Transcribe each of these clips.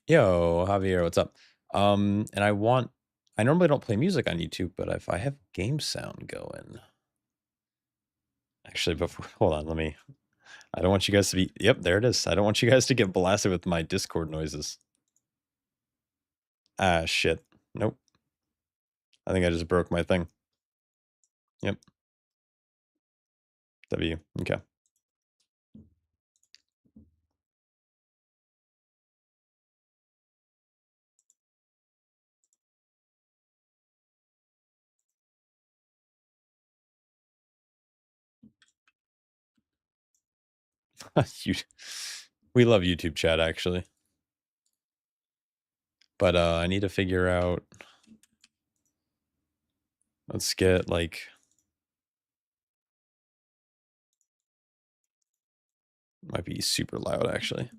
Yo, Javier, what's up? And I normally don't play music on YouTube, but if I have game sound going, actually, before, hold on, I don't want you guys to be, yep, there it is. I don't want you guys to get blasted with my Discord noises. Ah, shit. Nope. I think I just broke my thing. Yep. W. Okay. You, we love YouTube chat, actually. But I need to figure out, let's get, like, might be super loud, actually.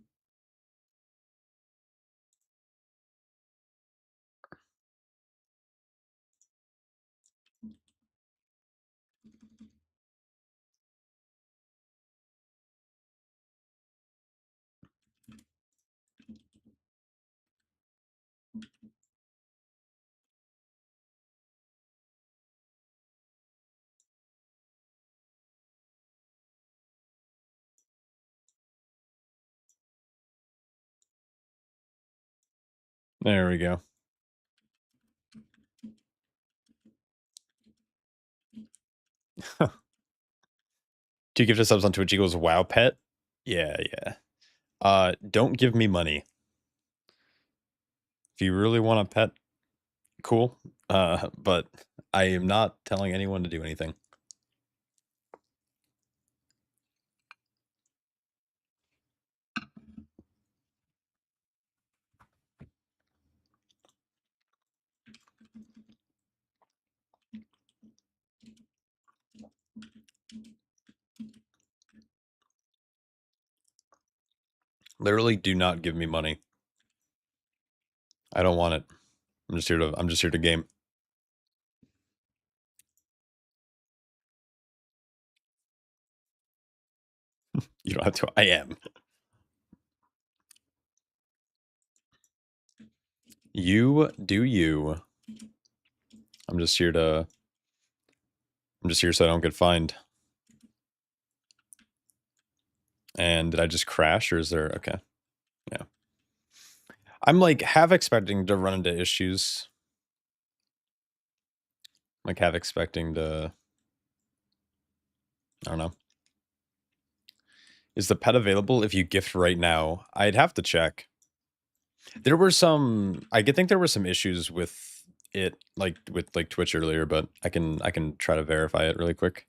There we go. Two gifted subs on Twitch equals wow pet? Yeah, yeah. Don't give me money. If you really want a pet, cool. But I am not telling anyone to do anything. Literally do not give me money. I don't want it. I'm just here to game. You don't have to. I am. You do you. I'm just here to I'm just here so I don't get fined. And did I just crash or is there okay. Yeah. I'm like half expecting to run into issues. Like half expecting to I don't know. Is the pet available if you gift right now? I'd have to check. There were some I could think there were some issues with it, like, with, like, Twitch earlier, but I can try to verify it really quick.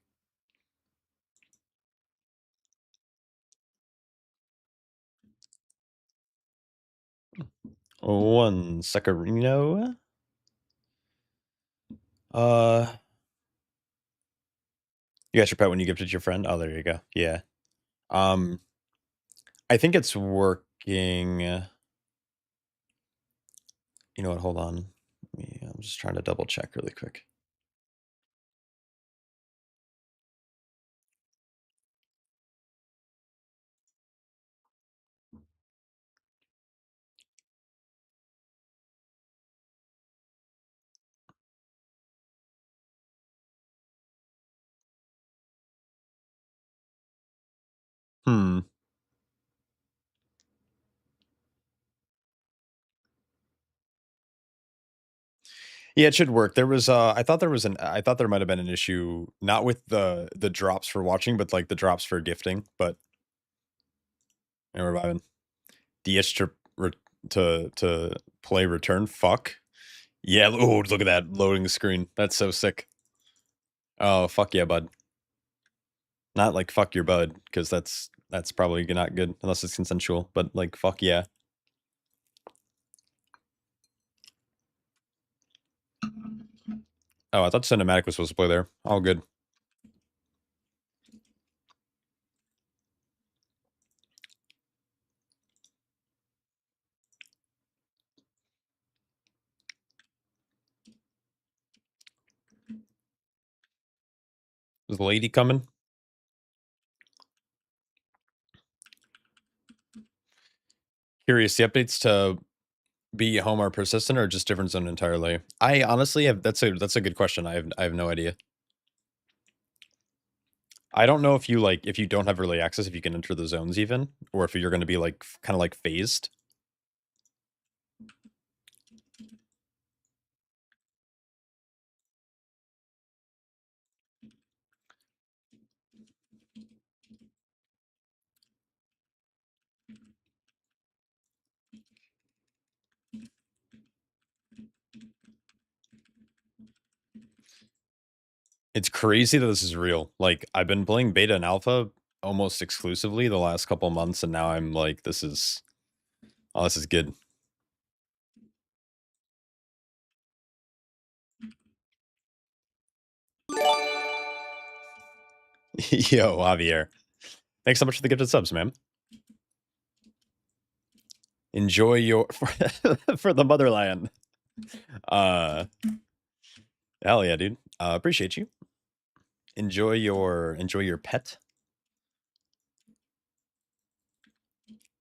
One secarino. You got your pet when you gifted your friend? Oh, there you go. Yeah. Um, I think it's working. You know what? Hold on. I'm just trying to double check really quick. Hmm. Yeah, it should work. There was I thought there might have been an issue not with the drops for watching, but like the drops for gifting, but and we're vibing. DH to play return. Fuck. Yeah, oh, look at that loading screen. That's so sick. Oh, fuck yeah, bud. Not like fuck your bud, because that's probably not good unless it's consensual, but like fuck yeah. Oh, I thought cinematic was supposed to play there. All good. Is the lady coming? Curious, the updates to Be home or persistent or just different zone entirely? I honestly have that's a good question. I have no idea. I don't know if you like if you don't have early access, if you can enter the zones even, or if you're gonna be like kind of like phased. It's crazy that this is real. Like I've been playing beta and alpha almost exclusively the last couple months, and now I'm like, this is good. Yo, Javier. Thanks so much for the gifted subs, man. Enjoy your for the motherland. Uh hell yeah, dude. Appreciate you. Enjoy your pet.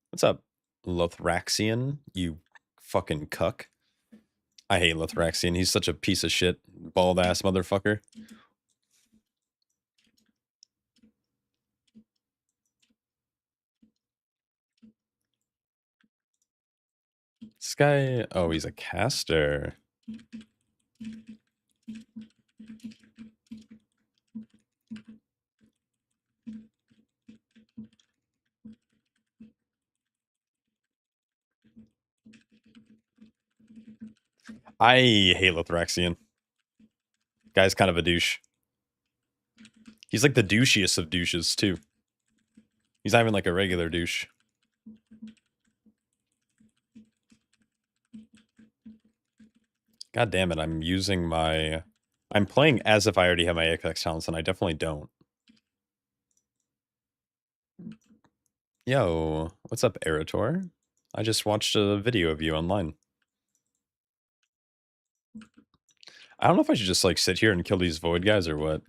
What's up, Lothraxian? You fucking cuck. I hate Lothraxian. He's such a piece of shit, bald ass motherfucker. This guy, oh, he's a caster. I hate Lothraxian. Guy's kind of a douche. He's like the douchiest of douches, too. He's not even like a regular douche. God damn it, I'm playing as if I already have my Apex talents, and I definitely don't. Yo, what's up, Erator? I just watched a video of you online. I don't know if I should just, like, sit here and kill these Void guys or what.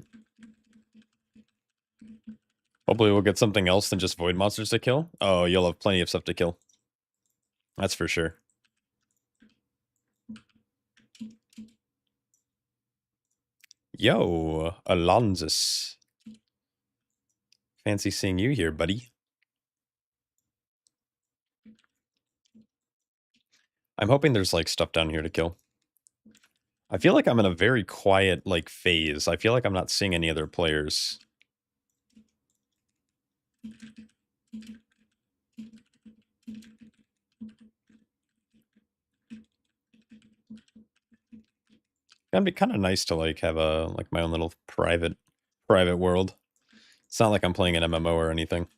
Hopefully we'll get something else than just Void monsters to kill. Oh, you'll have plenty of stuff to kill. That's for sure. Yo, Alonzus. Fancy seeing you here, buddy. I'm hoping there's, like, stuff down here to kill. I feel like I'm in a very quiet, like, phase. I feel like I'm not seeing any other players. It'd be kind of nice to like have a like my own little private world. It's not like I'm playing an MMO or anything.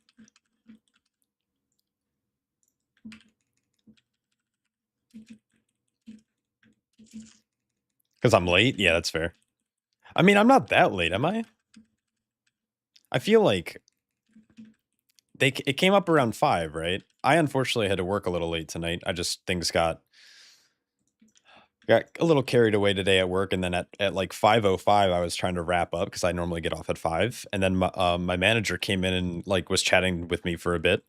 Because I'm late? Yeah, that's fair. I mean, I'm not that late, am I? I feel like it came up around 5, right? I unfortunately had to work a little late tonight. Things got a little carried away today at work, and then at like 5:05 I was trying to wrap up because I normally get off at 5, and then my manager came in and like was chatting with me for a bit.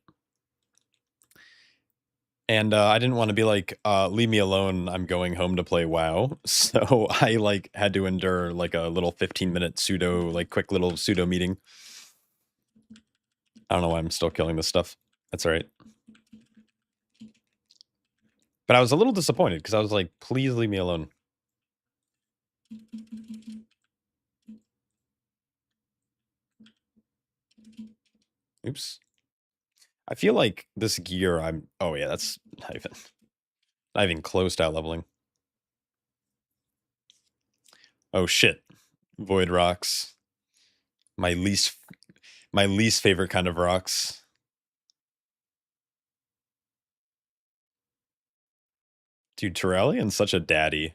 And, I didn't wanna be like, "Leave me alone, I'm going home to play WoW." So, I, like, had to endure, like, a little 15-minute pseudo like, quick little pseudo meeting. I don't know why I'm still killing this stuff. That's alright. But I was a little disappointed because I was like, "Please leave me alone." Oops. I feel like this gear oh, yeah, that's not even close to out leveling. Oh, shit. Void rocks. My least favorite kind of rocks. Dude, Turellian's such a daddy.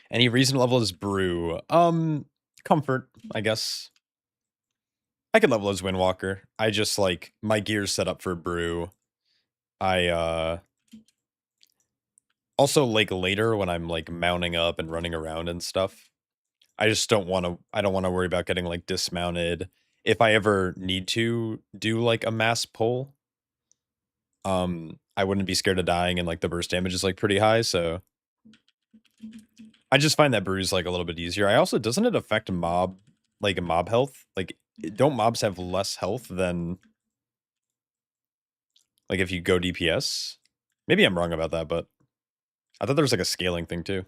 Any reason to level as brew? Comfort, I guess. I could level as Windwalker. I just like my gear's set up for brew. I also like later when I'm like mounting up and running around and stuff. I just don't want to worry about getting like dismounted. if I ever need to do like a mass pull, I wouldn't be scared of dying and like the burst damage is like pretty high. So I just find that brews like a little bit easier. I also doesn't it affect mob health? Like don't mobs have less health than like if you go DPS? Maybe I'm wrong about that, but I thought there was like a scaling thing too.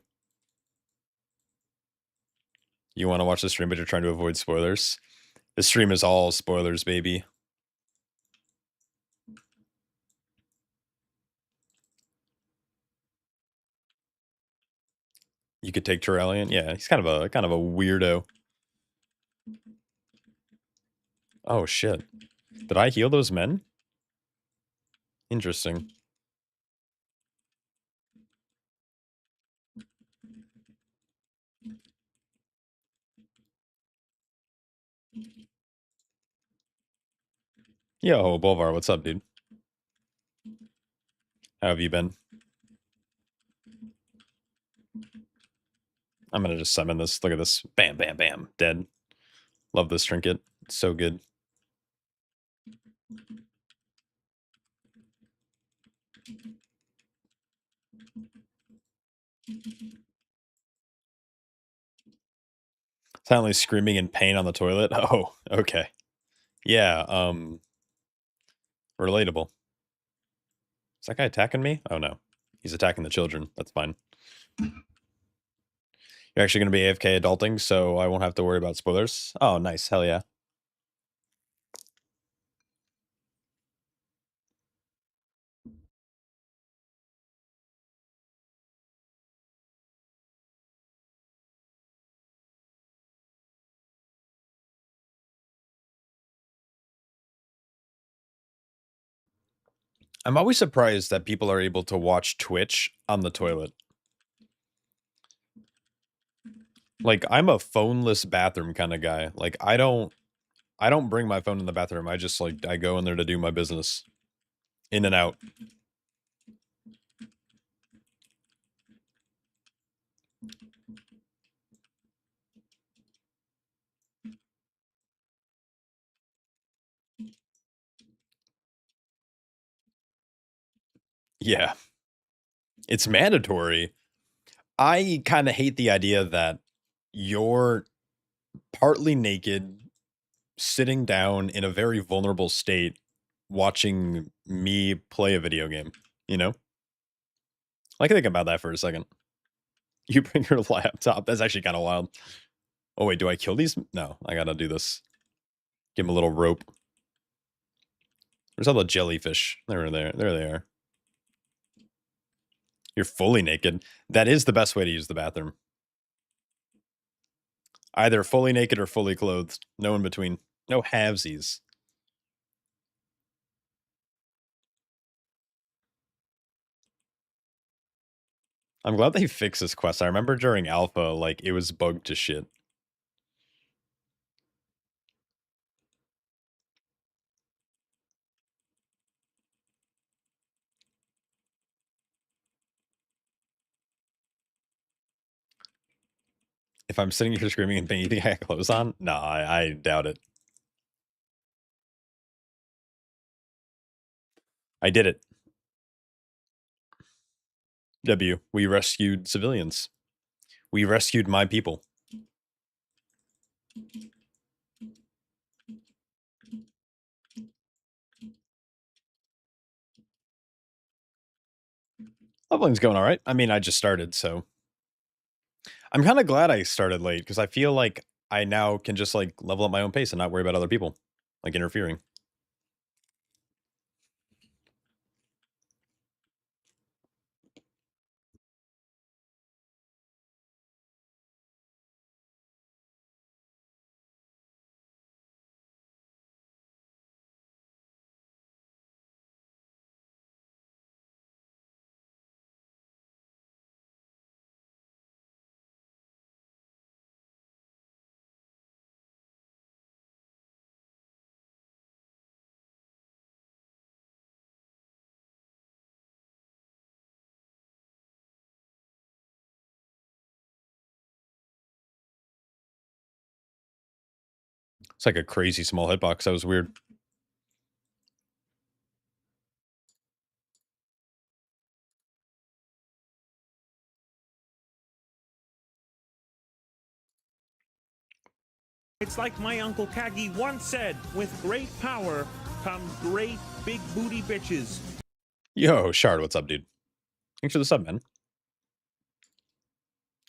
You want to watch the stream, but you're trying to avoid spoilers. The stream is all spoilers, baby. You could take Turellian. Yeah, he's kind of a weirdo. Oh shit. Did I heal those men? Interesting. Yo, Bolvar, what's up, dude? How have you been? I'm gonna just summon this. Look at this. Bam, bam, bam. Dead. Love this trinket. It's so good. Silently screaming in pain on the toilet. Oh, okay. Yeah, relatable. Is that guy attacking me? Oh no. He's attacking the children. That's fine. You're actually gonna be AFK adulting, so I won't have to worry about spoilers. Oh, nice. Hell yeah. I'm always surprised that people are able to watch Twitch on the toilet. Like, I'm a phoneless bathroom kind of guy. Like, I don't bring my phone in the bathroom. I just like I go in there to do my business. In and out. Yeah. It's mandatory. I kind of hate the idea that you're partly naked, sitting down in a very vulnerable state, watching me play a video game, you know? I can think about that for a second. You bring your laptop. That's actually kind of wild. Oh, wait, do I kill these? No, I gotta do this. Give him a little rope. There's all the jellyfish. They're there. There they are. You're fully naked. That is the best way to use the bathroom. Either fully naked or fully clothed. No in between. No halvesies. I'm glad they fixed this quest. I remember during alpha, like, it was bugged to shit. If I'm sitting here screaming and pain, you think I got clothes on? No, I doubt it. I did it. W. We rescued civilians. We rescued my people. Leveling's going all right. I mean, I just started, so I'm kind of glad I started late because I feel like I now can just like level up my own pace and not worry about other people like interfering. It's like a crazy small hitbox. That was weird. It's like my Uncle Kagi once said, with great power comes great big booty bitches. Yo, Shard, what's up, dude? Thanks for the sub, man.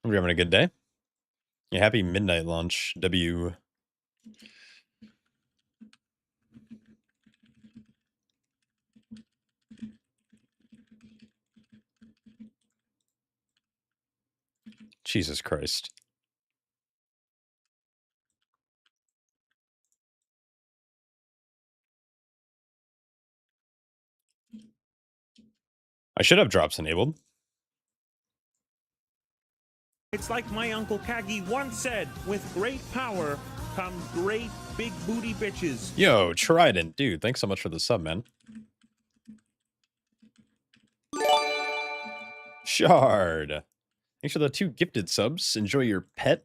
Hope you're having a good day. Yeah, happy midnight launch, W. Jesus Christ. I should have drops enabled. It's like my Uncle Kagi once said, with great power comes great big booty bitches. Yo, Trident, dude, thanks so much for the sub, man. Shard. Thanks for the 2 gifted subs. Enjoy your pet.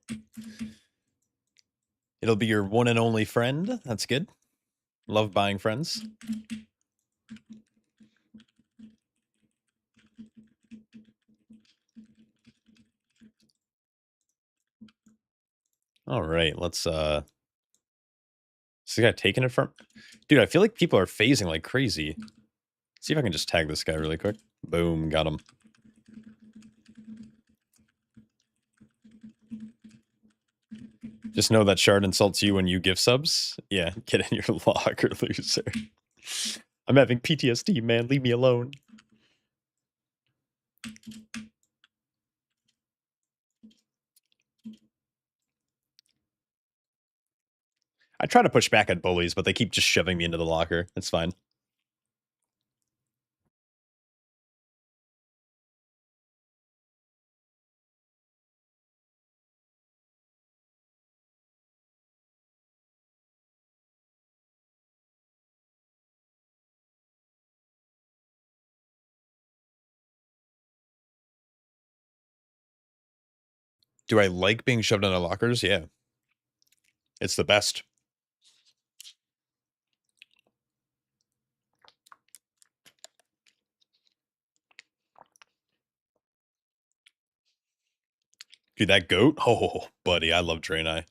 It'll be your one and only friend. That's good. Love buying friends. All right, let's is this guy taking it from? Dude, I feel like people are phasing like crazy. See if I can just tag this guy really quick. Boom, got him. Just know that Shard insults you when you give subs. Yeah, get in your locker, loser. I'm having PTSD, man. Leave me alone. I try to push back at bullies, but they keep just shoving me into the locker. It's fine. Do I like being shoved into lockers? Yeah. It's the best. Dude, that goat? Oh, buddy, I love Draenei.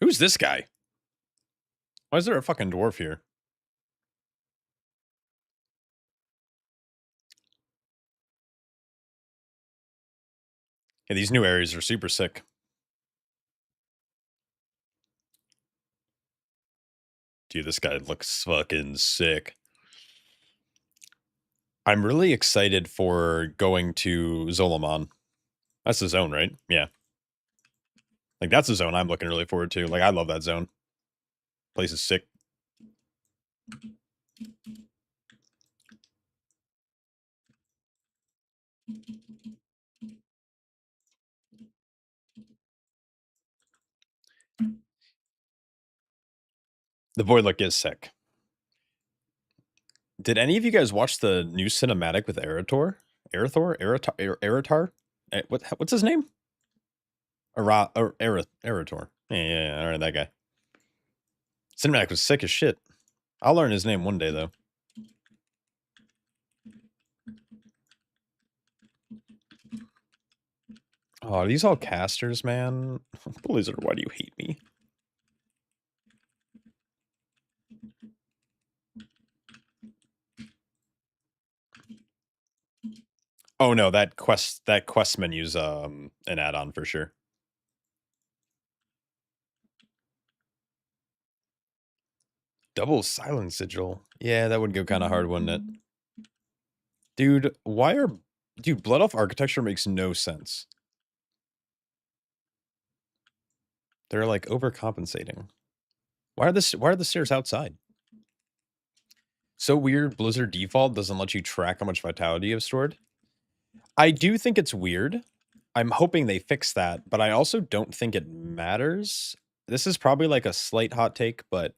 Who's this guy? Why is there a fucking dwarf here? Yeah, these new areas are super sick. Dude, this guy looks fucking sick. I'm really excited for going to Zolaman. That's the zone, right? Yeah. Like, that's the zone I'm looking really forward to. Like, I love that zone. Place is sick. The Void look is sick. Did any of you guys watch the new cinematic with Erator? Eratar? What's his name? Erator. Yeah, all right, that guy. Cinematic was sick as shit. I'll learn his name one day, though. Oh, are these all casters, man? Blizzard, why do you hate me? Oh no, that quest menu's an add-on for sure. Double silent sigil. Yeah, that would go kind of hard, wouldn't it? Dude, dude, Blood Elf architecture makes no sense. They're like overcompensating. Why are the stairs outside? So weird, Blizzard default doesn't let you track how much vitality you've stored. I do think it's weird. I'm hoping they fix that, but I also don't think it matters. This is probably like a slight hot take, but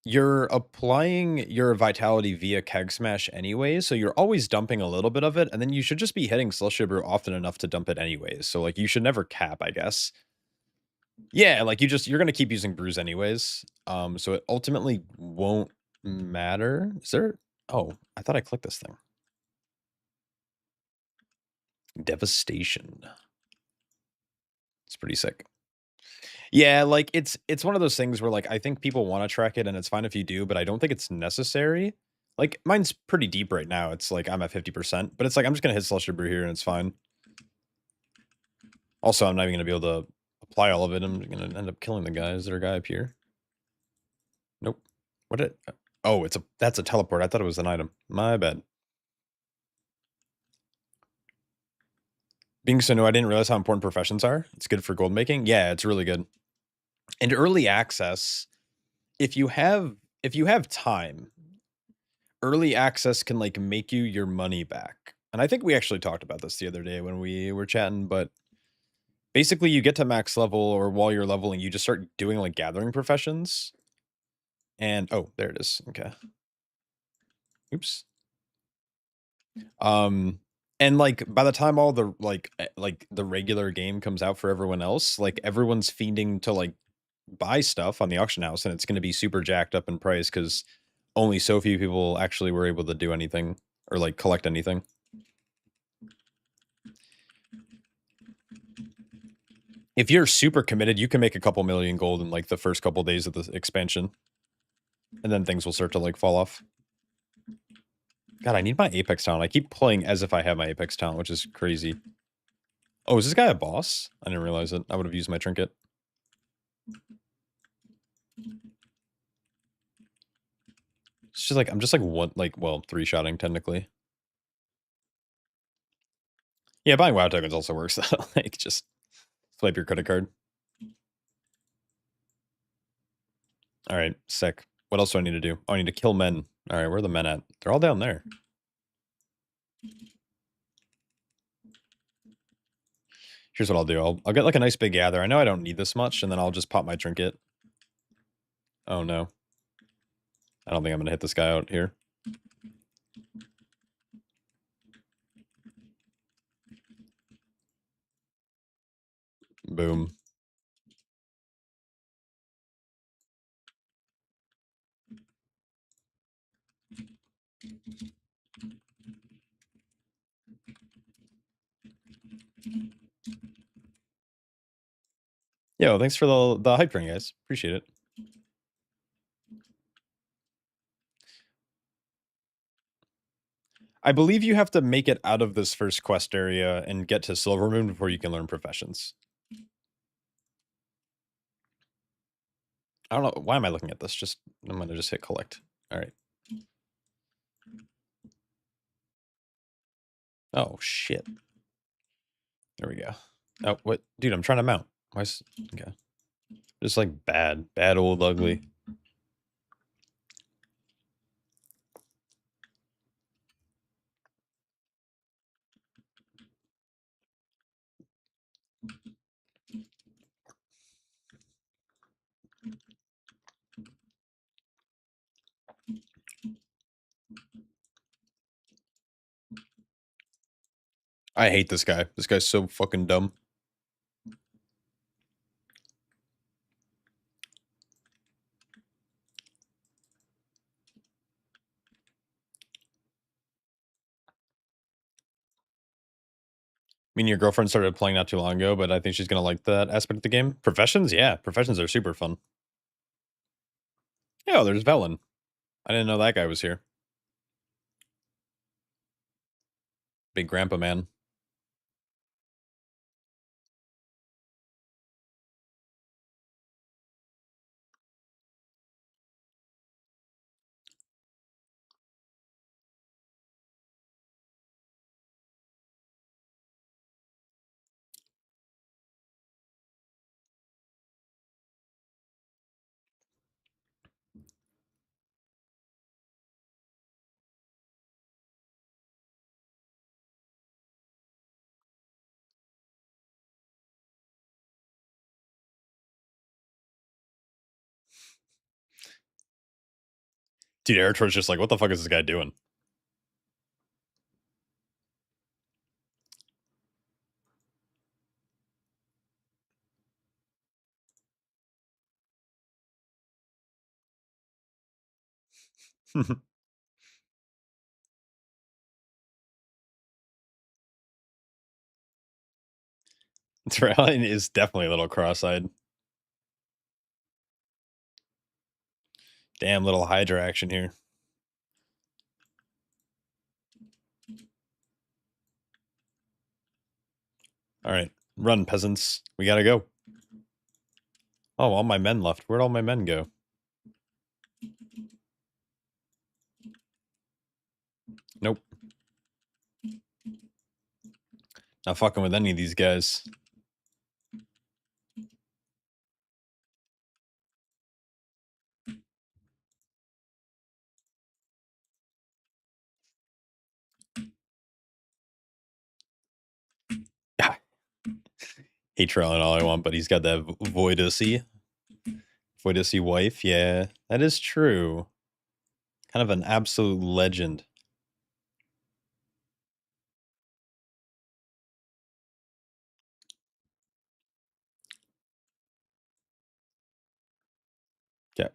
you're applying your vitality via keg smash anyways, so you're always dumping a little bit of it, and then you should just be hitting Slushy Brew often enough to dump it anyways. So like you should never cap, I guess. Yeah, like you're gonna keep using brews anyways. So it ultimately won't matter. Is there oh, I thought I clicked this thing. Devastation. It's pretty sick. Yeah, like it's one of those things where like I think people want to track it and it's fine if you do, but I don't think it's necessary. Like mine's pretty deep right now. It's like I'm at 50%, but it's like I'm just gonna hit Slusher Brew here and it's fine. Also, I'm not even gonna be able to apply all of it. I'm gonna end up killing the guy. Is there a guy up here? Nope. What did oh, that's a teleport. I thought it was an item. My bad. Being so new, I didn't realize how important professions are. It's good for gold making. Yeah, it's really good. And early access, if you have time, early access can like make you your money back. And I think we actually talked about this the other day when we were chatting, but basically you get to max level or while you're leveling, you just start doing like gathering professions. And oh, there it is. Okay. Oops. And like by the time all the like the regular game comes out for everyone else, like everyone's fiending to like buy stuff on the auction house and it's going to be super jacked up in price because only so few people actually were able to do anything or like collect anything. If you're super committed, you can make a couple million gold in like the first couple days of the expansion. And then things will start to like fall off. God, I need my Apex talent. I keep playing as if I have my Apex talent, which is crazy. Oh, is this guy a boss? I didn't realize it. I would have used my trinket. It's just like I'm just like one well, three-shotting technically. Yeah, buying WoW tokens also works though. Like just swipe your credit card. All right, sick. What else do I need to do? Oh, I need to kill men. All right, where are the men at? They're all down there. Here's what I'll do. I'll get like a nice big gather. I know I don't need this much, and then I'll just pop my trinket. Oh no. I don't think I'm gonna hit this guy out here. Boom. Yo, thanks for the hype train, guys. Appreciate it. I believe you have to make it out of this first quest area and get to Silver Moon before you can learn professions. I don't know. Why am I looking at this? Just I'm gonna just hit collect. All right. Oh shit. There we go. Oh, what? Dude, I'm trying to mount. Why is... Okay. Just like bad old ugly. I hate this guy. This guy's so fucking dumb. I mean, your girlfriend started playing not too long ago, but I think she's gonna like that aspect of the game. Professions? Yeah, professions are super fun. Yeah, there's Velen. I didn't know that guy was here. Big grandpa man. Dude, Eritor's just like, what the fuck is this guy doing? Trailing is definitely a little cross-eyed. Damn little Hydra action here. All right, run, peasants. We gotta go. Oh, all my men left. Where'd all my men go? Nope. Not fucking with any of these guys. Hate trailing all I want, but he's got that Voidussy wife. Yeah, that is true. Kind of an absolute legend. Okay.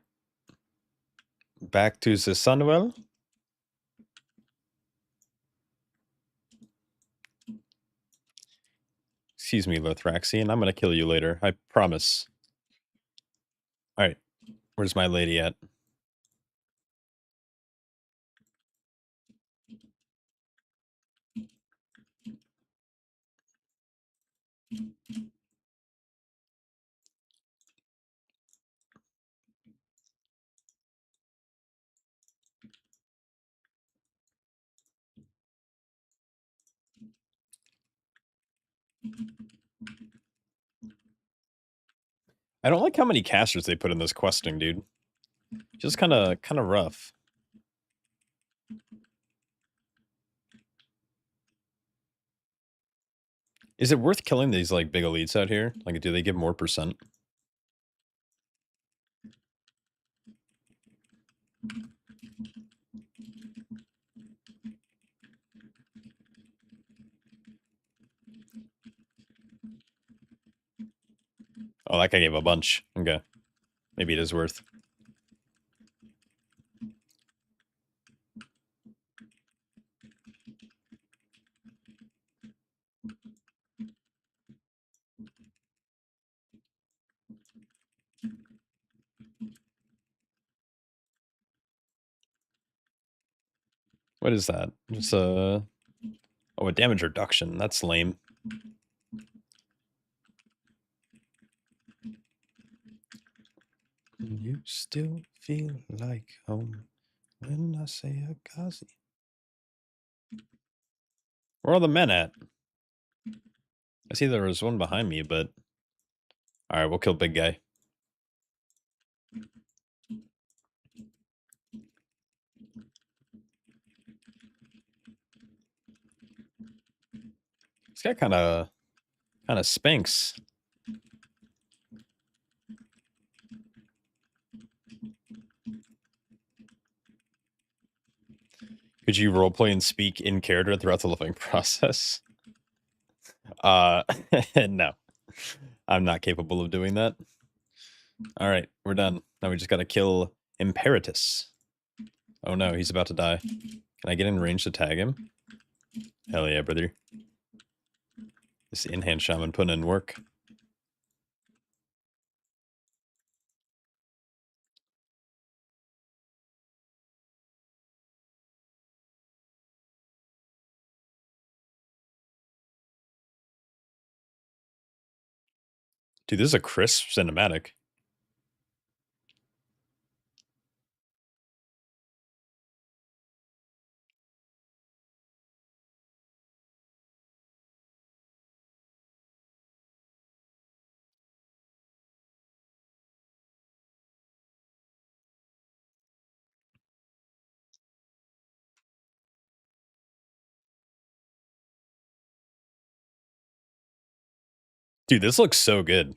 Back to the Sunwell. Excuse me, Lothraxian. I'm gonna kill you later. I promise. Alright. Where's my lady at? I don't like how many casters they put in this questing, dude. Just kinda rough. Is it worth killing these like big elites out here? Like, do they give more percent? Oh, that guy gave a bunch. Okay. Maybe it is worth. What is that? It's a... Oh, a damage reduction. That's lame. You still feel like home when I say Akazi. Where are the men at? I see there was one behind me, but... Alright, we'll kill big guy. This guy kinda spanks. Could you roleplay and speak in character throughout the living process? Uh, no. I'm not capable of doing that. Alright, we're done. Now we just gotta kill Imperatus. Oh no, he's about to die. Can I get in range to tag him? Hell yeah, brother. This in-hand shaman putting in work. Dude, this is a crisp cinematic. Dude, this looks so good.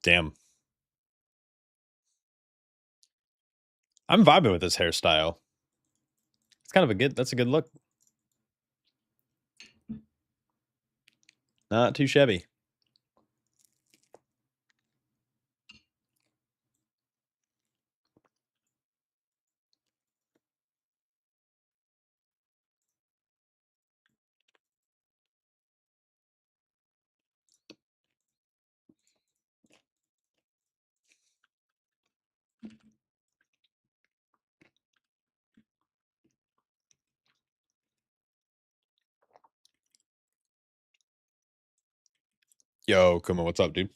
Damn. I'm vibing with this hairstyle. It's kind of a good, that's a good look. Not too shabby. Yo, come on, what's up, dude?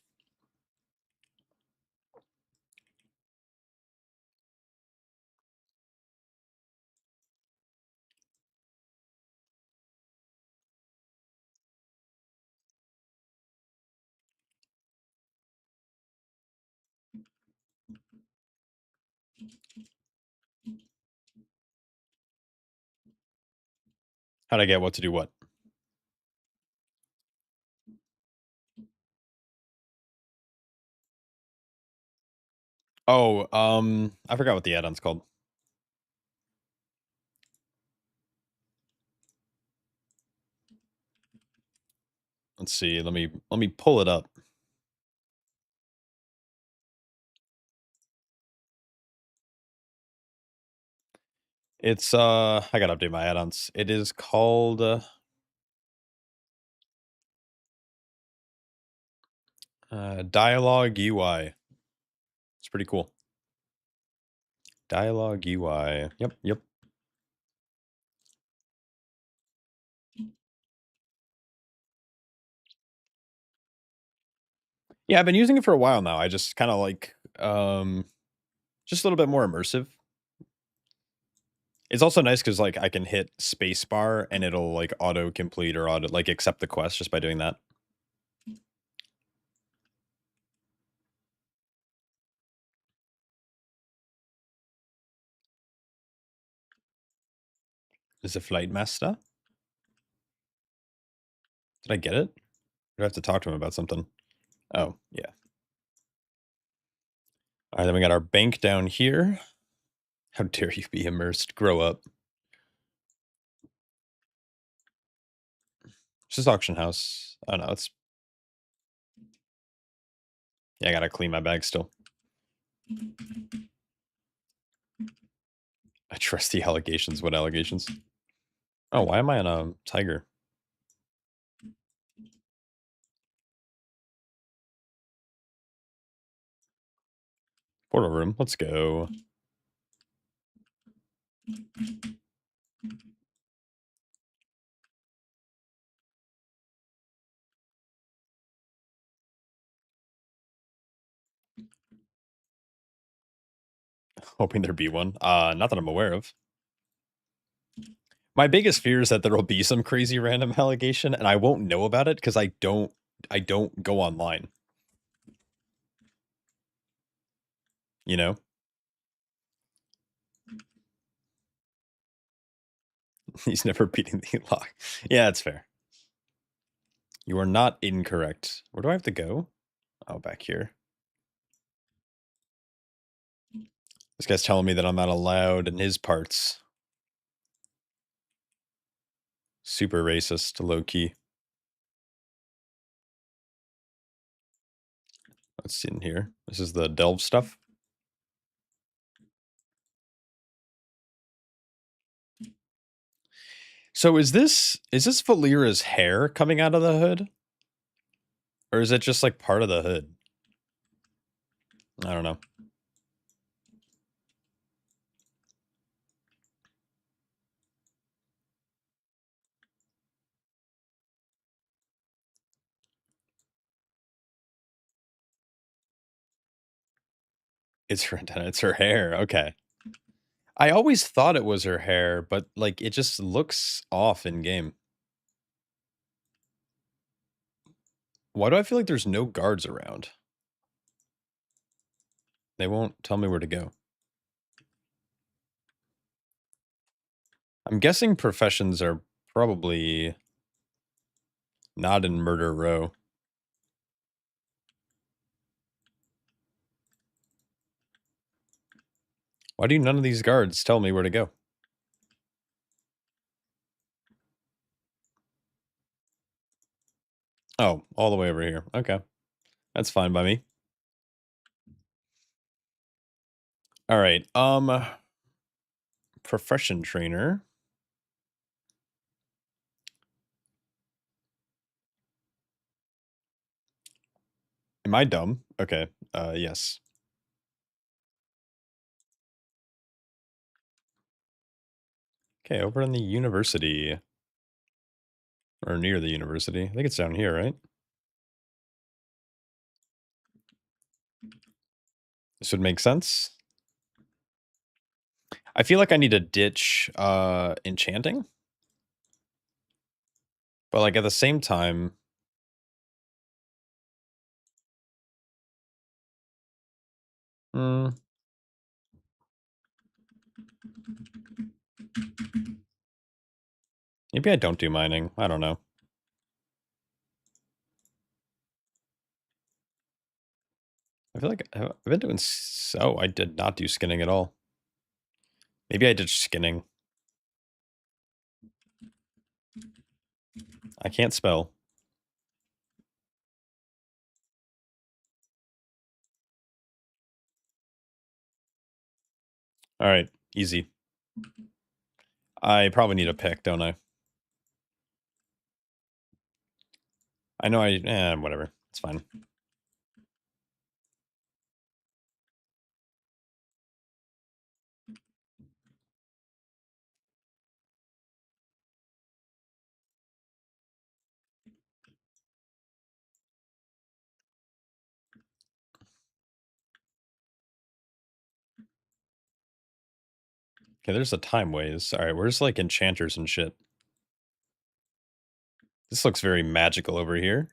How'd I get what to do what? Oh, I forgot what the add-on's called. Let's see. Let me pull it up. It's I gotta update my add-ons. It is called Dialogue UI. It's pretty cool. Dialogue UI. Yep, yep. Yeah, I've been using it for a while now. I just kind of like just a little bit more immersive. It's also nice because like I can hit spacebar and it'll like auto complete or auto like accept the quest just by doing that. Is it Flight Master? Did I get it? Do I have to talk to him about something? Oh, yeah. All right, then we got our bank down here. How dare you be immersed? Grow up. It's just auction house. Oh no, it's yeah, I gotta clean my bag still. I trust the allegations. What allegations? Oh, why am I on a tiger? Portal room. Let's go. Hoping there be one. Not that I'm aware of. My biggest fear is that there will be some crazy random allegation and I won't know about it because I don't go online. You know? He's never beating the lock. Yeah, that's fair. You are not incorrect. Where do I have to go? Oh, back here. This guy's telling me that I'm not allowed in his parts. Super racist, low key. Let's see in here. This is the delve stuff. So is this Valera's hair coming out of the hood? Or is it just like part of the hood? I don't know. It's her antenna. It's her hair. Okay. I always thought it was her hair, but like it just looks off in game. Why do I feel like there's no guards around? They won't tell me where to go. I'm guessing professions are probably not in Murder Row. Why do none of these guards tell me where to go? Oh, all the way over here. Okay. That's fine by me. All right. Profession trainer. Am I dumb? Okay. Yes. Okay, over in the university. Or near the university. I think it's down here, right? This would make sense. I feel like I need to ditch enchanting. But like at the same time, hmm, maybe I don't do mining. I don't know. I feel like I've been doing so. I did not do skinning at all. Maybe I did skinning. I can't spell. All right, easy. I probably need a pick, don't I? I know whatever. It's fine. Okay, there's a time ways. All right, where's like enchanters and shit? This looks very magical over here.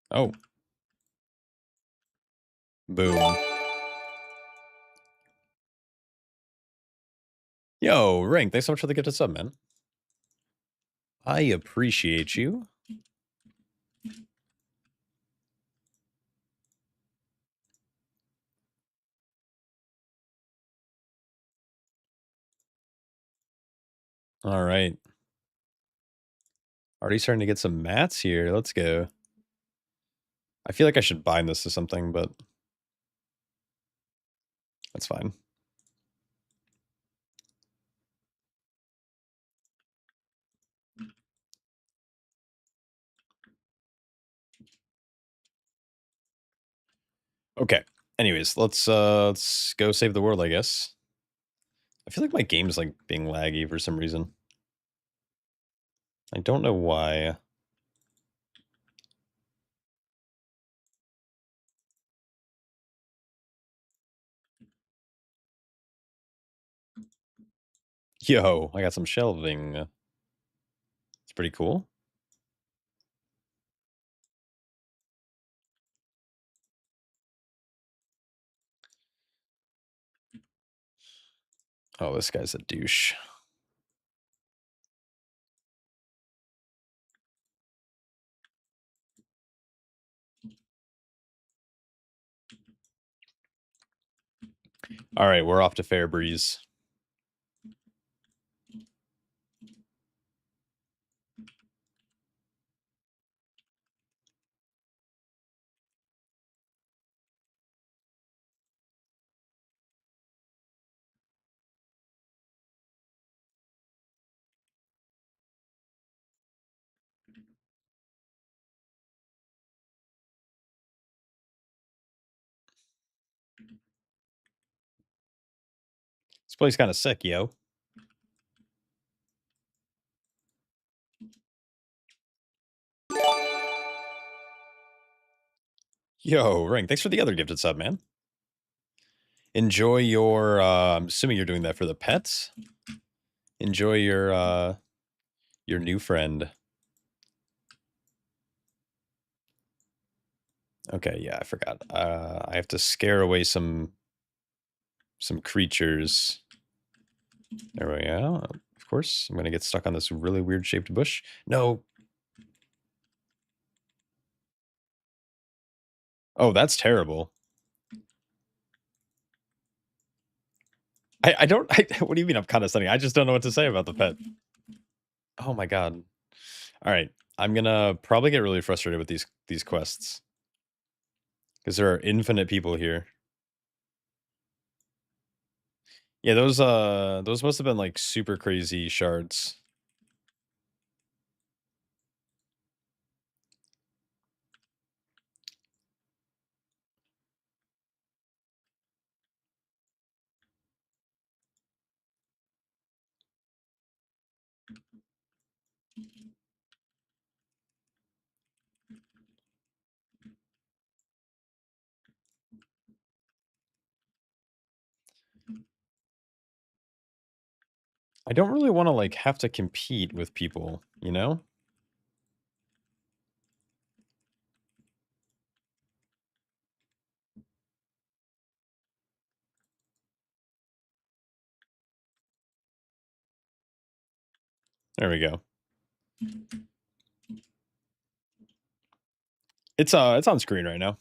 Oh, boom. Yo, Rank, thanks so much for the gifted sub, man. I appreciate you. All right. Already starting to get some mats here. Let's go. I feel like I should bind this to something, but that's fine. Okay. Anyways, let's go save the world, I guess. I feel like my game's like being laggy for some reason. I don't know why. Yo, I got some shelving. It's pretty cool. Oh, this guy's a douche. All right, we're off to Fair Breeze. This place kind of sick, yo. Yo, Ring, thanks for the other gifted sub, man. Enjoy your, I'm assuming you're doing that for the pets. Enjoy your new friend. Okay, yeah, I forgot. I have to scare away some creatures. There we go. Of course, I'm gonna get stuck on this really weird shaped bush. No. Oh, that's terrible. I don't what do you mean I'm condescending? I just don't know what to say about the pet. Oh my god. Alright. I'm gonna probably get really frustrated with these quests. Because there are infinite people here. Yeah, those must have been, like, super crazy shards. I don't really wanna, like, have to compete with people, you know? There we go. It's on screen right now.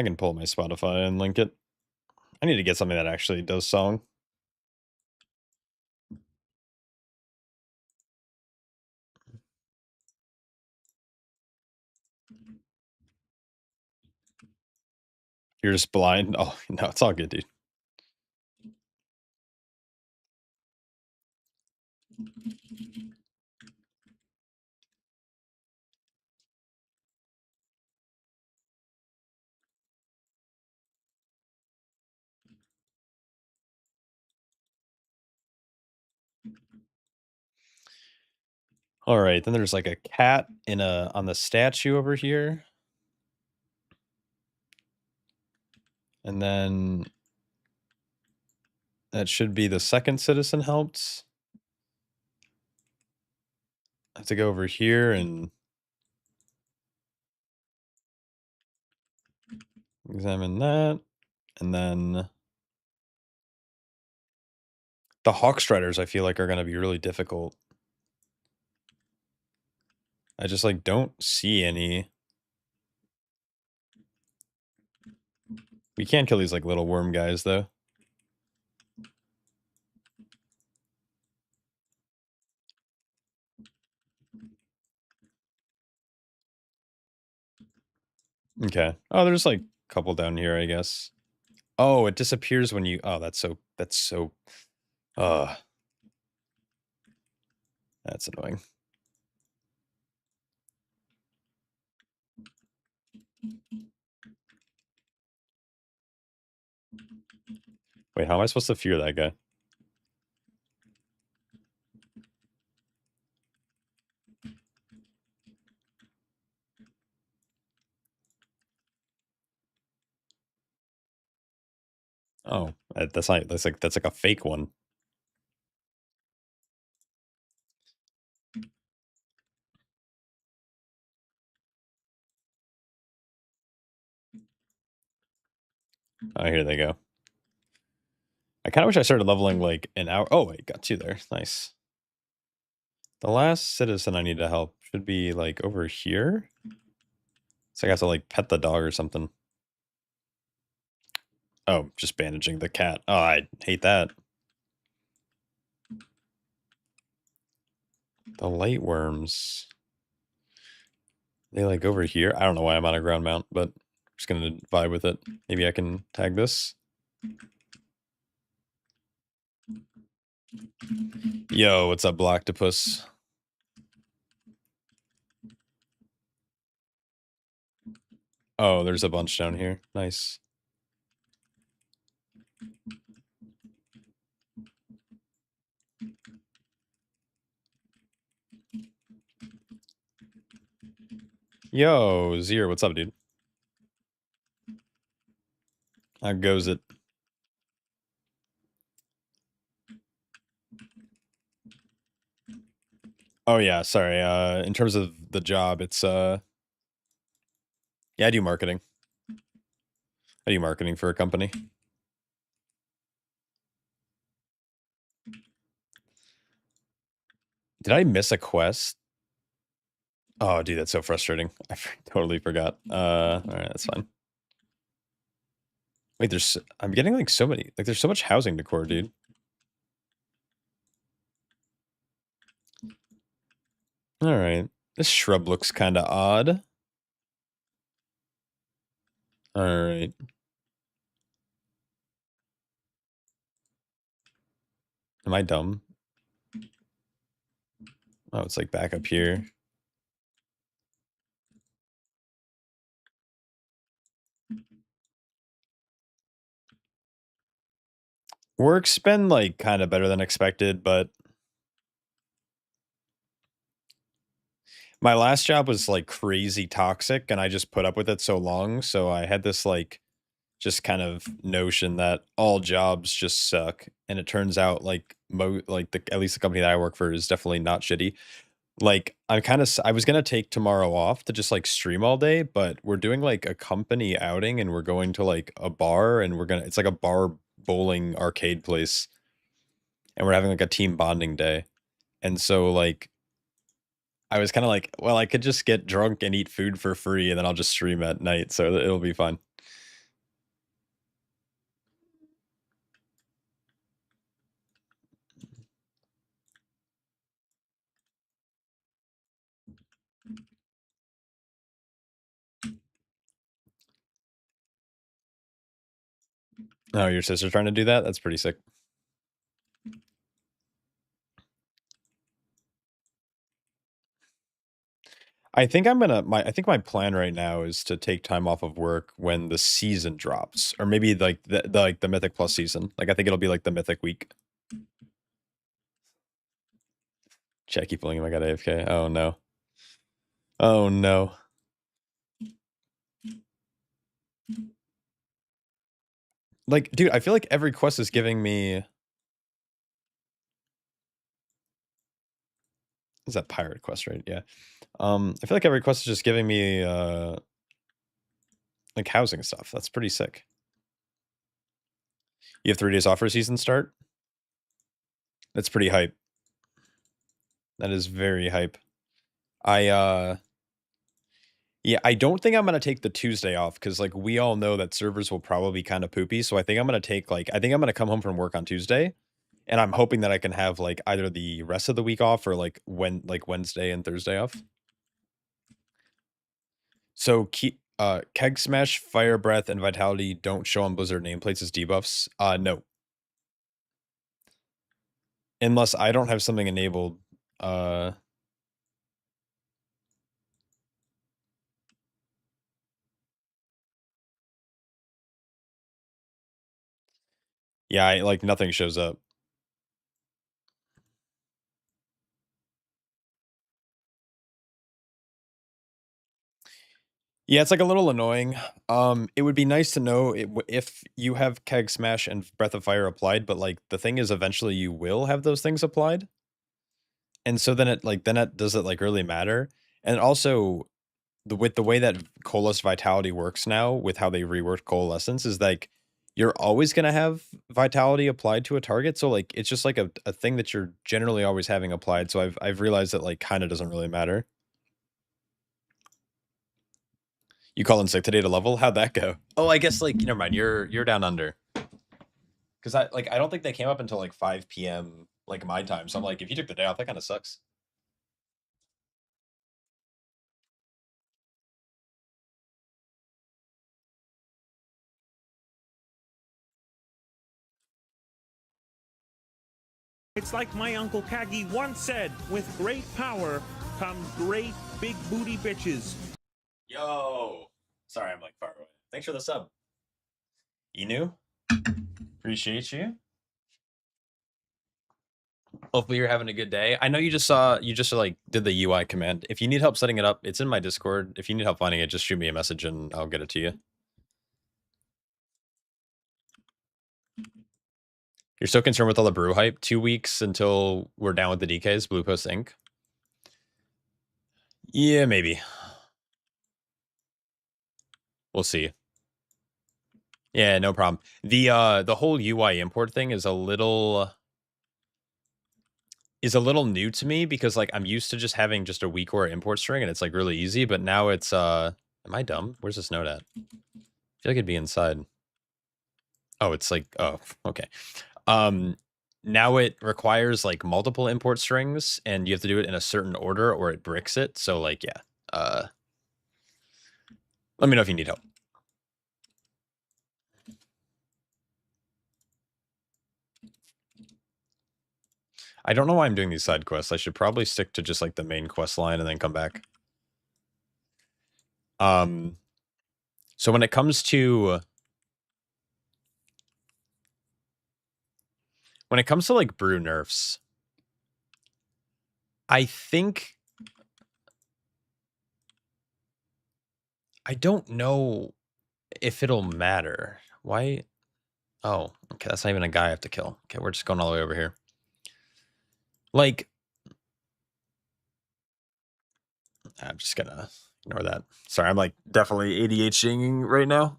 I can pull my Spotify and link it. I need to get something that actually does song. You're just blind? Oh, no, it's all good, dude. Alright, then there's, like, a cat in a on the statue over here. And then that should be the second citizen helped. I have to go over here and examine that, and then the Hawkstriders I feel like are gonna be really difficult. I just, like, don't see any. We can kill these, like, little worm guys, though. Okay. Oh, there's, like, a couple down here, I guess. Oh, it disappears when you oh, that's so uh, that's annoying. Wait, how am I supposed to fear that guy? Oh, that's not that's like a fake one. Oh, here they go. I kinda wish I started leveling, like, an hour oh, wait, got 2 there. Nice. The last citizen I need to help should be, like, over here? So I have to, like, pet the dog or something. Oh, just bandaging the cat. Oh, I hate that. The light worms. They, like, over here? I don't know why I'm on a ground mount, but I'm just gonna vibe with it. Maybe I can tag this? Yo, what's up, Blocktopus? Oh, there's a bunch down here. Nice. Yo, Zier, what's up, dude? How goes it? Oh, yeah, sorry, in terms of the job, it's, yeah, I do marketing. I do marketing for a company. Did I miss a quest? Oh, dude, that's so frustrating. I totally forgot. All right, that's fine. Wait, I'm getting like so many, like there's so much housing decor, dude. All right. This shrub looks kind of odd. All right. Am I dumb? Oh, it's like back up here. Work's been like kind of better than expected, but my last job was like crazy toxic and I just put up with it so long. So I had this like just kind of notion that all jobs just suck. And it turns out like at least the company that I work for is definitely not shitty. Like I was gonna take tomorrow off to just like stream all day, but we're doing like a company outing and we're going to like a bar and it's like a bar bowling arcade place and we're having like a team bonding day. And so like I was kind of like, well, I could just get drunk and eat food for free and then I'll just stream at night, so it'll be fun. Oh, your sister's trying to do that? That's pretty sick. I think my plan right now is to take time off of work when the season drops, or maybe like the Mythic Plus season. Like I think it'll be like the Mythic week. Check, keep pulling him. I got AFK. Oh no. Oh no. Like, dude, I feel like every quest is giving me. Is that pirate quest, right? Yeah. I feel like every quest is just giving me like housing stuff. That's pretty sick. You have 3 days off for season start? That's pretty hype. That is very hype. I Yeah, I don't think I'm gonna take the Tuesday off because like we all know that servers will probably be kind of poopy. So I think I'm gonna take I think I'm gonna come home from work on Tuesday, and I'm hoping that I can have like either the rest of the week off or like Wednesday and Thursday off. So keep Keg Smash, Fire Breath, and Vitality don't show on Blizzard nameplates as debuffs. No, unless I don't have something enabled. Uh, yeah, like nothing shows up. Yeah, it's like a little annoying. It would be nice to know if you have Keg Smash and Breath of Fire applied, but like the thing is, eventually you will have those things applied, and so then it does it like really matter? And also, with the way that Coalesced Vitality works now, with how they reworked Coalescence, is like you're always gonna have Vitality applied to a target. So like it's just like a thing that you're generally always having applied. So I've realized that like kind of doesn't really matter. You call in sick today to level? How'd that go? Oh, I guess like never mind. You're down under. Because I don't think they came up until like 5 p.m. like my time. So I'm like, if you took the day off, that kind of sucks. It's like my Uncle Kagi once said, with great power comes great big booty bitches. Yo, sorry, I'm like far away. Thanks for the sub, Inu. Appreciate you. Hopefully you're having a good day. I know you just like did the UI command. If you need help setting it up, it's in my Discord. If you need help finding it, just shoot me a message and I'll get it to you. You're so concerned with all the brew hype. 2 weeks until we're down with the DKs, Blue Coast Inc. Yeah, maybe. We'll see. Yeah, no problem. The whole UI import thing is a little is a little new to me because like I'm used to just having just a weak core import string and it's like really easy, but now it's am I dumb? Where's this node at? I feel like it'd be inside. Oh, it's like oh, okay. Now it requires like multiple import strings and you have to do it in a certain order or it bricks it. So like yeah. Let me know if you need help. I don't know why I'm doing these side quests. I should probably stick to just like the main quest line and then come back. So when it comes to like brew nerfs, I think I don't know if it'll matter. Why? Oh, okay, that's not even a guy I have to kill. Okay, we're just going all the way over here. Like, I'm just gonna ignore that. Sorry, I'm like definitely ADHDing right now.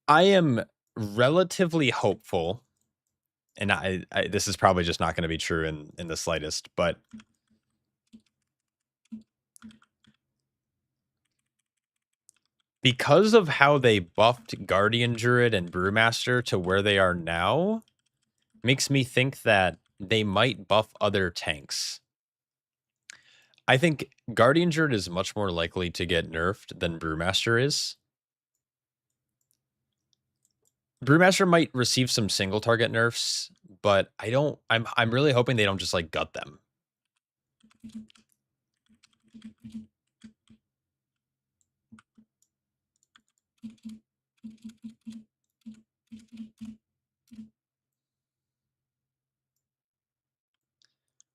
I am relatively hopeful, and this is probably just not going to be true in the slightest, but because of how they buffed Guardian Druid and Brewmaster to where they are now, makes me think that they might buff other tanks. I think Guardian Druid is much more likely to get nerfed than Brewmaster is. Brewmaster might receive some single target nerfs, but I'm really hoping they don't just like gut them.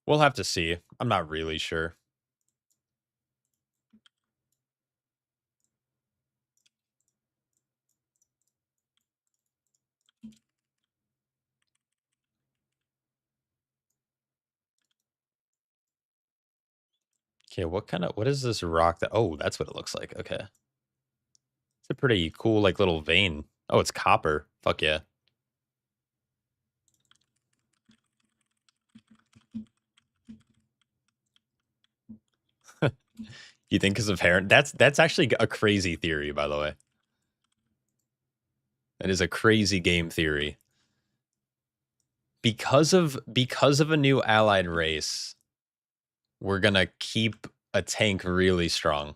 We'll have to see. I'm not really sure. Okay, what is this rock that, oh, that's what it looks like. Okay. It's a pretty cool, like, little vein. Oh, it's copper. Fuck yeah. You think because of Heron? That's actually a crazy theory, by the way. That is a crazy game theory. Because of a new allied race, we're gonna keep a tank really strong.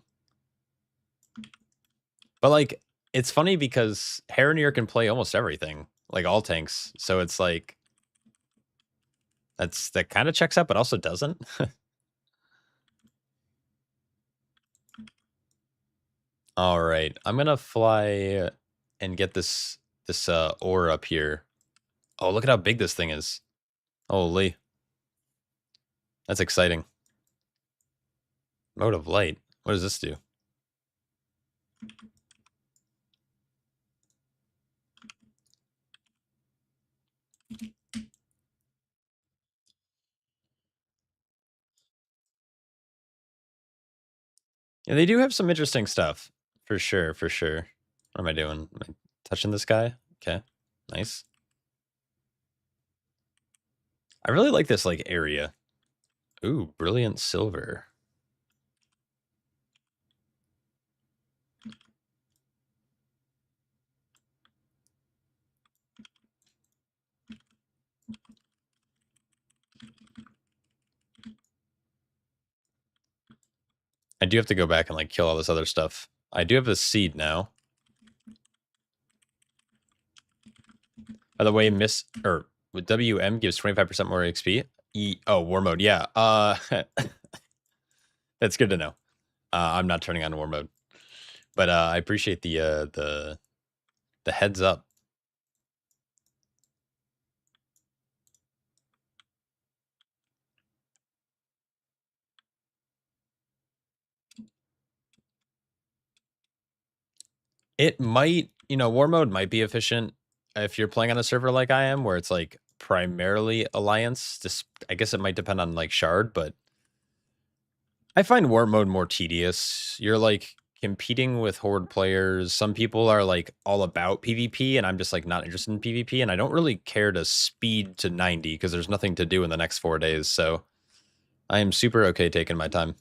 But like, it's funny because Heronir can play almost everything, like all tanks. So it's like that kind of checks out, but also doesn't. All right, I'm gonna fly and get this ore up here. Oh, look at how big this thing is. Holy. That's exciting. Mode of light. What does this do? Yeah, they do have some interesting stuff. For sure, for sure. What am I doing? Am I touching this guy? Okay. Nice. I really like this like area. Ooh, brilliant silver. I do have to go back and like kill all this other stuff. I do have this seed now. By the way, with WM gives 25% more XP. War mode, yeah. That's good to know. I'm not turning on war mode. But I appreciate the heads up. It might, war mode might be efficient if you're playing on a server like I am, where it's like primarily alliance. Just I guess it might depend on like shard, but I find war mode more tedious. You're like competing with Horde players. Some people are like all about PvP, and I'm just like not interested in PvP, and I don't really care to speed to 90 because there's nothing to do in the next 4 days. So I am super okay taking my time.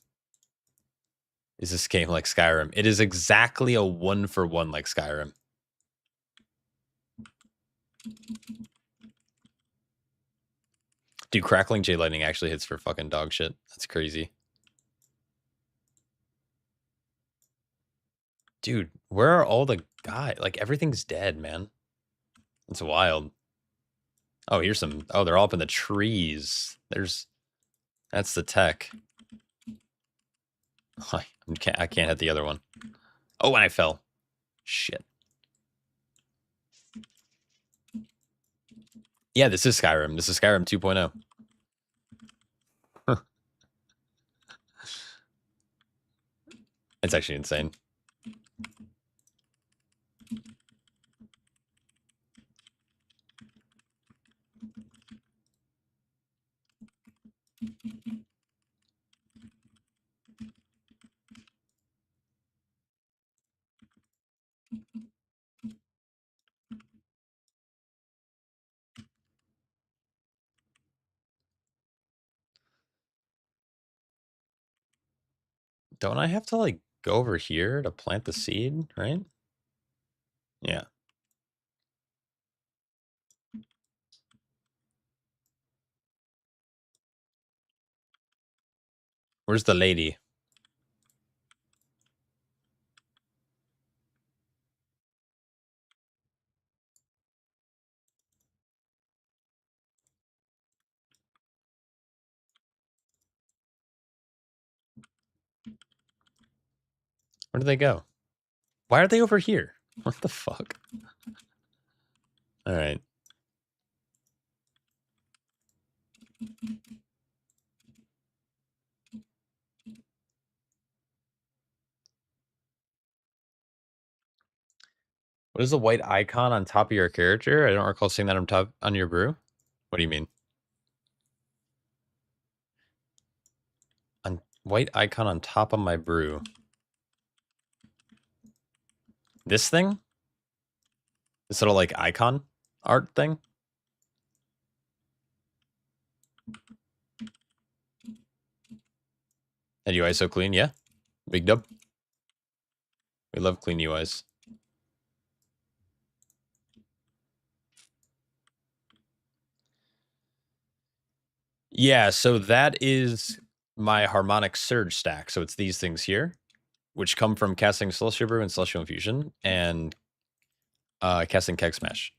Is this game like Skyrim? It is exactly a 1-for-1 like Skyrim. Dude, Crackling J Lightning actually hits for fucking dog shit. That's crazy. Dude, where are all the guys? Like, everything's dead, man. It's wild. Oh, here's some... Oh, they're all up in the trees. That's the tech. I can't hit the other one. Oh, and I fell. Shit. Yeah, this is Skyrim. This is Skyrim 2.0. It's actually insane. Don't I have to, like, go over here to plant the seed, right? Yeah. Where's the lady? Where do they go? Why are they over here? What the fuck? All right. What is the white icon on top of your character? I don't recall seeing that on top on your brew. What do you mean? On white icon on top of my brew. This thing? This little like icon art thing? That UI so clean, yeah. Big dub. We love clean UIs. Yeah, so that is my harmonic surge stack. So it's these things here, which come from casting Celestial Brew and Celestial Infusion, and casting Keg Smash.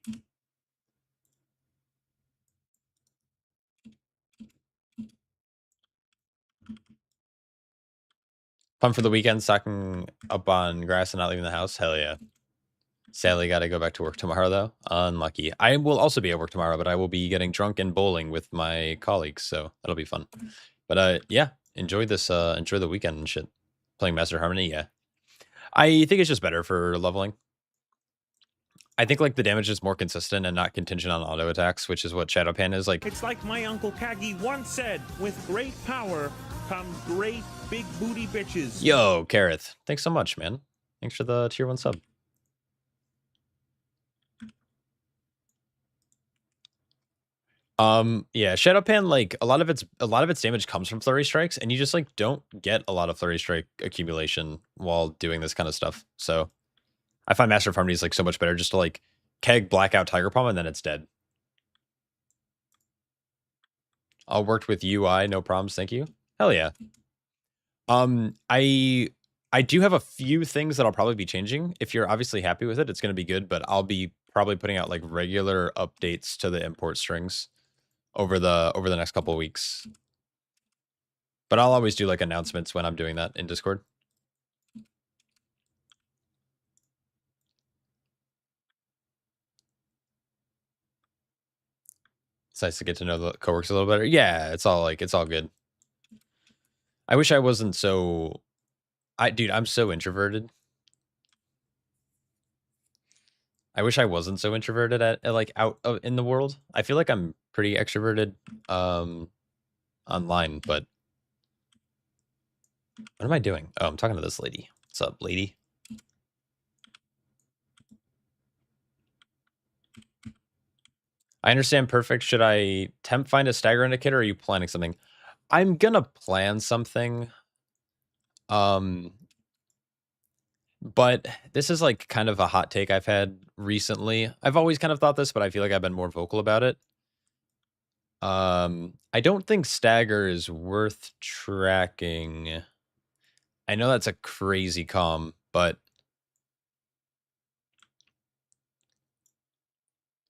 Fun for the weekend, stocking up on grass and not leaving the house. Hell yeah. Sadly, got to go back to work tomorrow, though. Unlucky. I will also be at work tomorrow, but I will be getting drunk and bowling with my colleagues, so that'll be fun. But yeah, enjoy this. Enjoy the weekend and shit. Playing Master Harmony, yeah. I think it's just better for leveling. I think like the damage is more consistent and not contingent on auto attacks, which is what Shadowpan is like. It's like my Uncle Kagi once said, with great power comes great big booty bitches. Yo, Kareth. Thanks so much, man. Thanks for the tier 1 sub. Yeah, Shadowpan, like a lot of its damage comes from flurry strikes, and you just like don't get a lot of flurry strike accumulation while doing this kind of stuff. So I find Master of Harmony is like so much better just to like keg blackout Tiger Palm and then it's dead. I'll worked with UI, no problems, thank you. Hell yeah. I do have a few things that I'll probably be changing. If you're obviously happy with it, it's gonna be good, but I'll be probably putting out like regular updates to the import strings over the next couple of weeks. But I'll always do like announcements when I'm doing that in Discord. It's nice to get to know the coworkers a little better. Yeah, it's all good. I wish I wasn't so dude, I'm so introverted. I wish I wasn't so introverted at like out in the world. I feel like I'm pretty extroverted online, but what am I doing? Oh, I'm talking to this lady. What's up, lady? I understand perfect. Should I temp find a stagger indicator, or are you planning something? I'm gonna plan something. But this is like kind of a hot take I've had recently. I've always kind of thought this, but I feel like I've been more vocal about it. I don't think stagger is worth tracking. I know that's a crazy comm, but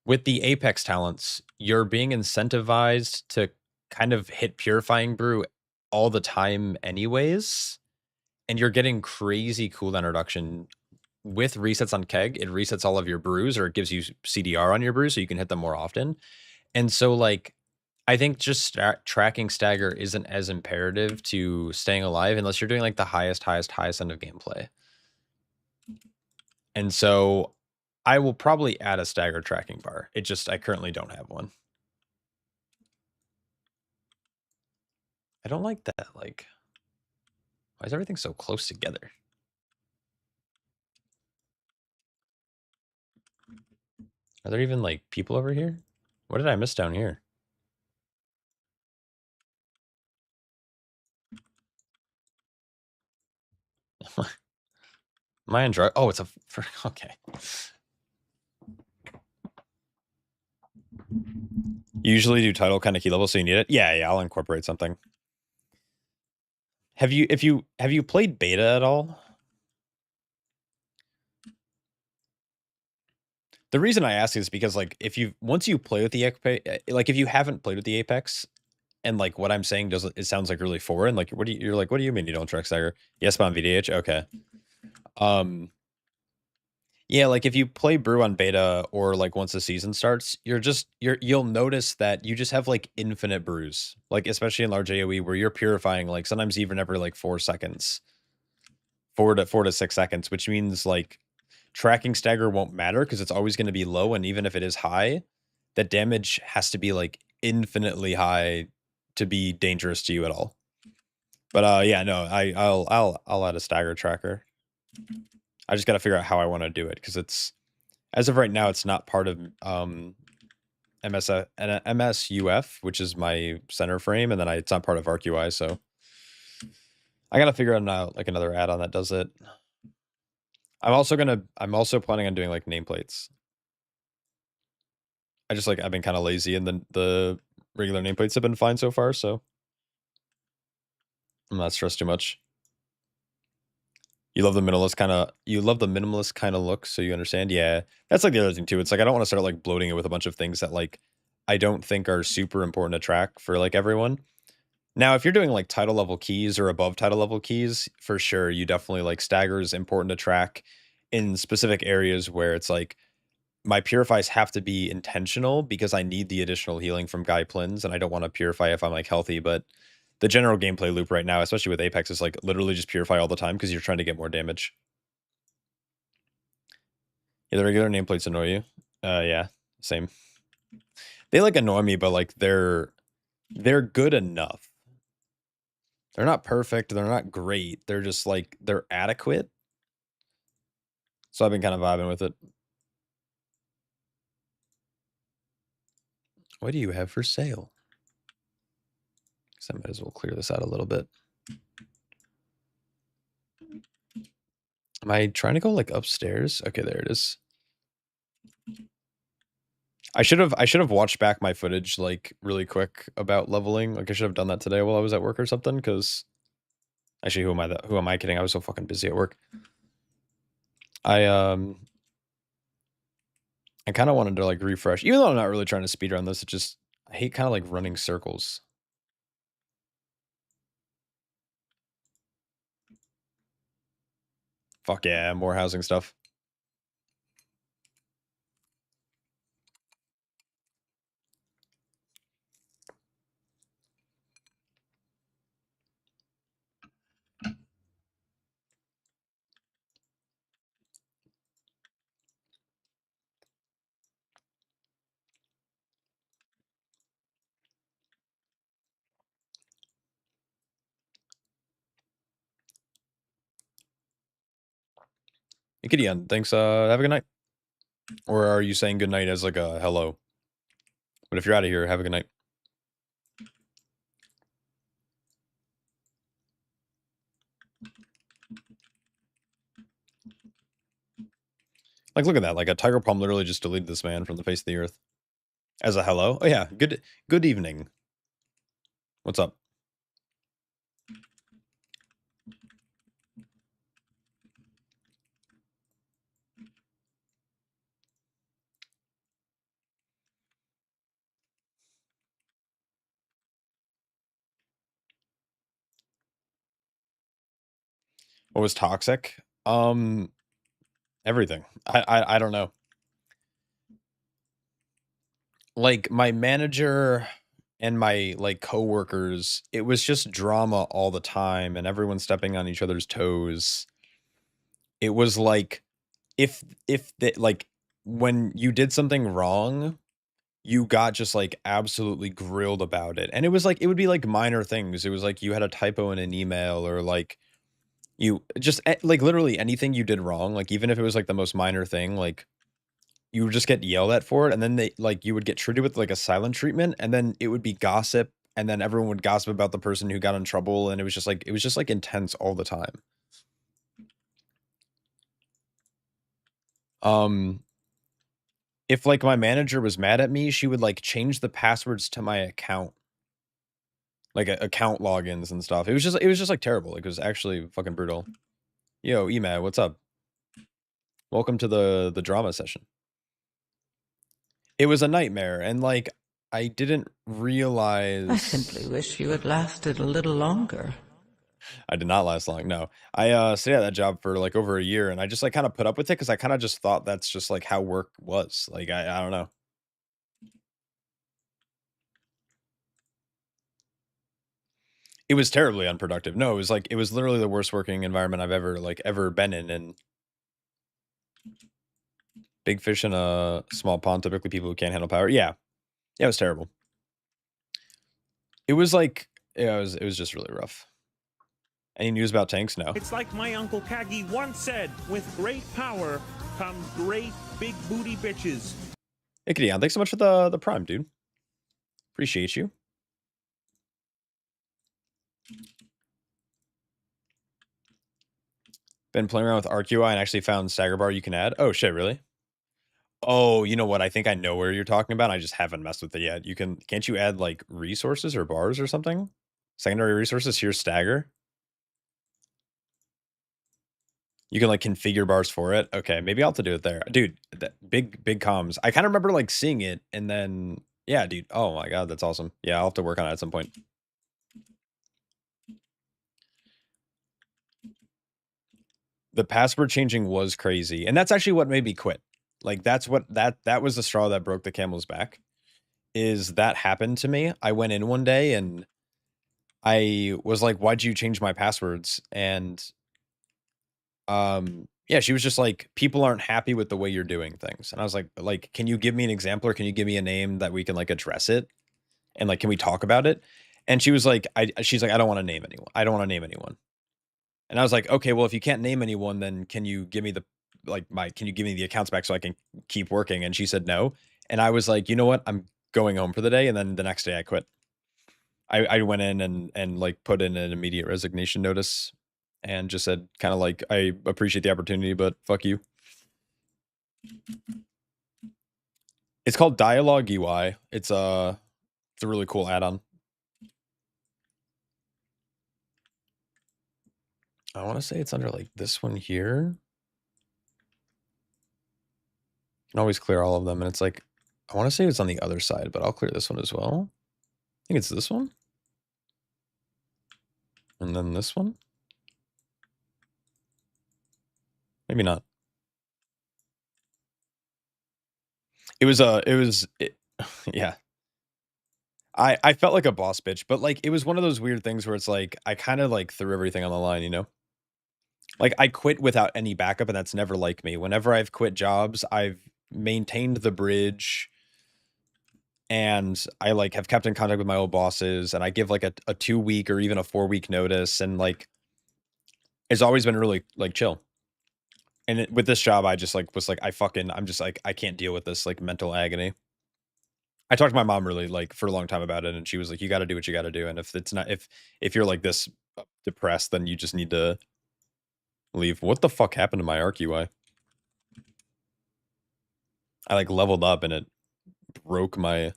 with the Apex talents, you're being incentivized to kind of hit Purifying Brew all the time anyways, and you're getting crazy cooldown reduction. With resets on keg, it resets all of your brews, or it gives you CDR on your brews so you can hit them more often. And so, like, I think just tracking stagger isn't as imperative to staying alive unless you're doing like the highest end of gameplay. And so I will probably add a stagger tracking bar. I currently don't have one. I don't like that. Like, why is everything so close together? Are there even like people over here? What did I miss down here? Am I in drug? Oh, it's a okay. You usually do title kind of key level, so you need it. Yeah, I'll incorporate something. Have you played beta at all? The reason I ask is because like once you play with the Apex, like if you haven't played with the Apex, and like what I'm saying doesn't, it sounds like really foreign. Like you're like, what do you mean you don't track stagger? Yes, but on VDH, okay. Yeah, like if you play Brew on beta or like once the season starts, you'll notice that you just have like infinite brews. Like especially in large AoE where you're purifying like sometimes even every like 4 seconds. 4 to 6 seconds, which means like tracking stagger won't matter because it's always going to be low, and even if it is high, the damage has to be like infinitely high to be dangerous to you at all. But yeah, no, I'll add a stagger tracker. I just got to figure out how I want to do it because it's as of right now it's not part of MSUF, which is my center frame, and then it's not part of ArcUI, so I got to figure out like another add-on that does it. I'm also planning on doing like nameplates. I've been kind of lazy, and then the regular nameplates have been fine so far, so I'm not stressed too much. You love the minimalist kind of look, so you understand. Yeah, that's like the other thing too. It's like I don't want to start like bloating it with a bunch of things that like I don't think are super important to track for like everyone. Now, if you're doing like title level keys or above title level keys, for sure, you definitely like stagger is important to track in specific areas where it's like my purifies have to be intentional because I need the additional healing from Guy Plins, and I don't want to purify if I'm like healthy. But the general gameplay loop right now, especially with Apex, is like literally just purify all the time because you're trying to get more damage. Yeah, the regular nameplates annoy you. Yeah, same. They like annoy me, but like they're good enough. They're not perfect. They're not great. They're just like they're adequate. So I've been kind of vibing with it. What do you have for sale? Because I might as well clear this out a little bit. Am I trying to go like upstairs? Okay, there it is. I should have watched back my footage like really quick about leveling. Like I should have done that today while I was at work or something. Because actually, who am I kidding? I was so fucking busy at work. I I kind of wanted to like refresh, even though I'm not really trying to speedrun this. It just I hate kind of like running circles. Fuck yeah, more housing stuff. Gideon, thanks. Have a good night. Or are you saying good night as like a hello? But if you're out of here, have a good night. Like, look at that. Like, a tiger palm literally just deleted this man from the face of the earth. As a hello? Oh, yeah. Good evening. What's up? What was toxic? Everything. I don't know. Like, my manager and my, like, coworkers, it was just drama all the time and everyone stepping on each other's toes. It was like, if the like, when you did something wrong, you got just, like, absolutely grilled about it, and it was like it would be, like, minor things. It was like you had a typo in an email or, like, you just like, literally anything you did wrong, like, even if it was, like, the most minor thing, like, you would just get yelled at for it, and then you would get treated with, like, a silent treatment, and then it would be gossip, and then everyone would gossip about the person who got in trouble, and it was just, like, intense all the time. Um, if, like, my manager was mad at me, she would, like, change the passwords to my account, like, account logins and stuff. It was just, like, terrible. Like, it was actually fucking brutal. Yo, Emad, what's up? Welcome to the drama session. It was a nightmare, and, like, I didn't realize I simply wish you had lasted a little longer. I did not last long, no. I, stayed at that job for, like, over a year, and I just, like, kinda put up with it because I kinda just thought that's just, like, how work was. Like, I don't know. It was terribly unproductive. No, it was literally the worst working environment I've ever, like, ever been in, and big fish in a small pond, typically people who can't handle power. Yeah. Yeah, it was terrible. It was like yeah, it was just really rough. Any news about tanks? No. It's like my Uncle Kagi once said, with great power comes great big booty bitches. Hey, Gideon, thanks so much for the prime, dude. Appreciate you. Been playing around with RQI and actually found Stagger Bar you can add. Oh shit, really? Oh, you know what? I think I know where you're talking about. I just haven't messed with it yet. Can't you add like resources or bars or something? Secondary resources, here's Stagger. You can like configure bars for it. Okay, maybe I'll have to do it there. Dude, that big comms. I kind of remember like seeing it and then yeah, dude. Oh my god, that's awesome. Yeah, I'll have to work on it at some point. The password changing was crazy. And that's actually what made me quit. Like that was the straw that broke the camel's back. Is that happened to me? I went in one day and I was like, "Why'd you change my passwords?" And yeah, she was just like, "People aren't happy with the way you're doing things." And I was like, "Can you give me an example or can you give me a name that we can like address it? And like, can we talk about it?" And she was like, she's like, "I don't want to name anyone. I don't want to name anyone." And I was like, "Okay, well, if you can't name anyone, then can you give me the can you give me the accounts back so I can keep working?" And she said no. And I was like, "You know what? I'm going home for the day." And then the next day I quit. I went in and like put in an immediate resignation notice and just said kind of like, "I appreciate the opportunity, but fuck you." It's called Dialogue UI. It's a really cool add-on. I want to say it's under like this one here. You can always clear all of them, and it's like I want to say it's on the other side, but I'll clear this one as well. I think it's this one. And then this one. Maybe not. Yeah. I felt like a boss bitch, but like it was one of those weird things where it's like I kind of like threw everything on the line, you know? Like I quit without any backup, and that's never like me. Whenever I've quit jobs, I've maintained the bridge and I like have kept in contact with my old bosses and I give like a 2 week or even a 4 week notice and like it's always been really like chill. And with this job, I just like was like, I'm just like, I can't deal with this like mental agony. I talked to my mom really like for a long time about it, and she was like, "You got to do what you got to do, and if it's not if you're like this depressed, then you just need to leave." What the fuck happened to my arc UI? I like leveled up and it broke my.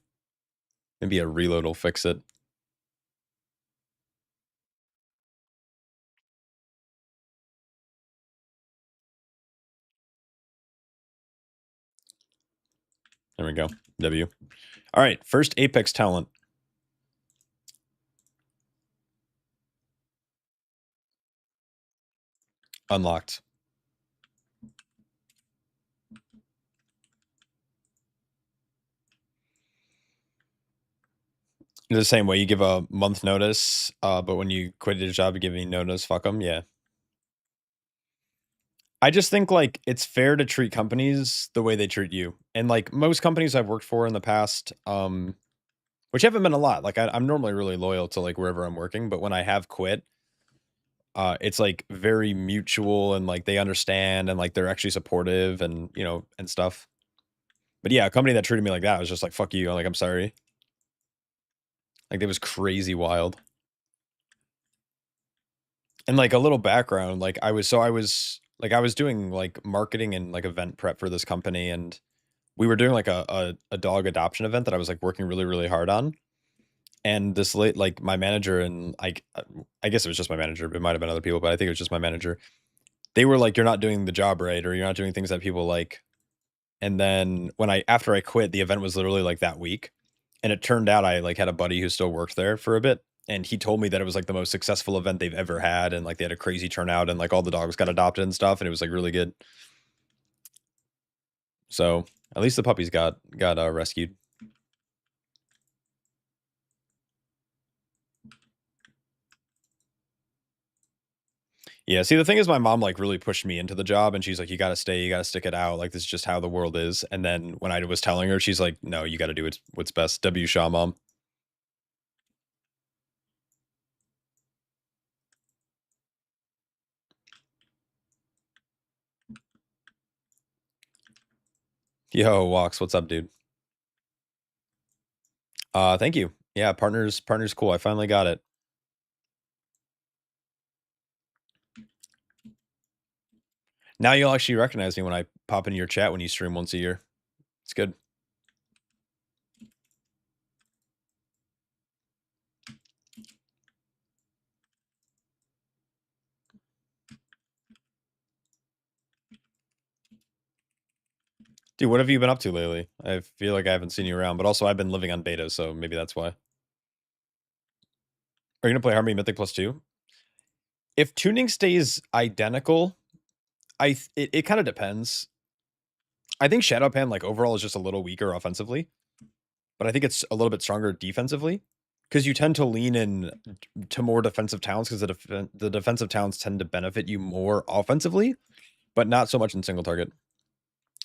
Maybe a reload will fix it. There we go. W. All right, first Apex talent unlocked. The same way you give a month notice, but when you quit your job, you give me notice. Fuck them. Yeah. I just think like it's fair to treat companies the way they treat you, and like most companies I've worked for in the past, which haven't been a lot. Like I'm normally really loyal to like wherever I'm working, but when I have quit, it's like very mutual and like they understand and like they're actually supportive and and stuff. But yeah, a company that treated me like that was just like fuck you. Like I'm sorry. Like it was crazy wild. And like a little background, like I was doing like marketing and like event prep for this company, and we were doing like a dog adoption event that I was like working really really hard on. And this late like my manager and I guess it was just my manager. It might have been other people, but I think it was just my manager. They were like, "You're not doing the job right, or you're not doing things that people like." And then after I quit, the event was literally like that week, and it turned out I like had a buddy who still worked there for a bit, and he told me that it was like the most successful event they've ever had, and like they had a crazy turnout, and like all the dogs got adopted and stuff, and it was like really good. So at least the puppies got rescued. Yeah, see, the thing is my mom, like, really pushed me into the job, and she's like, "You gotta stay, you gotta stick it out, like, this is just how the world is," and then when I was telling her, she's like, "No, you gotta do what's best. W. Shaw, mom." Yo, Walks, what's up, dude? Thank you. Yeah, partner's cool, I finally got it. Now you'll actually recognize me when I pop into your chat when you stream once a year. It's good. Dude, what have you been up to lately? I feel like I haven't seen you around, but also I've been living on beta, so maybe that's why. Are you gonna play Harmony Mythic plus 2? If tuning stays identical, it kind of depends. I think Shadowpan, like, overall is just a little weaker offensively, but I think it's a little bit stronger defensively because you tend to lean in to more defensive towns because the defensive towns tend to benefit you more offensively, but not so much in single target.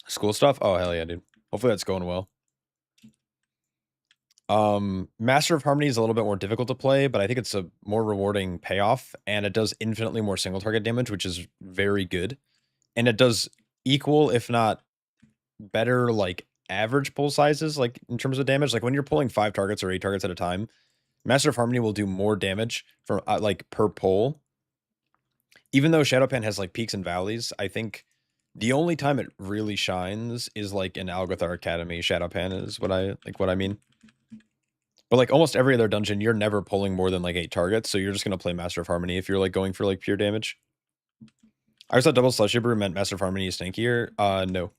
School stuff? Oh, hell yeah, dude. Hopefully that's going well. Master of Harmony is a little bit more difficult to play, but I think it's a more rewarding payoff, and it does infinitely more single target damage, which is very good. And it does equal, if not better, like average pull sizes, like in terms of damage. Like when you're pulling 5 targets or 8 targets at a time, Master of Harmony will do more damage for like per pull. Even though Shadowpan has like peaks and valleys, I think the only time it really shines is like in Algothar Academy. Shadowpan is what I mean. But like almost every other dungeon, you're never pulling more than like 8 targets, so you're just gonna play Master of Harmony if you're like going for like pure damage. I just thought double slushy brew meant Master of Harmony is tankier. No.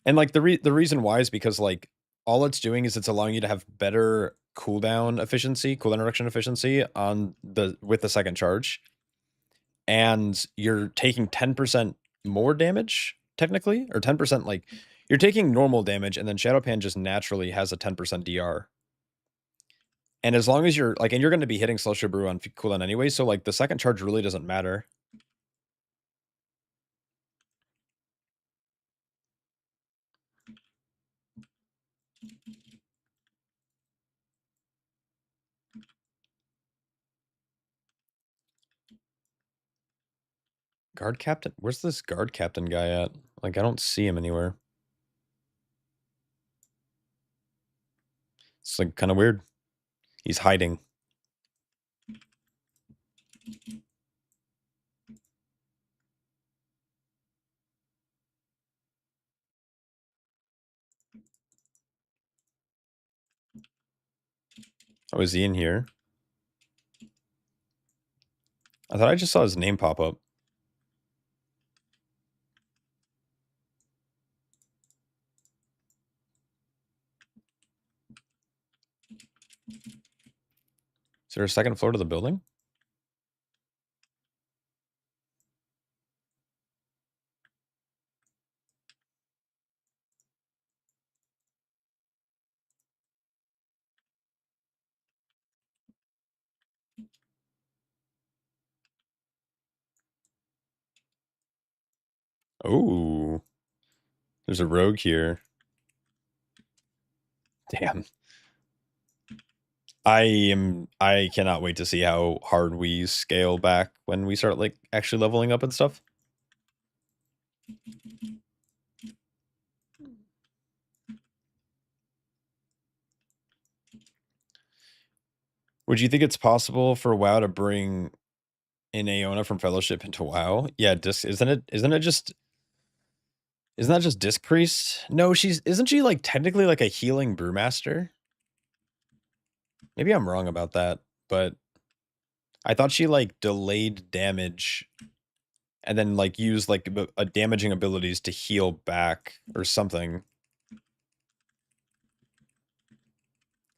And like the reason why is because like all it's doing is it's allowing you to have better cooldown efficiency, cooldown reduction efficiency on with the second charge. And you're taking 10% more damage, technically, or 10% like you're taking normal damage, and then Shadowpan just naturally has a 10% DR. And as long as you're like, and you're going to be hitting Slushy Brew on cooldown anyway, so like the second charge really doesn't matter. Guard captain? Where's this guard captain guy at? Like, I don't see him anywhere. It's like kind of weird. He's hiding. Oh, is he in here? I thought I just saw his name pop up. Is there a second floor to the building? Oh, there's a rogue here. Damn. I cannot wait to see how hard we scale back when we start like actually leveling up and stuff. Would you think it's possible for WoW to bring in Aona from Fellowship into WoW? Yeah, isn't that just Disc Priest? No, isn't she like technically like a healing Brewmaster? Maybe I'm wrong about that, but I thought she like delayed damage and then like used like a damaging abilities to heal back or something.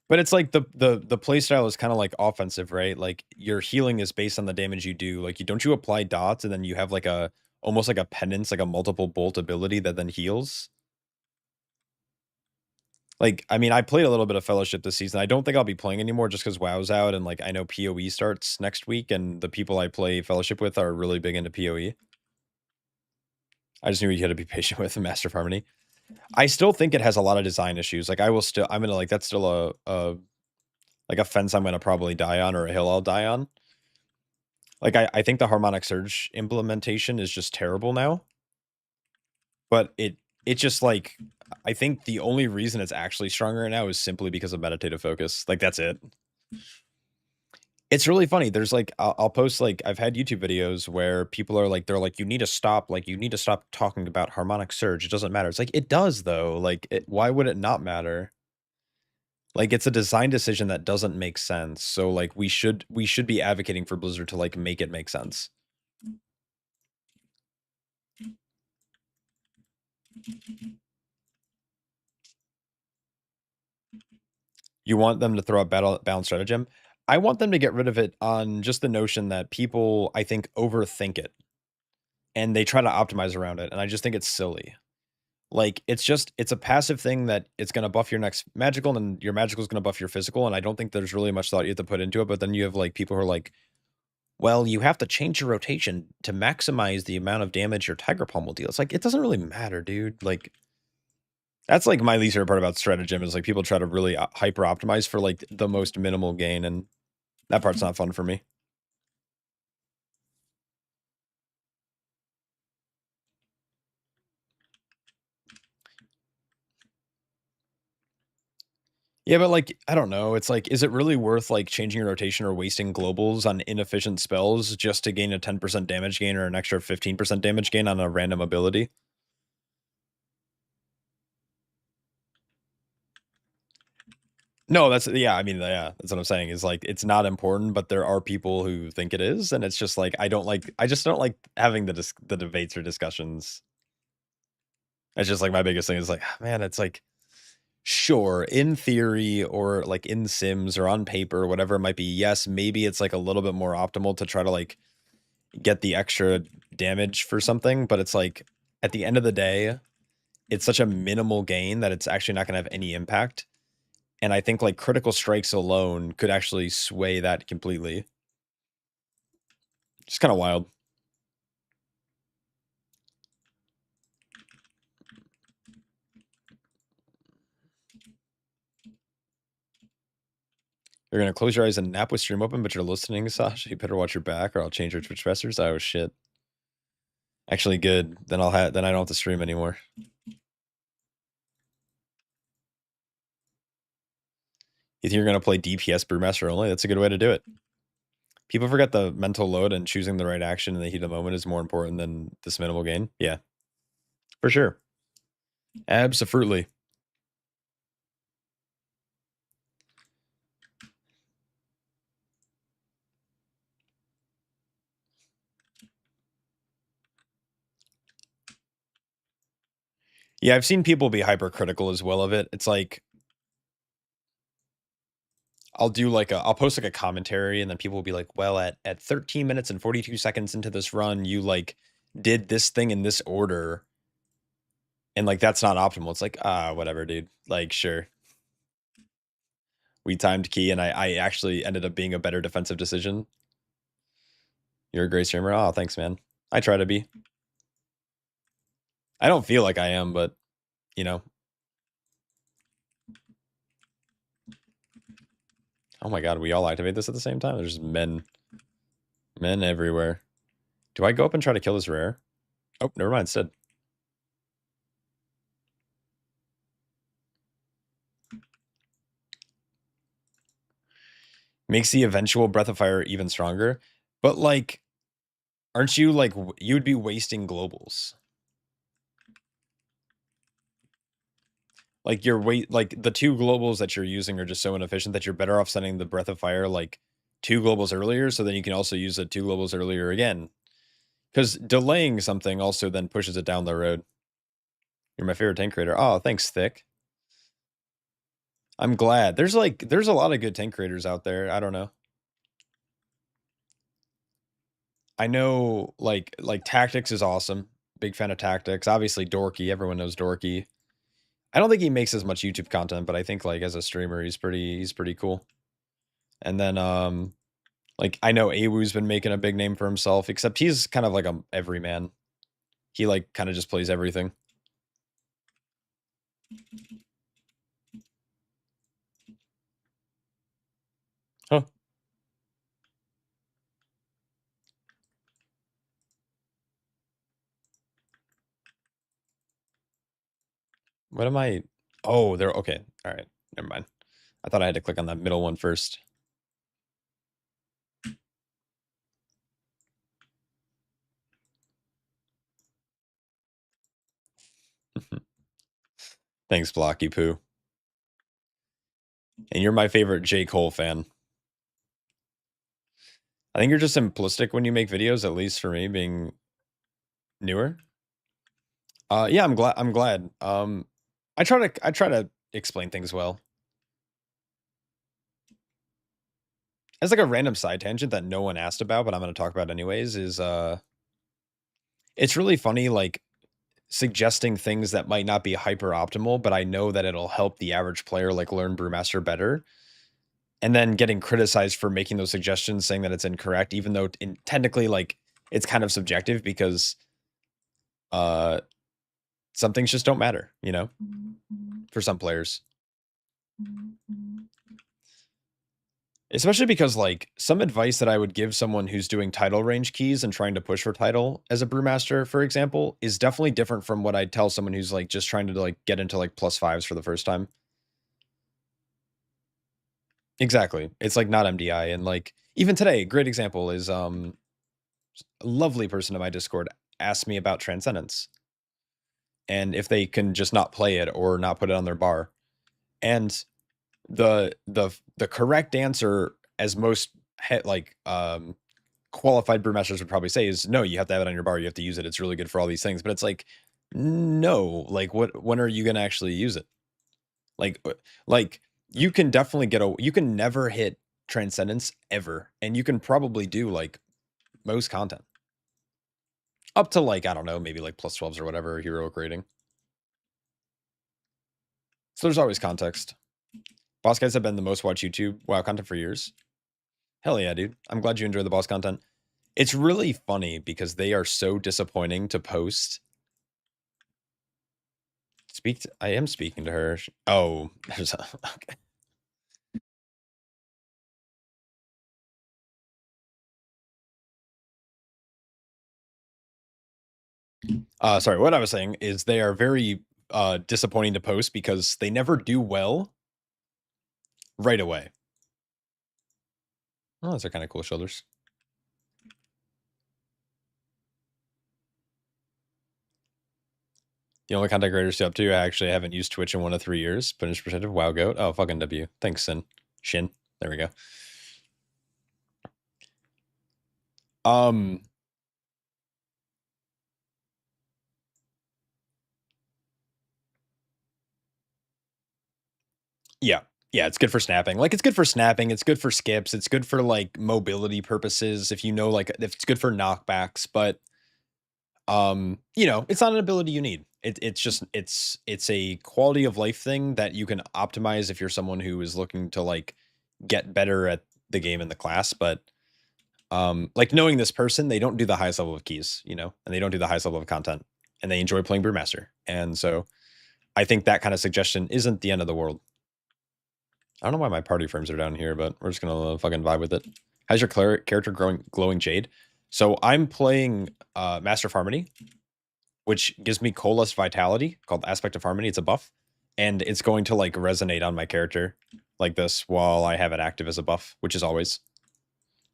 But it's like the playstyle is kind of like offensive, right? Like your healing is based on the damage you do. Like you apply dots and then you have like a almost like a penance, like a multiple bolt ability that then heals. Like, I mean, I played a little bit of Fellowship this season. I don't think I'll be playing anymore just because WoW's out and like I know PoE starts next week and the people I play Fellowship with are really big into PoE. I just knew you had to be patient with Master of Harmony. I still think it has a lot of design issues. Like I'm gonna like that's still a like a fence I'm gonna probably die on or a hill I'll die on. Like I think the harmonic surge implementation is just terrible now. But it just like I think the only reason it's actually stronger now is simply because of meditative focus. Like that's it. It's really funny. There's like I'll post like I've had YouTube videos where people are like they're like you need to stop talking about harmonic surge. It doesn't matter. It's like it does though. Like why would it not matter? Like it's a design decision that doesn't make sense. So like we should be advocating for Blizzard to like make it make sense. You want them to throw out balance stratagem? I want them to get rid of it on just the notion that people, I think, overthink it. And they try to optimize around it. And I just think it's silly. Like, it's a passive thing that it's going to buff your next magical, and your magical is going to buff your physical. And I don't think there's really much thought you have to put into it. But then you have, like, people who are like, well, you have to change your rotation to maximize the amount of damage your Tiger Palm will deal. It's like, it doesn't really matter, dude. Like, that's like my least favorite part about stratagem is like people try to really hyper optimize for like the most minimal gain, and that part's not fun for me. Yeah, but like I don't know. It's like, is it really worth like changing your rotation or wasting globals on inefficient spells just to gain a 10% damage gain or an extra 15% damage gain on a random ability? No, that's yeah. I mean, yeah, that's what I'm saying. Is like it's not important, but there are people who think it is, and it's just like I just don't like having the debates or discussions. It's just like my biggest thing is like, man, it's like sure, in theory or like in Sims or on paper, whatever it might be, yes, maybe it's like a little bit more optimal to try to like get the extra damage for something, but it's like at the end of the day, it's such a minimal gain that it's actually not going to have any impact. And I think like critical strikes alone could actually sway that completely. Just kind of wild. You're going to close your eyes and nap with stream open, but you're listening, Sasha. You better watch your back or I'll change your Twitch messers. Oh, shit. Actually, good. Then I don't have to stream anymore. You think you're gonna play DPS Brewmaster only? That's a good way to do it. People forget the mental load and choosing the right action in the heat of the moment is more important than this minimal gain. Yeah, for sure. Absolutely. Yeah, I've seen people be hypercritical as well of it. It's like I'll post like a commentary and then people will be like, well, at 13 minutes and 42 seconds into this run, you like did this thing in this order. And like that's not optimal. It's like, whatever, dude. Like, sure. We timed key and I actually ended up being a better defensive decision. You're a great streamer. Oh, thanks, man. I try to be. I don't feel like I am, but you know. Oh my god, we all activate this at the same time? There's men. Men everywhere. Do I go up and try to kill this rare? Oh, never mind, instead. Makes the eventual Breath of Fire even stronger. But like, aren't you like, you would be wasting globals. Like like the 2 globals that you're using are just so inefficient that you're better off sending the Breath of Fire like 2 globals earlier, so then you can also use it 2 globals earlier again. Because delaying something also then pushes it down the road. You're my favorite tank creator. Oh, thanks, Thick. I'm glad. There's a lot of good tank creators out there. I don't know. I know like Tactics is awesome. Big fan of Tactics. Obviously Dorky. Everyone knows Dorky. I don't think he makes as much YouTube content, but I think like as a streamer, he's pretty cool. And then like I know Awu's been making a big name for himself, except he's kind of like a everyman. He like kind of just plays everything. Huh. What am I? Oh, they're okay. All right. Never mind. I thought I had to click on that middle one first. Thanks, Blocky Poo. And you're my favorite J. Cole fan. I think you're just simplistic when you make videos, at least for me, being newer. Yeah, I'm glad. I'm glad. I try to explain things well. As like a random side tangent that no one asked about, but I'm going to talk about anyways. Is it's really funny, like suggesting things that might not be hyper optimal, but I know that it'll help the average player like learn Brewmaster better. And then getting criticized for making those suggestions, saying that it's incorrect, even though technically like it's kind of subjective because some things just don't matter, you know, for some players. Especially because like some advice that I would give someone who's doing title range keys and trying to push for title as a brewmaster, for example, is definitely different from what I'd tell someone who's like just trying to like get into like +5s for the first time. Exactly. It's like not MDI. And like even today, great example is a lovely person in my Discord asked me about Transcendence and if they can just not play it or not put it on their bar. And the correct answer, as most qualified brewmasters would probably say, is no, you have to have it on your bar, you have to use it, it's really good for all these things. But it's like, no, like when are you gonna actually use it? Like you can definitely you can never hit Transcendence ever, and you can probably do like most content up to like, I don't know, maybe like +12s or whatever heroic rating. So there's always context. Boss guys have been the most watched YouTube WoW content for years. Hell yeah, dude. I'm glad you enjoy the boss content. It's really funny because they are so disappointing to post. I am speaking to her. Oh, there's a, okay. Sorry, what I was saying is they are very disappointing to post because they never do well right away. Oh, those are kind of cool shoulders. The only content creators to up to, I actually haven't used Twitch in 1 to 3 years. Finish perspective. Wow, goat. Oh, fucking W. Thanks, Shin. There we go. Yeah. Yeah, it's good for snapping. Like, it's good for snapping. It's good for skips. It's good for, like, mobility purposes. If you know, like, if it's good for knockbacks. But, you know, it's not an ability you need. It's just, it's a quality of life thing that you can optimize if you're someone who is looking to, like, get better at the game in the class. But, like, knowing this person, they don't do the highest level of keys, you know, and they don't do the highest level of content. And they enjoy playing Brewmaster. And so I think that kind of suggestion isn't the end of the world. I don't know why my party frames are down here, but we're just gonna fucking vibe with it. How's your character glowing jade? So I'm playing Master of Harmony, which gives me Coalesced Vitality, called Aspect of Harmony. It's a buff, and it's going to like resonate on my character like this while I have it active as a buff, which is always.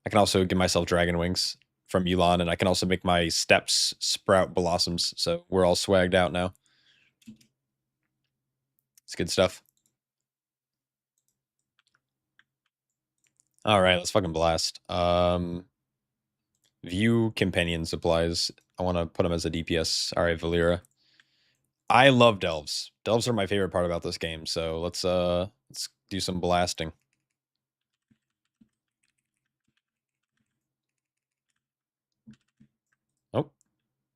I can also give myself Dragon Wings from Elon, and I can also make my steps sprout blossoms. So we're all swagged out now. It's good stuff. All right, let's fucking blast. View companion supplies. I want to put them as a DPS. All right, Valera. I love delves. Delves are my favorite part about this game. So let's do some blasting. Oh,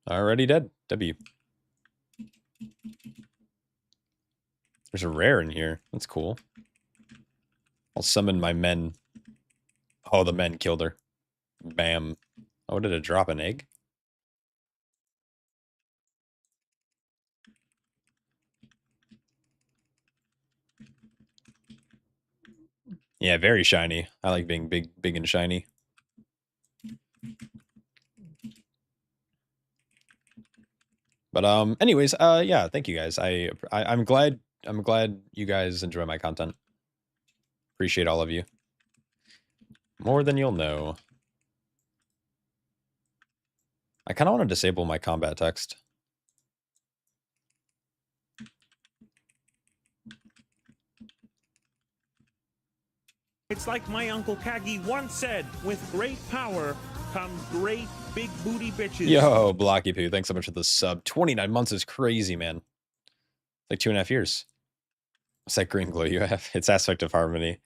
already dead. W. There's a rare in here. That's cool. I'll summon my men. Oh, the men killed her. Bam. Oh, did it drop an egg? Yeah, very shiny. I like being big and shiny. But anyways, yeah, thank you guys. I'm glad you guys enjoy my content. Appreciate all of you. More than you'll know. I kind of want to disable my combat text. It's like my Uncle Kagi once said, with great power comes great big booty bitches. Yo, Blocky Poo, thanks so much for the sub. 29 months is crazy, man. Like 2.5 years. What's that green glow you have? It's Aspect of Harmony.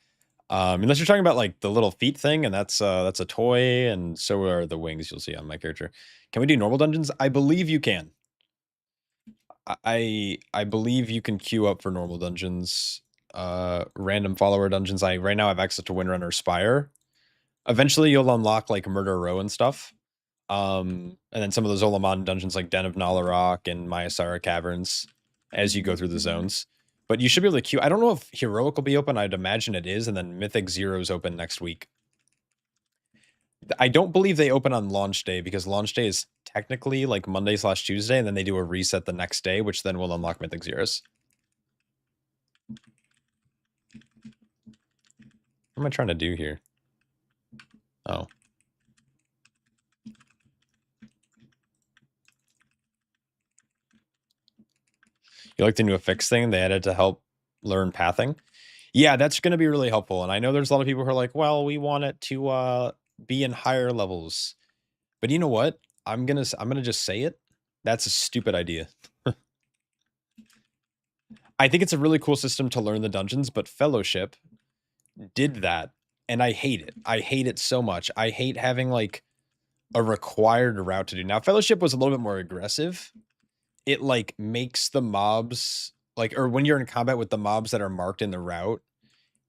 Unless you're talking about like the little feet thing, and that's a toy, and so are the wings you'll see on my character. Can we do normal dungeons? I believe you can. I believe you can queue up for normal dungeons. Random follower dungeons. I right now have access to Windrunner Spire. Eventually you'll unlock like Murder Row and stuff. And then some of the Zolaman dungeons like Den of Nalarok and Mayasara Caverns as you go through the zones. But you should be able to queue. I don't know if Heroic will be open. I'd imagine it is. And then Mythic Zero's open next week. I don't believe they open on launch day because launch day is technically like Monday/Tuesday, and then they do a reset the next day, which then will unlock Mythic Zeros. What am I trying to do here? Oh. You like the new affix thing they added to help learn pathing? Yeah, that's going to be really helpful. And I know there's a lot of people who are like, well, we want it to be in higher levels. But you know what? I'm going to just say it. That's a stupid idea. I think it's a really cool system to learn the dungeons, but Fellowship did that. And I hate it. I hate it so much. I hate having like a required route to do. Now, Fellowship was a little bit more aggressive. It like makes the mobs like, or when you're in combat with the mobs that are marked in the route,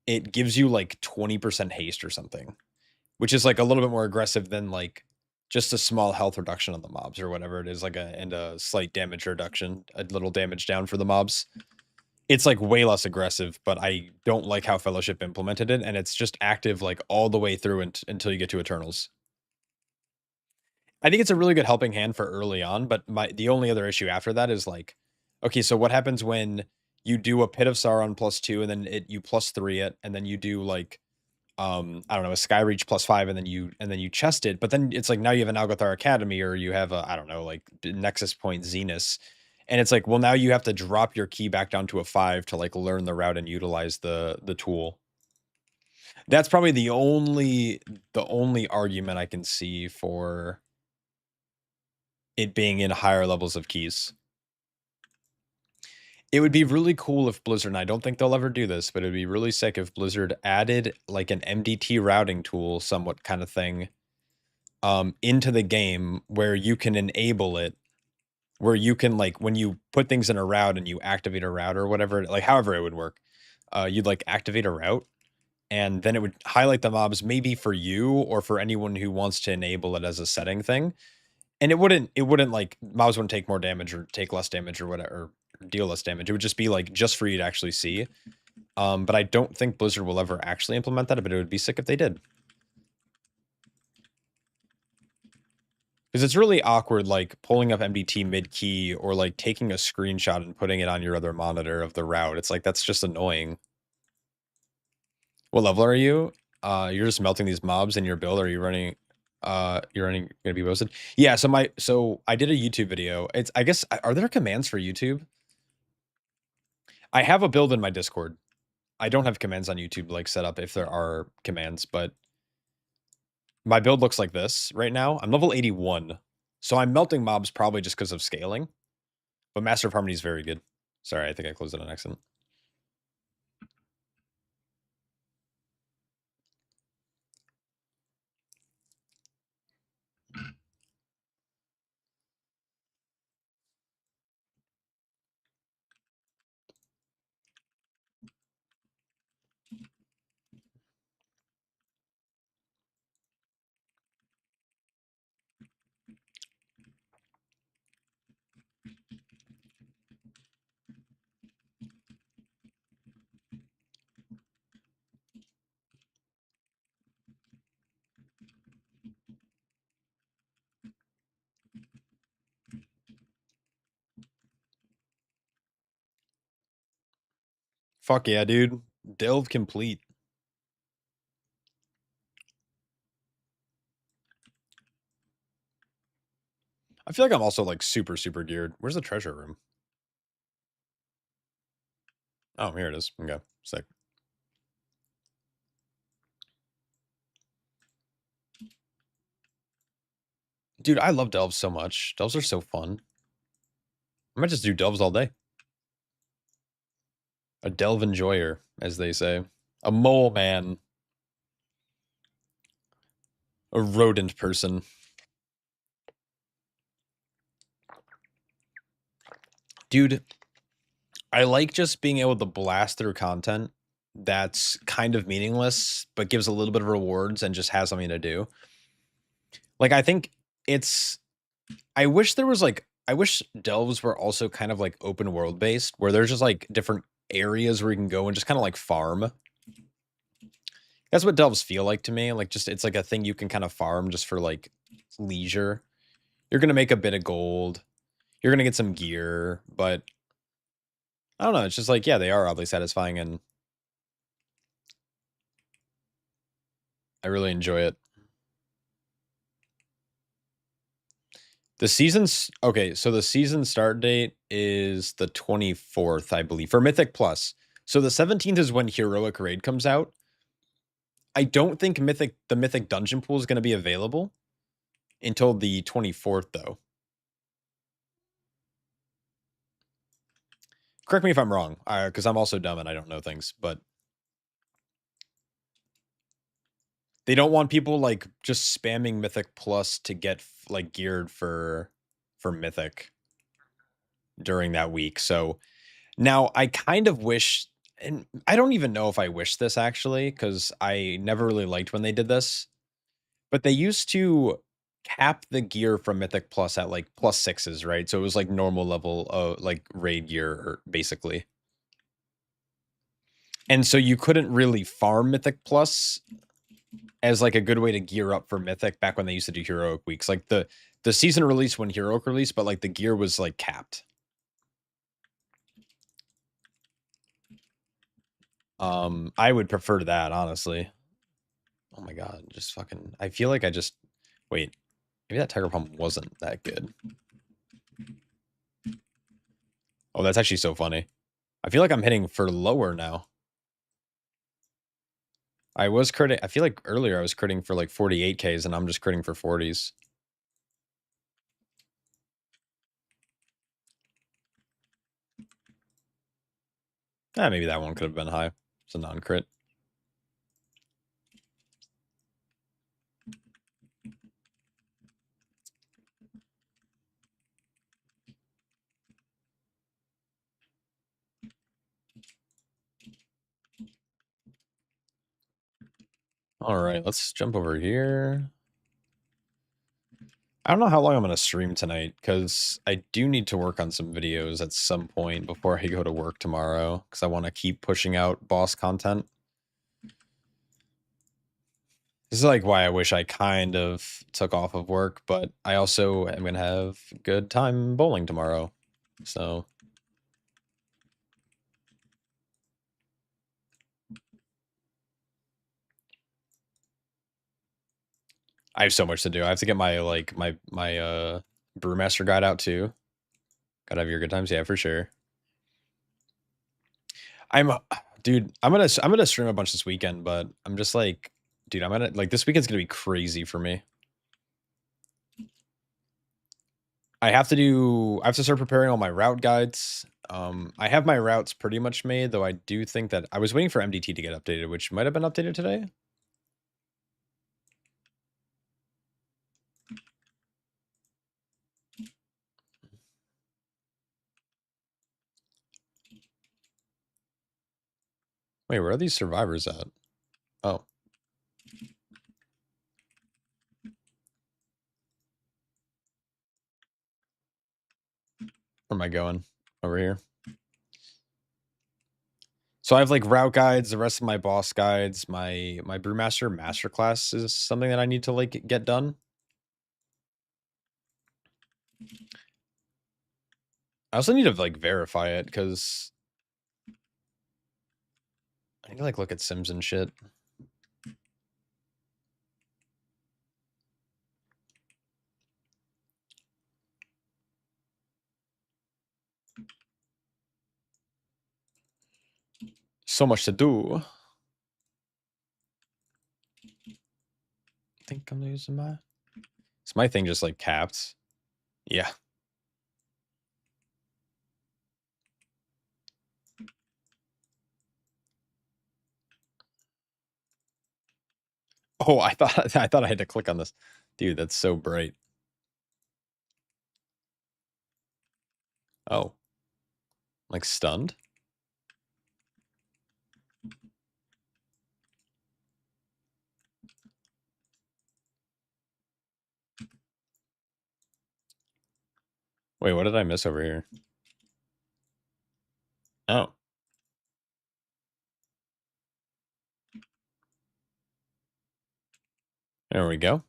it gives you like 20% haste or something, which is like a little bit more aggressive than like just a small health reduction on the mobs or whatever it is, like and a slight damage reduction, a little damage down for the mobs. It's like way less aggressive, but I don't like how Fellowship implemented it, and it's just active like all the way through until you get to Eternals. I think it's a really good helping hand for early on, but the only other issue after that is like, okay, so what happens when you do a Pit of Sauron +2 and then you +3 it, and then you do like I don't know, a Skyreach +5, and then you chest it, but then it's like now you have an Algothar Academy, or you have a, I don't know, like Nexus Point Zenus. And it's like, well, now you have to drop your key back down to a 5 to like learn the route and utilize the tool. That's probably the only argument I can see for it being in higher levels of keys. It would be really cool if Blizzard, and I don't think they'll ever do this, but it'd be really sick if Blizzard added like an MDT routing tool, somewhat kind of thing, into the game where you can enable it, where you can like, when you put things in a route and you activate a route or whatever, like however it would work, you'd like activate a route, and then it would highlight the mobs maybe for you or for anyone who wants to enable it as a setting thing. And it wouldn't like, mobs wouldn't take more damage or take less damage or whatever, or deal less damage. It would just be like, just for you to actually see. But I don't think Blizzard will ever actually implement that, but it would be sick if they did. Because it's really awkward, like pulling up MDT mid-key or like taking a screenshot and putting it on your other monitor of the route. It's like, that's just annoying. What level are you? You're just melting these mobs in your build. Are you running? Gonna be posted? Yeah. So I did a YouTube video. It's, I guess, are there commands for YouTube? I have a build in my Discord. I don't have commands on YouTube like set up if there are commands, but my build looks like this right now. I'm level 81. So I'm melting mobs probably just because of scaling. But Master of Harmony is very good. Sorry, I think I closed it on accident. Fuck yeah, dude. Delve complete. I feel like I'm also like super, super geared. Where's the treasure room? Oh, here it is. Okay, sick. Dude, I love delves so much. Delves are so fun. I might just do delves all day. A delve enjoyer, as they say. A mole man. A rodent person. Dude, I like just being able to blast through content that's kind of meaningless, but gives a little bit of rewards and just has something to do. Like, I think it's... I wish there was like... I wish delves were also kind of like open world based, where there's just like different areas where you can go and just kind of like farm. That's what delves feel like to me. Like, just, it's like a thing you can kind of farm just for like leisure. You're going to make a bit of gold. You're going to get some gear, but I don't know. It's just like, yeah, they are oddly satisfying and I really enjoy it. The season's okay. So the season start date is the 24th, I believe, for Mythic Plus. So the 17th is when Heroic Raid comes out. I don't think the Mythic Dungeon Pool is going to be available until the 24th, though. Correct me if I'm wrong, because I'm also dumb and I don't know things, but they don't want people like just spamming Mythic Plus to get like geared for Mythic during that week. So now I kind of wish, and I don't even know if I wish this actually, because I never really liked when they did this, but they used to cap the gear from Mythic Plus at like +6s, right? So it was like normal level of like raid gear, basically. And so you couldn't really farm Mythic Plus as like a good way to gear up for Mythic back when they used to do heroic weeks. Like the season release when heroic released, but like the gear was like capped. I would prefer that, honestly. Oh my god, just fucking I feel like I just wait. Maybe that Tiger Palm wasn't that good. Oh, that's actually so funny. I feel like I'm hitting for lower now. I was critting. I feel like earlier I was critting for like 48Ks and I'm just critting for 40s. Maybe that one could have been high. It's a non-crit. All right, let's jump over here. I don't know how long I'm going to stream tonight because I do need to work on some videos at some point before I go to work tomorrow because I want to keep pushing out boss content. This is like why I wish I kind of took off of work, but I also am going to have good time bowling tomorrow. So I have so much to do. I have to get my like my Brewmaster guide out too. Gotta have your good times, yeah, for sure. I'm dude, I'm gonna stream a bunch this weekend, but I'm just like, dude, I'm gonna like this weekend's gonna be crazy for me. I have to start preparing all my route guides. I have my routes pretty much made, though I do think that I was waiting for MDT to get updated, which might have been updated today. Wait, where are these survivors at? Oh. Where am I going? Over here. So I have like route guides, the rest of my boss guides, my Brewmaster masterclass is something that I need to like get done. I also need to like verify it because I need to like look at Sims and shit. So much to do. I think I'm using my. Is my thing just like capped? Yeah. Oh, I thought I had to click on this. Dude, that's so bright. Oh. Like stunned? Wait, what did I miss over here? Oh. There we go.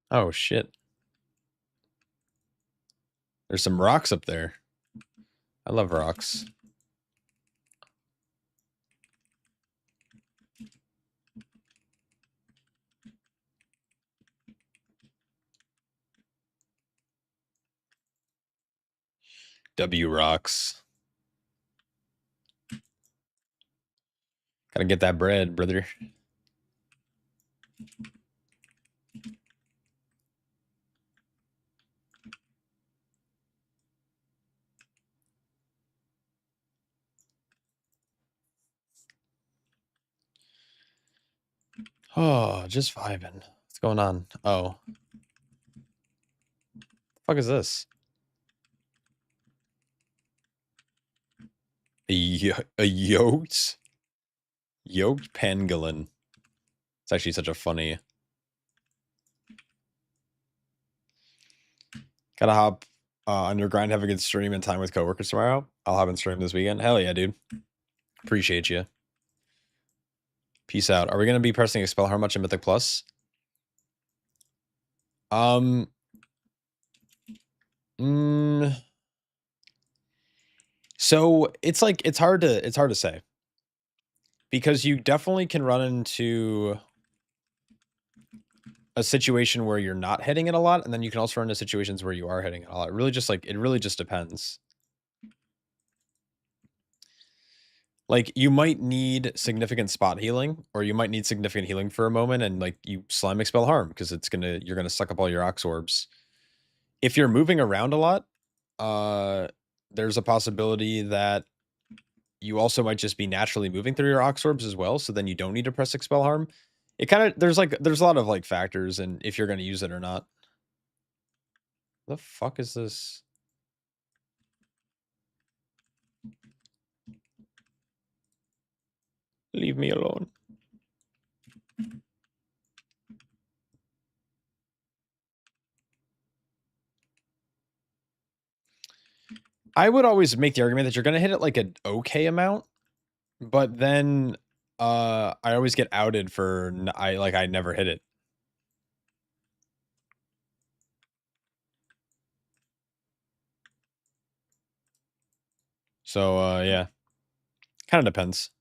Oh shit. There's some rocks up there. I love rocks. W rocks. Gotta get that bread, brother. Oh, just vibing. What's going on? Oh. The fuck is this? A yote? Yoked pangolin. It's actually such a funny. Gotta hop on your grind, have a good stream and time with coworkers tomorrow. I'll hop and stream this weekend. Hell yeah, dude. Appreciate you. Peace out. Are we gonna be pressing expel how much in Mythic Plus? Mm, so it's like it's hard to say. Because you definitely can run into a situation where you're not hitting it a lot, and then you can also run into situations where you are hitting it a lot. It really just depends. Like, you might need significant spot healing, or you might need significant healing for a moment, and, like, you slime expel harm, because you're gonna suck up all your ox orbs. If you're moving around a lot, there's a possibility that you also might just be naturally moving through your ox orbs as well, so then you don't need to press expel harm. It kinda there's a lot of, like, factors and if you're gonna use it or not. The fuck is this? Leave me alone. I would always make the argument that you're gonna hit it like an okay amount, but then I always get outed for I never hit it. So yeah. Kind of depends.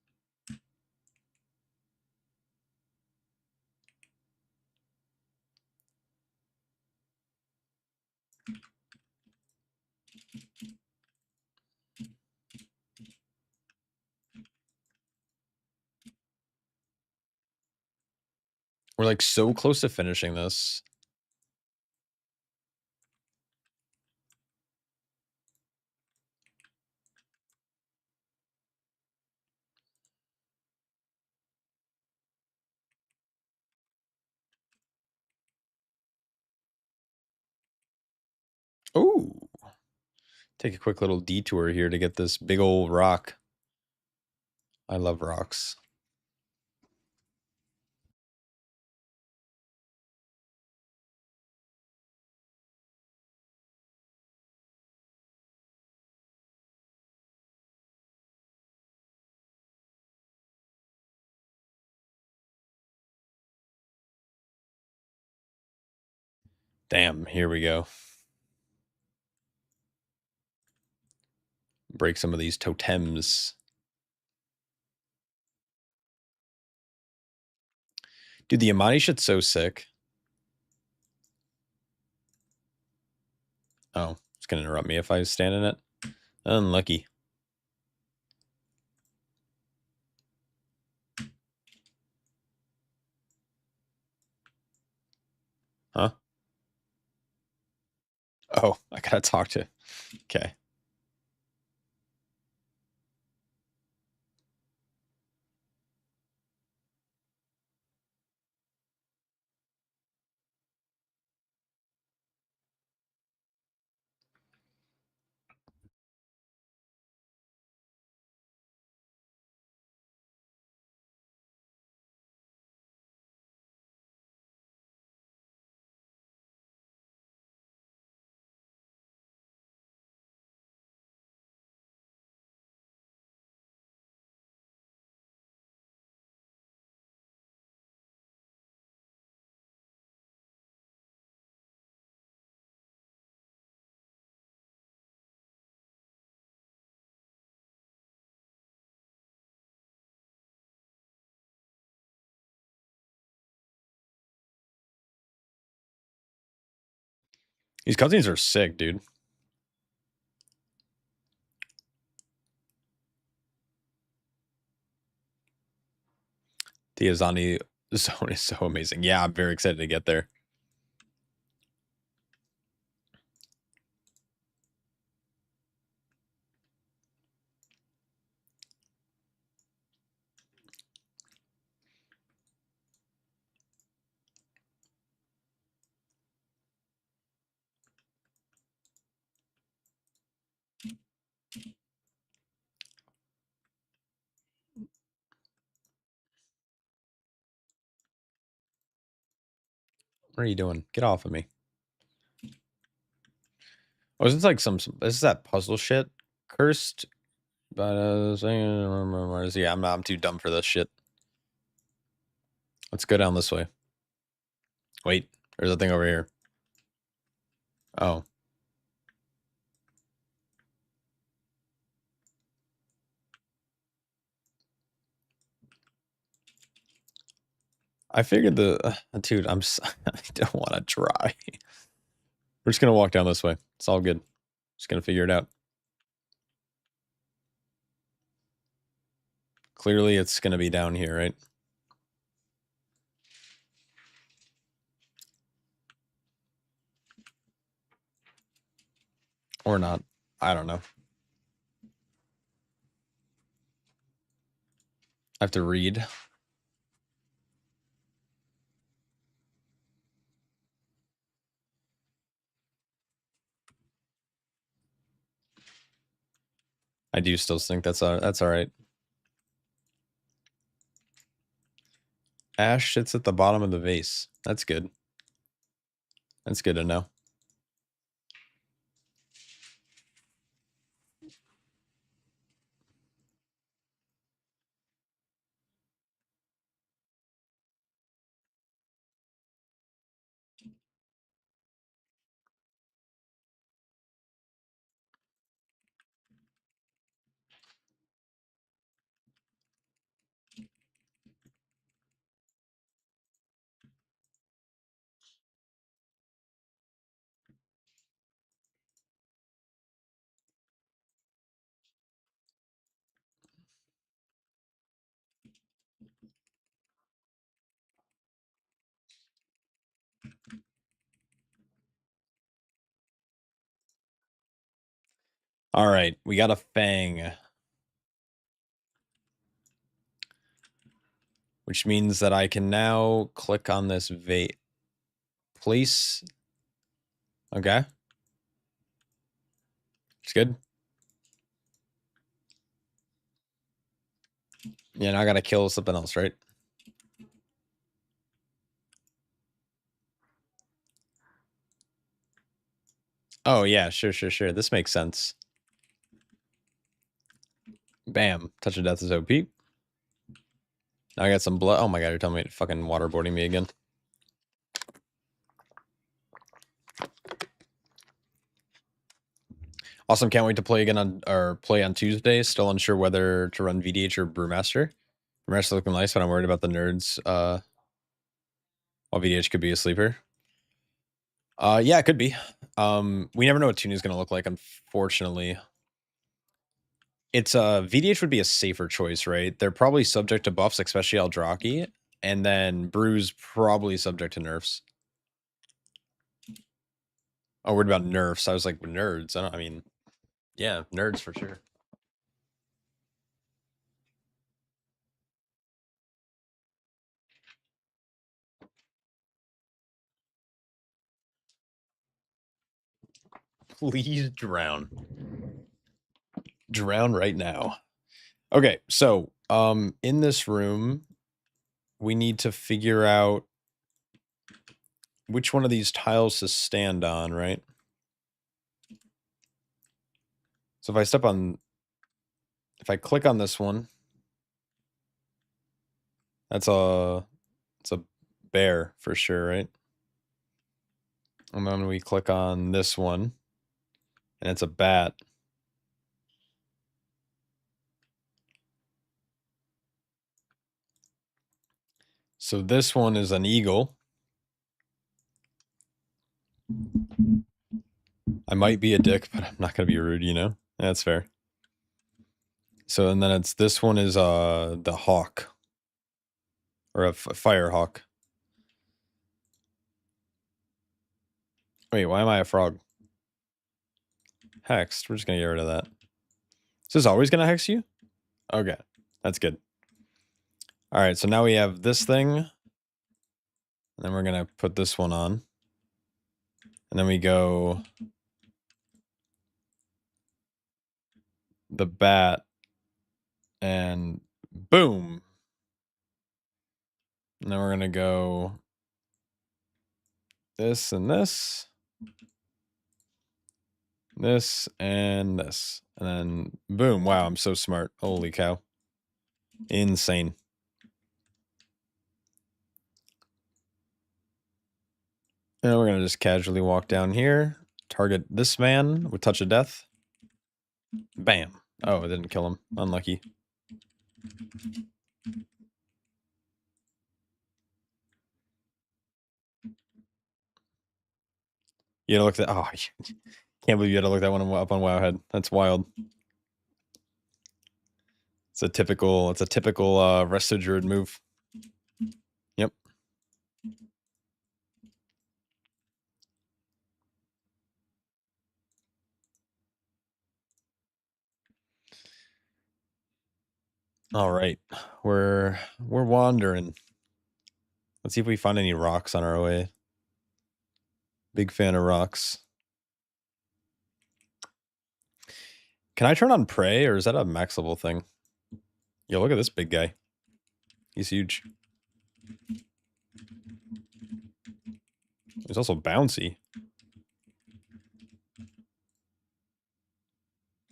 We're like so close to finishing this. Ooh. Take a quick little detour here to get this big old rock. I love rocks. Damn, here we go. Break some of these totems. Dude, the Amani shit's so sick. Oh, it's gonna interrupt me if I stand in it. Unlucky. Huh? Oh, I gotta talk to. Okay. These cutscenes are sick, dude. The Azani zone is so amazing. Yeah, I'm very excited to get there. What are you doing? Get off of me. Oh, is this like this is that puzzle shit? Cursed, but yeah, I'm too dumb for this shit. Let's go down this way. Wait, there's a thing over here. Oh. I figured dude, I don't want to try. We're just gonna walk down this way. It's all good. Just gonna figure it out. Clearly, it's gonna be down here, right? Or not. I don't know. I have to read. I do still think that's all right. Ash sits at the bottom of the vase. That's good. That's good to know. All right, we got a fang. Which means that I can now click on this place. Okay. It's good. Yeah, now I gotta kill something else, right? Oh, yeah, sure. This makes sense. Bam. Touch of Death is OP. Now I got some blood. Oh my god, you're telling me to fucking waterboarding me again. Awesome, can't wait to play again on Tuesday. Still unsure whether to run VDH or Brewmaster. Brewmaster looking nice, but I'm worried about the nerds. While VDH could be a sleeper. Yeah, it could be. We never know what Tuna's gonna look like, unfortunately. It's VDH would be a safer choice, right? They're probably subject to buffs, especially Eldraki, and then Brew's probably subject to nerfs. Oh, worried about nerfs. I was like, nerds. I mean, yeah, nerds for sure. Please drown. Drown right now. Okay, so in this room, we need to figure out which one of these tiles to stand on, right? So if I click on this one, it's a bear for sure, right? And then we click on this one, and it's a bat. So this one is an eagle. I might be a dick, but I'm not gonna be rude, you know? That's fair. So and then this one is the hawk. Or a fire hawk. Wait, why am I a frog? Hexed. We're just gonna get rid of that. Is this always gonna hex you? Okay, that's good. All right, so now we have this thing. And then we're gonna put this one on. And then we go the bat and boom. And then we're gonna go This and this. This and this. And then boom. Wow, I'm so smart. Holy cow. Insane. And we're going to just casually walk down here. Target this man with Touch of Death. Bam. Oh, it didn't kill him. Unlucky. You gotta look that. Oh, can't believe you had to look that one up on Wowhead. That's wild. It's a typical Resto Druid move. Yep. All right. We're wandering. Let's see if we find any rocks on our way. Big fan of rocks. Can I turn on Prey, or is that a max level thing? Yo, look at this big guy. He's huge. He's also bouncy.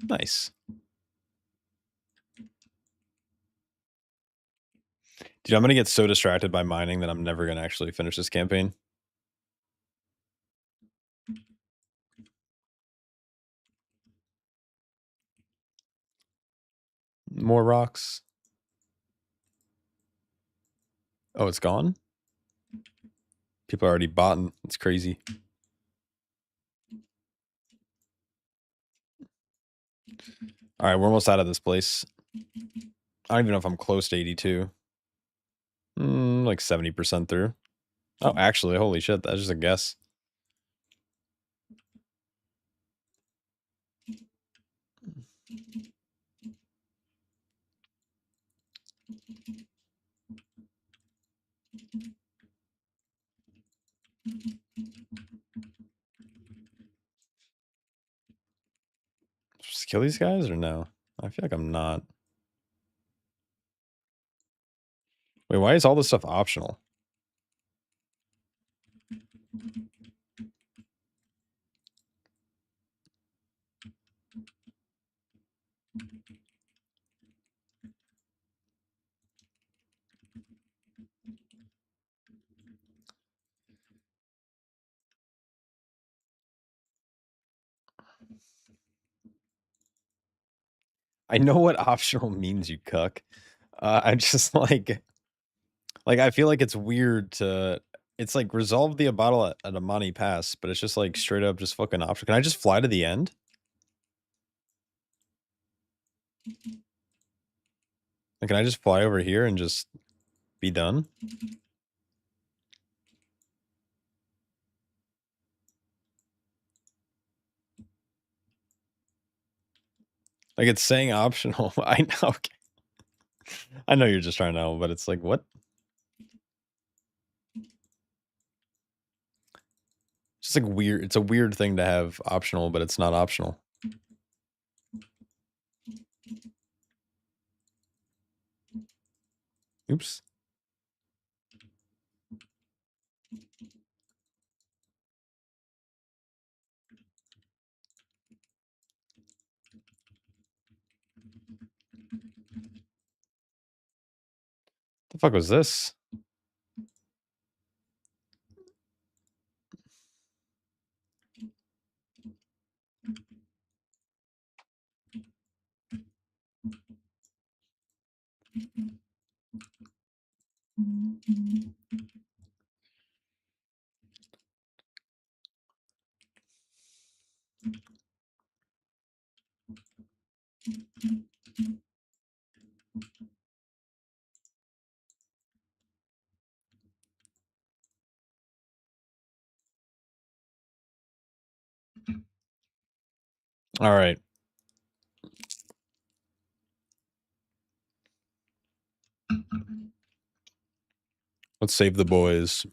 Nice. Dude, I'm gonna get so distracted by mining that I'm never gonna actually finish this campaign. More rocks. Oh, it's gone? People are already bought. It's crazy. All right, we're almost out of this place. I don't even know if I'm close to 82. Like 70% through. Oh, actually, holy shit, that's just a guess. Just kill these guys or no? I feel like I'm not. Wait, why is all this stuff optional? I know what optional means, you cuck. I'm just like I feel like it's weird to. It's like resolve the bottle at Amani Pass, but it's just like straight up just fucking optional. Can I just fly to the end? Like, can I just fly over here and just be done? Like, it's saying optional. I know. Okay. I know you're just trying to know, but it's like, what? Just like weird. It's a weird thing to have optional, but it's not optional. Oops. The fuck was this? All right. Let's save the boys.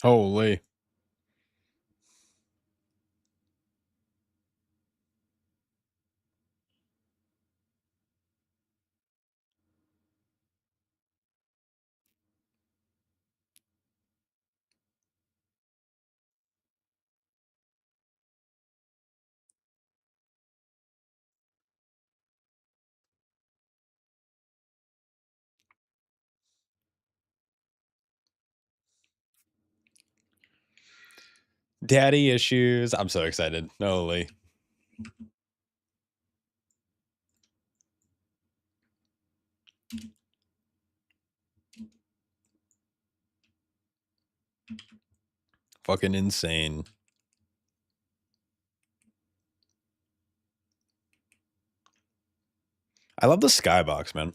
Holy. Daddy issues. I'm so excited. Holy. Fucking insane. I love the skybox, man.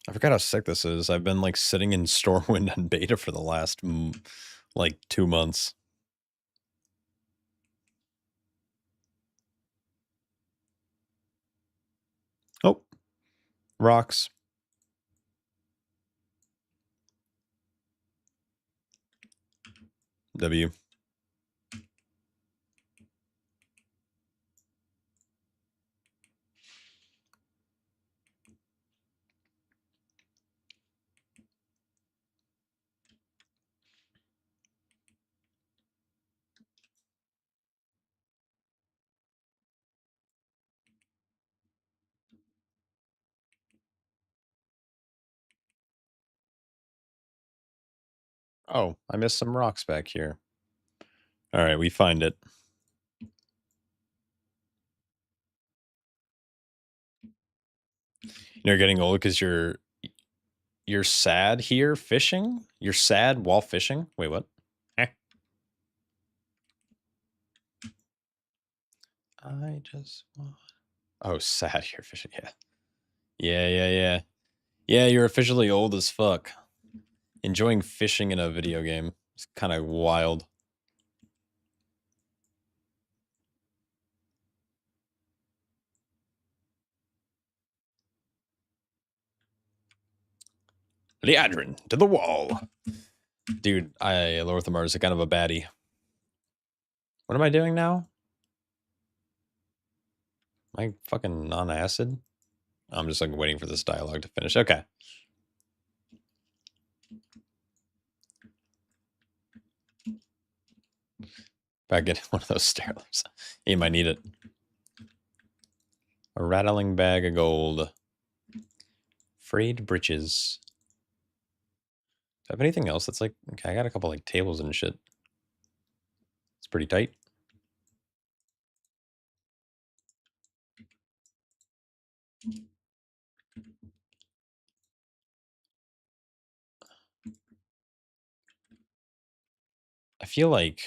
I forgot how sick this is. I've been like sitting in Stormwind and beta for the last like 2 months. Oh, rocks. W. Oh, I missed some rocks back here. All right, we find it. You're getting old because you're sad here fishing? You're sad while fishing? Wait, what? Eh. I just want... Oh, sad here fishing. Yeah. Yeah. Yeah, you're officially old as fuck. Enjoying fishing in a video game. It's kind of wild. Leadrin, to the wall. Dude, Lorthamar is kind of a baddie. What am I doing now? Am I fucking on acid? I'm just like waiting for this dialogue to finish. Okay. Back in one of those stairlifts. You might need it. A rattling bag of gold. Frayed breeches. Do I have anything else that's like... Okay, I got a couple like tables and shit. It's pretty tight. I feel like...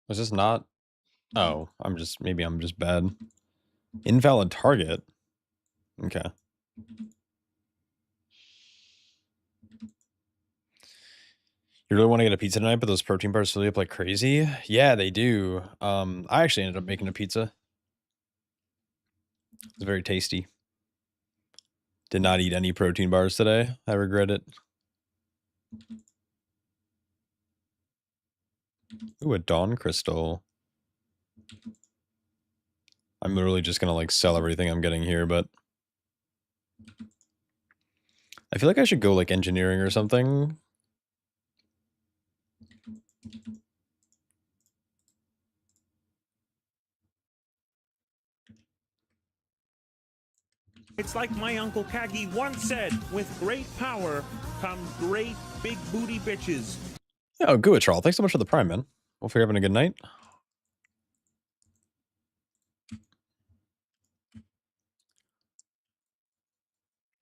Was this not... Oh, maybe I'm just bad. Invalid target? Okay. You really want to get a pizza tonight, but those protein bars fill you up like crazy? Yeah, they do. I actually ended up making a pizza. It was very tasty. Did not eat any protein bars today. I regret it. Ooh, a Dawn Crystal. I'm literally just gonna like sell everything I'm getting here, but... I feel like I should go like engineering or something. It's like my Uncle Kagi once said, with great power comes great big booty bitches. Oh, Guatrol, thanks so much for the prime, man. Hope you're having a good night.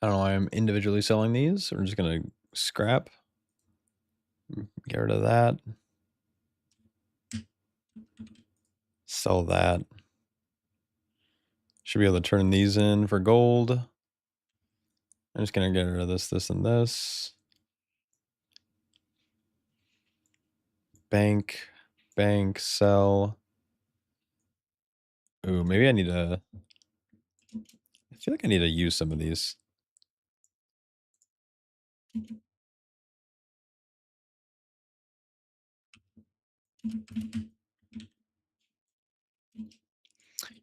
I don't know why I'm individually selling these. We're just gonna scrap. Get rid of that. Sell that. Should be able to turn these in for gold. I'm just gonna get rid of this, this, and this. Bank, sell. Ooh, maybe I need to... I feel like I need to use some of these.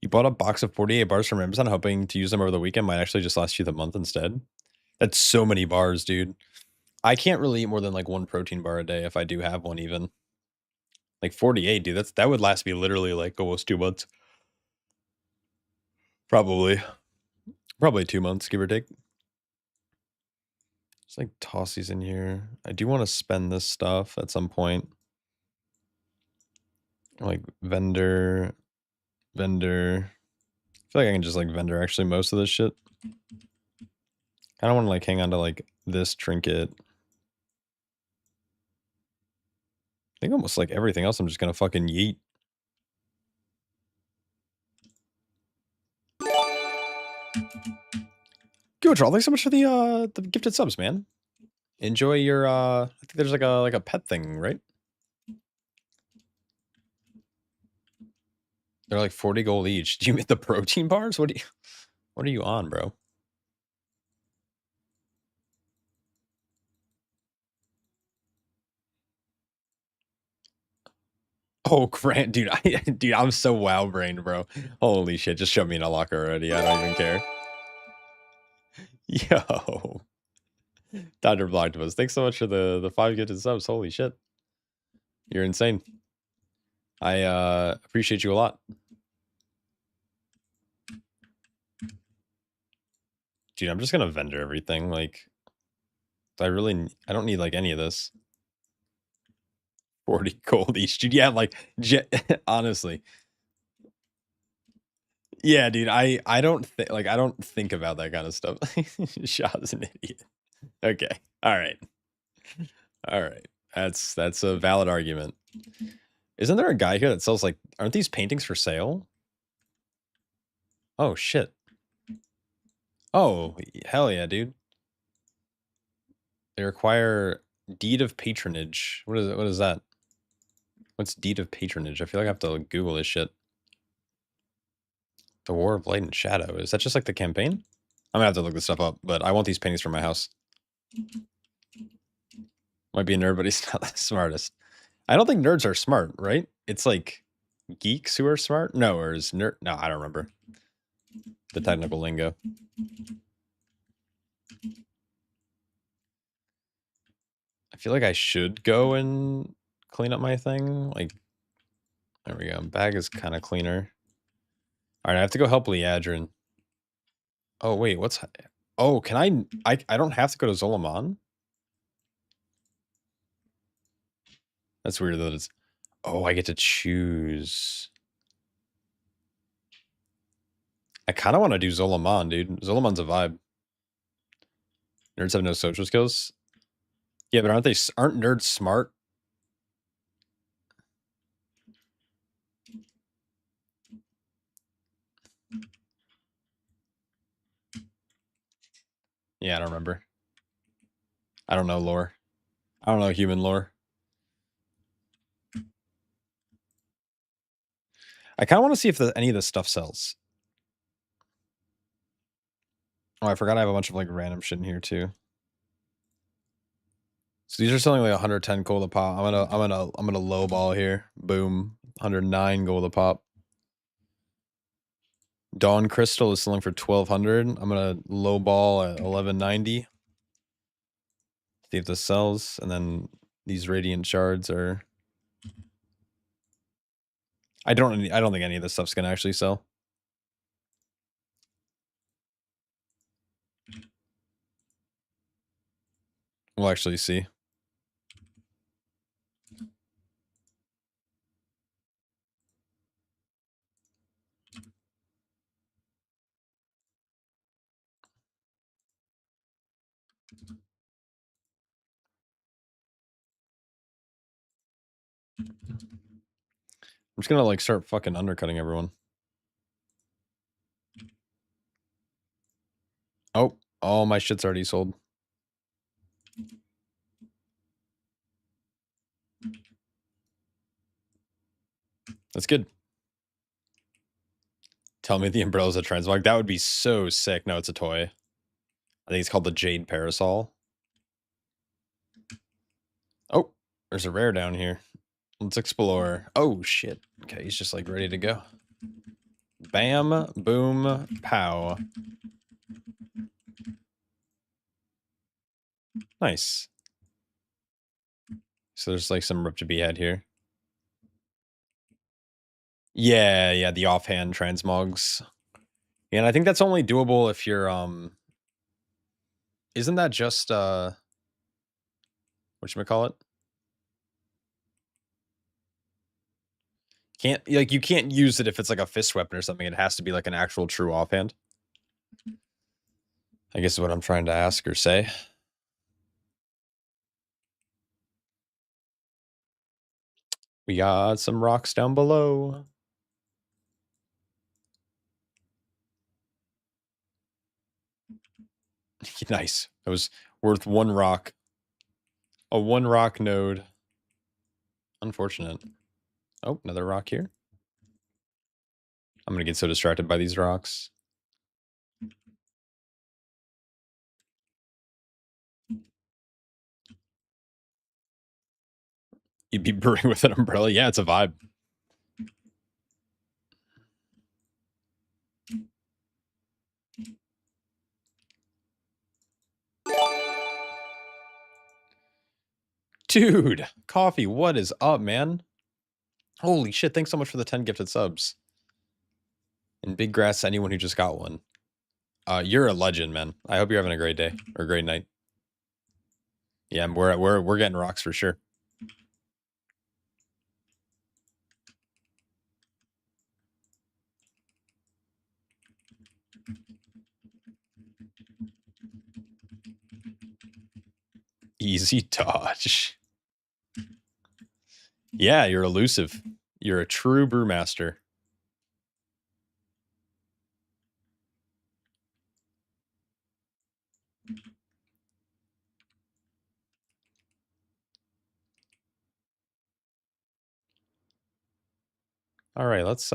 You bought a box of 48 bars from Amazon hoping to use them over the weekend, might actually just last you the month instead. That's so many bars, dude. I can't really eat more than like one protein bar a day if I do have one even. Like 48, dude. That would last me literally like almost 2 months. Probably 2 months, give or take. Just like toss these in here. I do want to spend this stuff at some point. Like vendor. I feel like I can just like vendor actually most of this shit. I don't want to like hang on to like this trinket. I think almost like everything else I'm just gonna fucking yeet. Good, Troll. Thanks so much for the gifted subs, man. Enjoy your I think there's like a pet thing, right? They're like 40 gold each. Do you get the protein bars? What are you on, bro? Oh, Grant, dude, dude, I'm so wow brained, bro. Holy shit, just shove me in a locker already. I don't even care. Yo, Dr. Blocktopus, thanks so much for the 5 gifted subs. Holy shit, you're insane. I appreciate you a lot, dude. I'm just gonna vendor everything. Like, I don't need like any of this. 40 gold each, dude. Yeah, like, honestly, yeah, dude. I don't think like I don't think about that kind of stuff. Shaw's an idiot. Okay, all right. All right. That's a valid argument. Isn't there a guy here that sells like aren't these paintings for sale? Oh shit. Oh, hell yeah, dude. They require deed of patronage. What is it? What is that? What's deed of patronage? I feel like I have to like, Google this shit. The War of Light and Shadow. Is that just like the campaign? I'm gonna have to look this stuff up, but I want these paintings for my house. Might be a nerd, but he's not the smartest. I don't think nerds are smart, right? It's like geeks who are smart? No, or is nerd? No, I don't remember the technical lingo. I feel like I should go and clean up my thing. Like, there we go. Bag is kind of cleaner. All right, I have to go help Leadrin. Oh, wait, what's... Oh, can I don't have to go to Zolaman? That's weird that it's... Oh, I get to choose. I kind of want to do Zolaman, dude. Zolaman's a vibe. Nerds have no social skills. Yeah, but aren't nerds smart? Yeah, I don't remember. I don't know lore. I don't know human lore. I kind of want to see if any of this stuff sells. Oh, I forgot I have a bunch of like random shit in here too. So these are selling like 110 gold a pop. I'm gonna lowball here. Boom, 109 gold a pop. Dawn Crystal is selling for 1200. I'm gonna lowball at 1190. See if this sells, and then these radiant shards are. I don't think any of this stuff's gonna actually sell. We'll actually see. I'm just gonna like start fucking undercutting everyone. Oh, all my shit's already sold. That's good. Tell me the umbrella's a transmog. That would be so sick. No, it's a toy. I think it's called the Jade Parasol. Oh, there's a rare down here. Let's explore. Oh, shit. Okay, he's just like ready to go. Bam, boom, pow. Nice. So there's like some rip to be had here. Yeah, the offhand transmogs. Yeah, and I think that's only doable if you're isn't that just whatchamacallit? Can't like you can't use it if it's like a fist weapon or something. It has to be like an actual true offhand. I guess is what I'm trying to ask or say. We got some rocks down below. Nice. That was worth one rock. A one rock node. Unfortunate. Oh, another rock here. I'm gonna get so distracted by these rocks. You'd be brewing with an umbrella. Yeah, it's a vibe. Dude, coffee, what is up, man? Holy shit, thanks so much for the 10 gifted subs. And big grass to anyone who just got one. You're a legend, man. I hope you're having a great day or a great night. Yeah, we're getting rocks for sure. Easy dodge. Yeah, you're elusive. You're a true brewmaster. All right, let's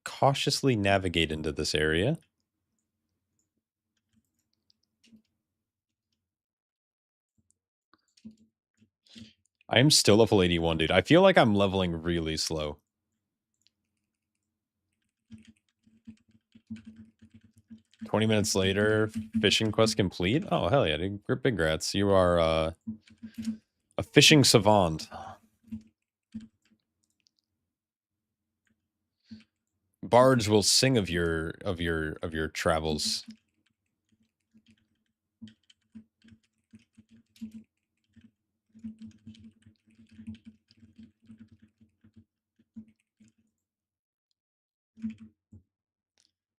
cautiously navigate into this area. I am still level 81, dude. I feel like I'm leveling really slow. "20 minutes later, fishing quest complete." Oh, hell yeah, dude. Big grats. You are a fishing savant. Bards will sing of your travels.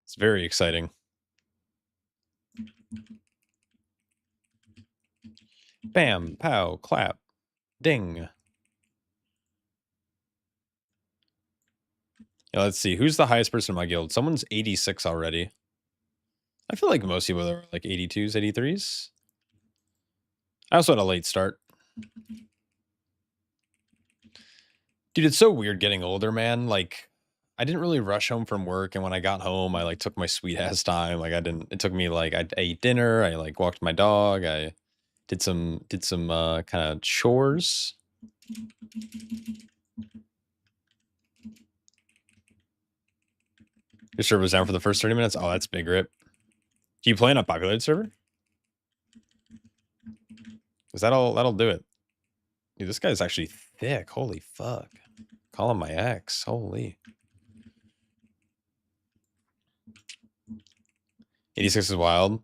It's very exciting. Bam, pow, clap, ding. Yeah, let's see. Who's the highest person in my guild? Someone's 86 already. I feel like most people are like 82s, 83s. I also had a late start. Dude, it's so weird getting older, man. Like, I didn't really rush home from work, and when I got home, I like took my sweet ass time. Like, it took me like I ate dinner, I like walked my dog, I did some kind of chores. Your server was down for the first 30 minutes. Oh, that's big rip. Do you play on a populated server? Because that'll do it. Dude, this guy's actually thick. Holy fuck. Call him my ex. Holy. 86 is wild.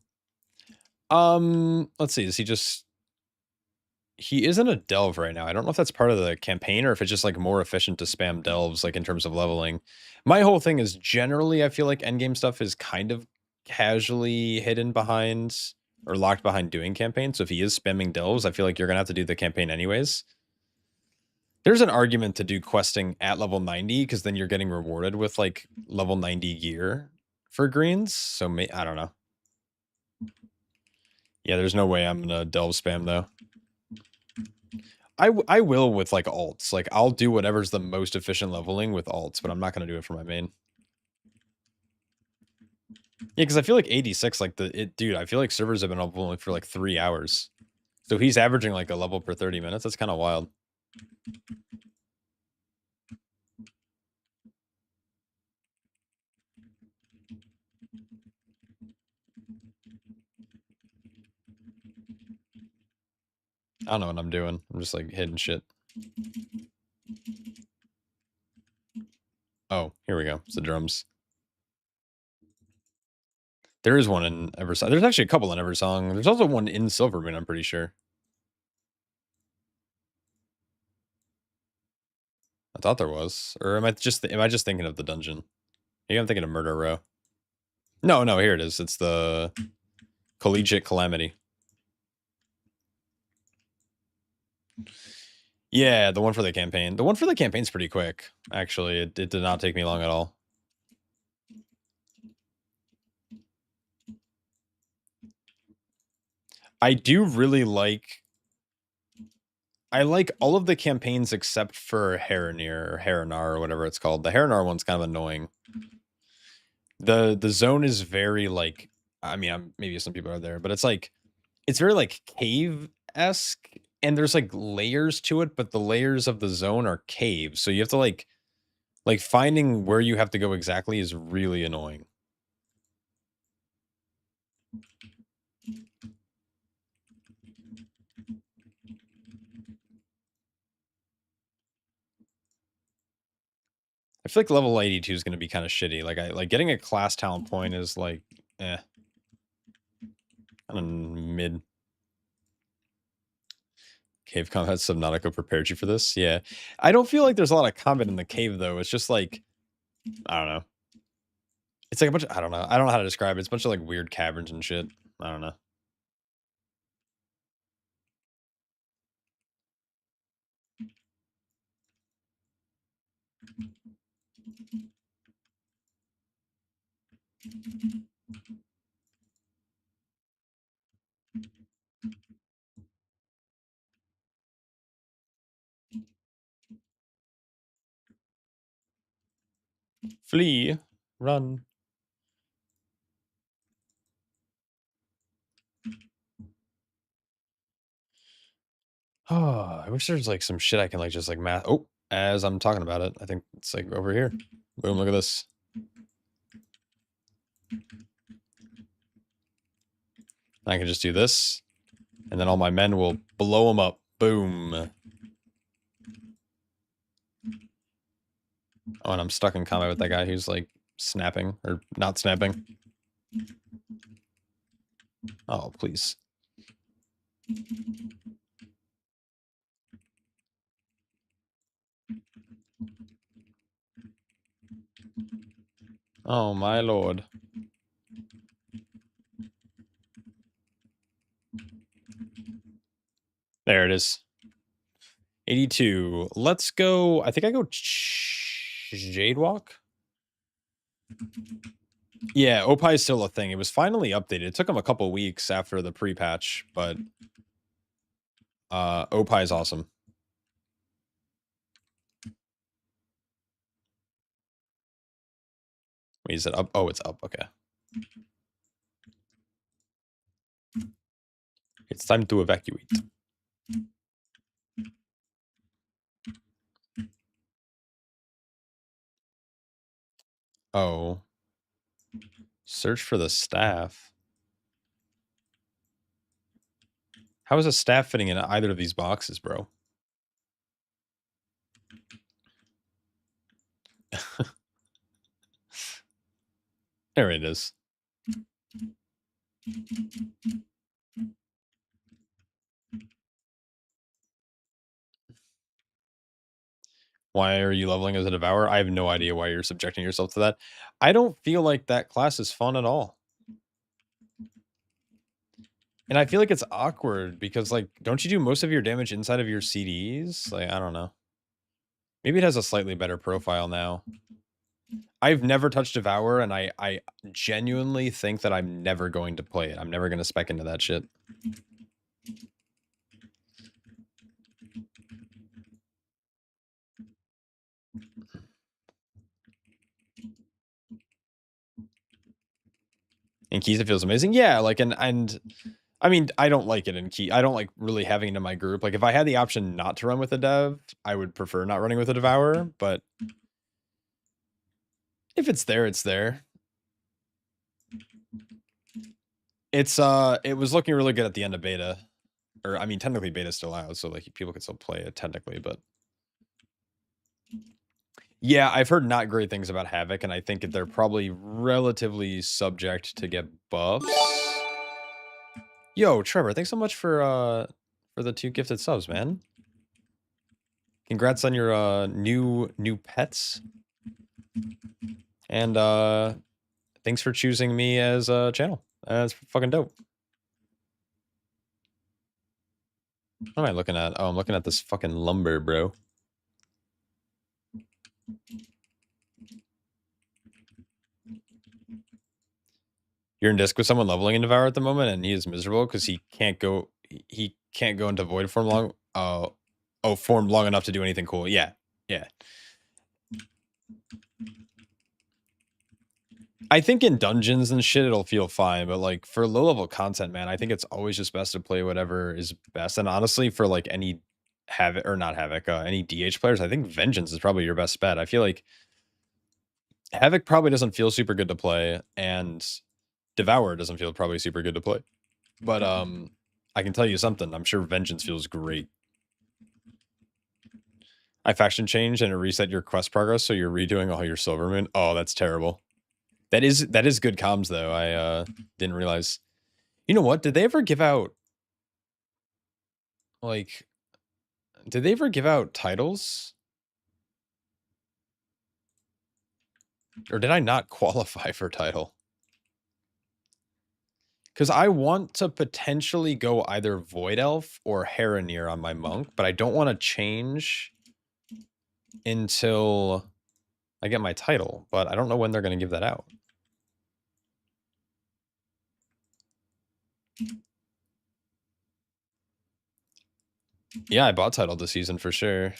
Let's see. Is he just... He isn't a delve right now. I don't know if that's part of the campaign or if it's just like more efficient to spam delves, like in terms of leveling. My whole thing is generally, I feel like endgame stuff is kind of casually hidden behind or locked behind doing campaigns. So if he is spamming delves, I feel like you're gonna have to do the campaign anyways. There's an argument to do questing at level 90 because then you're getting rewarded with like level 90 gear for greens. So I don't know. Yeah, there's no way I'm gonna delve spam though. I will with like alts. Like I'll do whatever's the most efficient leveling with alts, but I'm not gonna do it for my main. Yeah, because I feel like 86, like dude, I feel like servers have been leveling for like 3 hours. So he's averaging like a level per 30 minutes. That's kind of wild. I don't know what I'm doing. I'm just like hitting shit. Oh, here we go. It's the drums. There is one in Eversong. There's actually a couple in Eversong. There's also one in Silvermoon, I'm pretty sure. I thought there was. Or am I just thinking of the dungeon? Maybe I'm thinking of Murder Row. No, here it is. It's the Collegiate Calamity. Yeah, the one for the campaign. The one for the campaign's pretty quick, actually. It did not take me long at all. I do really like... I like all of the campaigns except for Heronir or Heronar or whatever it's called. The Heronar one's kind of annoying. The zone is very like... I mean, maybe some people are there, but it's like... It's very like cave-esque, and there's like layers to it, but the layers of the zone are caves. So you have to like finding where you have to go exactly is really annoying. I feel like level 82 is going to be kind of shitty. Like getting a class talent point is like, kind of mid. Cave combat Subnautica prepared you for this? Yeah. I don't feel like there's a lot of combat in the cave, though. It's just like, I don't know. It's like a bunch of, I don't know. I don't know how to describe it. It's a bunch of like weird caverns and shit. I don't know. Flee. Run. Oh, I wish there's like some shit I can like just like math. Oh, as I'm talking about it, I think it's like over here. Boom, look at this. I can just do this, and then all my men will blow them up. Boom. Oh, and I'm stuck in combat with that guy who's like snapping or not snapping. Oh, please. Oh, my lord. There it is. 82. Let's go. I think I go Jade Walk. Yeah, Opie is still a thing. It was finally updated. It took them a couple weeks after the pre-patch, but Opie is awesome. Wait, is it up? Oh, it's up. Okay. It's time to evacuate. Oh. Search for the staff. How is a staff fitting in either of these boxes, bro? There it is. Why are you leveling as a devourer? I have no idea why you're subjecting yourself to that. I don't feel like that class is fun at all. And I feel like it's awkward because, like, don't you do most of your damage inside of your CDs? Like, I don't know. Maybe it has a slightly better profile now. I've never touched Devour, and I genuinely think that I'm never going to play it. I'm never going to spec into that shit. In keys, it feels amazing. Yeah, like, and I mean, I don't like it in key. I don't like really having it in my group. Like, if I had the option not to run with a dev, I would prefer not running with a Devourer, but if it's there, it's there. It was looking really good at the end of beta. Or, I mean, technically beta's still out, so, like, people could still play it technically, but yeah, I've heard not great things about Havoc, and I think they're probably relatively subject to get buffs. Yo, Trevor, thanks so much for the 2 gifted subs, man. Congrats on your new pets. And thanks for choosing me as a channel. That's fucking dope. What am I looking at? Oh, I'm looking at this fucking lumber, bro. You're in disc with someone leveling in Devour at the moment, and he is miserable because he can't go into void form long. Form long enough to do anything cool. Yeah, yeah. I think in dungeons and shit it'll feel fine, but like for low level content, man, I think it's always just best to play whatever is best. And honestly, for like any Havoc or not Havoc, any DH players, I think Vengeance is probably your best bet. I feel like Havoc probably doesn't feel super good to play, and Devour doesn't feel probably super good to play. But I can tell you something. I'm sure Vengeance feels great. I faction changed and it reset your quest progress, so you're redoing all your Silver Moon. Oh, that's terrible. That is good comms though. I didn't realize. You know what? Did they ever give out like? Did they ever give out titles? Or did I not qualify for title? Because I want to potentially go either Void Elf or Harrenir on my monk, but I don't want to change until I get my title. But I don't know when they're going to give that out. Yeah, I bought title this season for sure.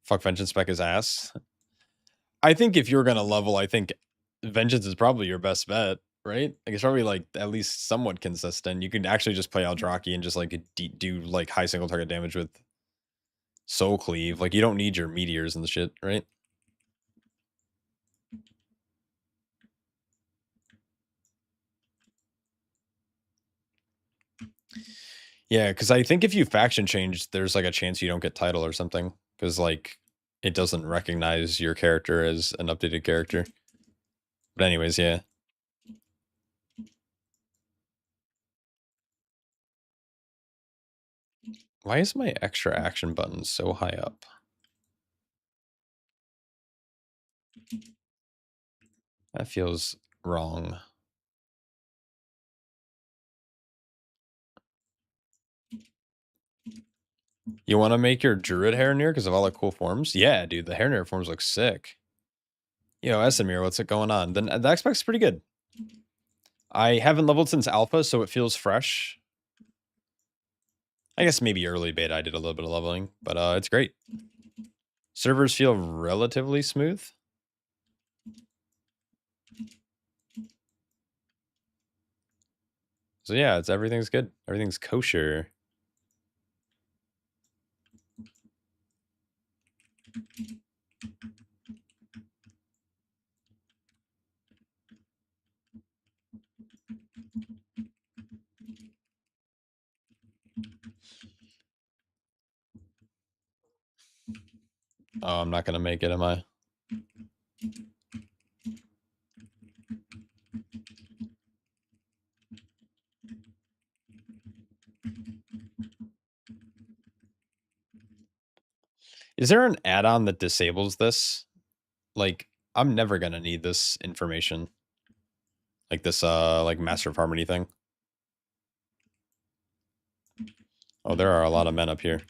Fuck Vengeance spec his ass. I think if you're gonna level, I think Vengeance is probably your best bet, right? Like it's probably like at least somewhat consistent. You can actually just play Aldraki and just like do like high single target damage with Soul Cleave. Like you don't need your meteors and the shit, right? Yeah, because I think if you faction change, there's like a chance you don't get title or something. Because like it doesn't recognize your character as an updated character. But anyways, yeah. Why is my extra action button so high up? That feels wrong. You want to make your Druid Harrenir because of all the cool forms? Yeah, dude, the Harrenir forms look sick. Yo, Esamir, what's it going on? Then the X-Spec's pretty good. I haven't leveled since Alpha, so it feels fresh. I guess maybe early beta I did a little bit of leveling, but it's great. Servers feel relatively smooth. So yeah, everything's good. Everything's kosher. Oh, I'm not gonna make it, am I? Is there an add-on that disables this? Like, I'm never gonna need this information. Like this, like Master of Harmony thing. Oh, there are a lot of men up here.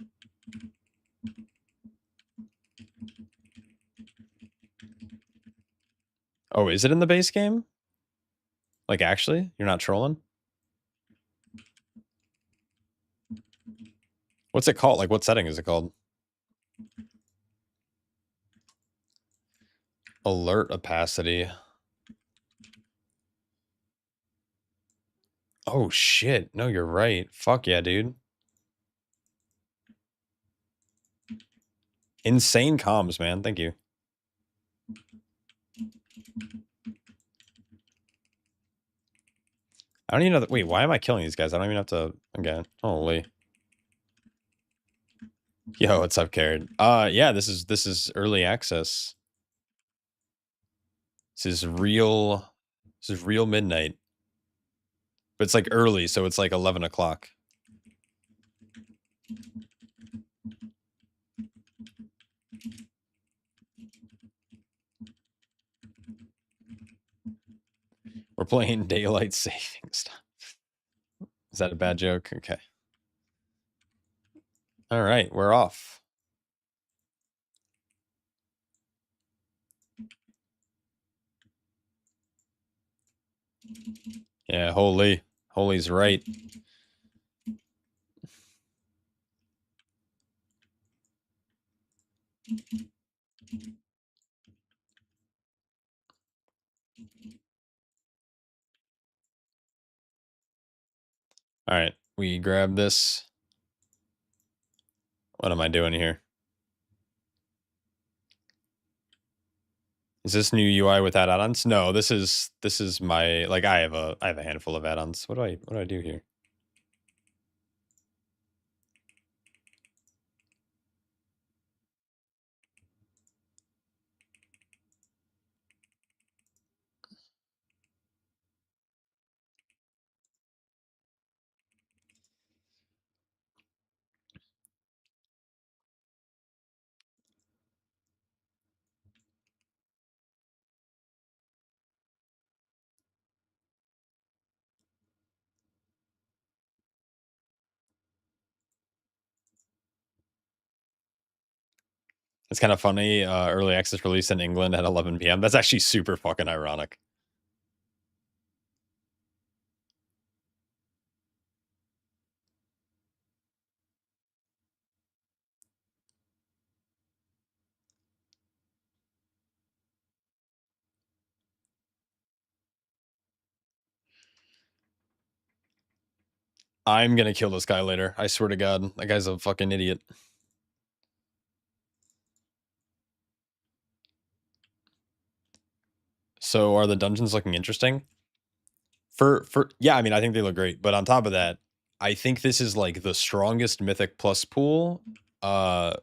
Oh, is it in the base game? Like, actually? You're not trolling? What's it called? Like, what setting is it called? Alert opacity. Oh, shit. No, you're right. Fuck yeah, dude. Insane comms, man. Thank you. I don't even know that. Wait, why am I killing these guys? I don't even have to. Again. Holy. Yo, what's up, Carrot? Yeah, this is early access. This is real. This is real midnight. But it's like early, so it's like 11 o'clock. We're playing daylight savings time. Is that a bad joke? Okay. All right, we're off. Yeah, holy. Holy's right. All right, we grab this. What am I doing here? Is this new UI without add-ons? No, this is my, like, I have a handful of add-ons. What do I do here? It's kind of funny. Early access release in England at 11 p.m. That's actually super fucking ironic. I'm gonna kill this guy later. I swear to God, that guy's a fucking idiot. So are the dungeons looking interesting? Yeah, I mean, I think they look great. But on top of that, I think this is like the strongest Mythic Plus pool. I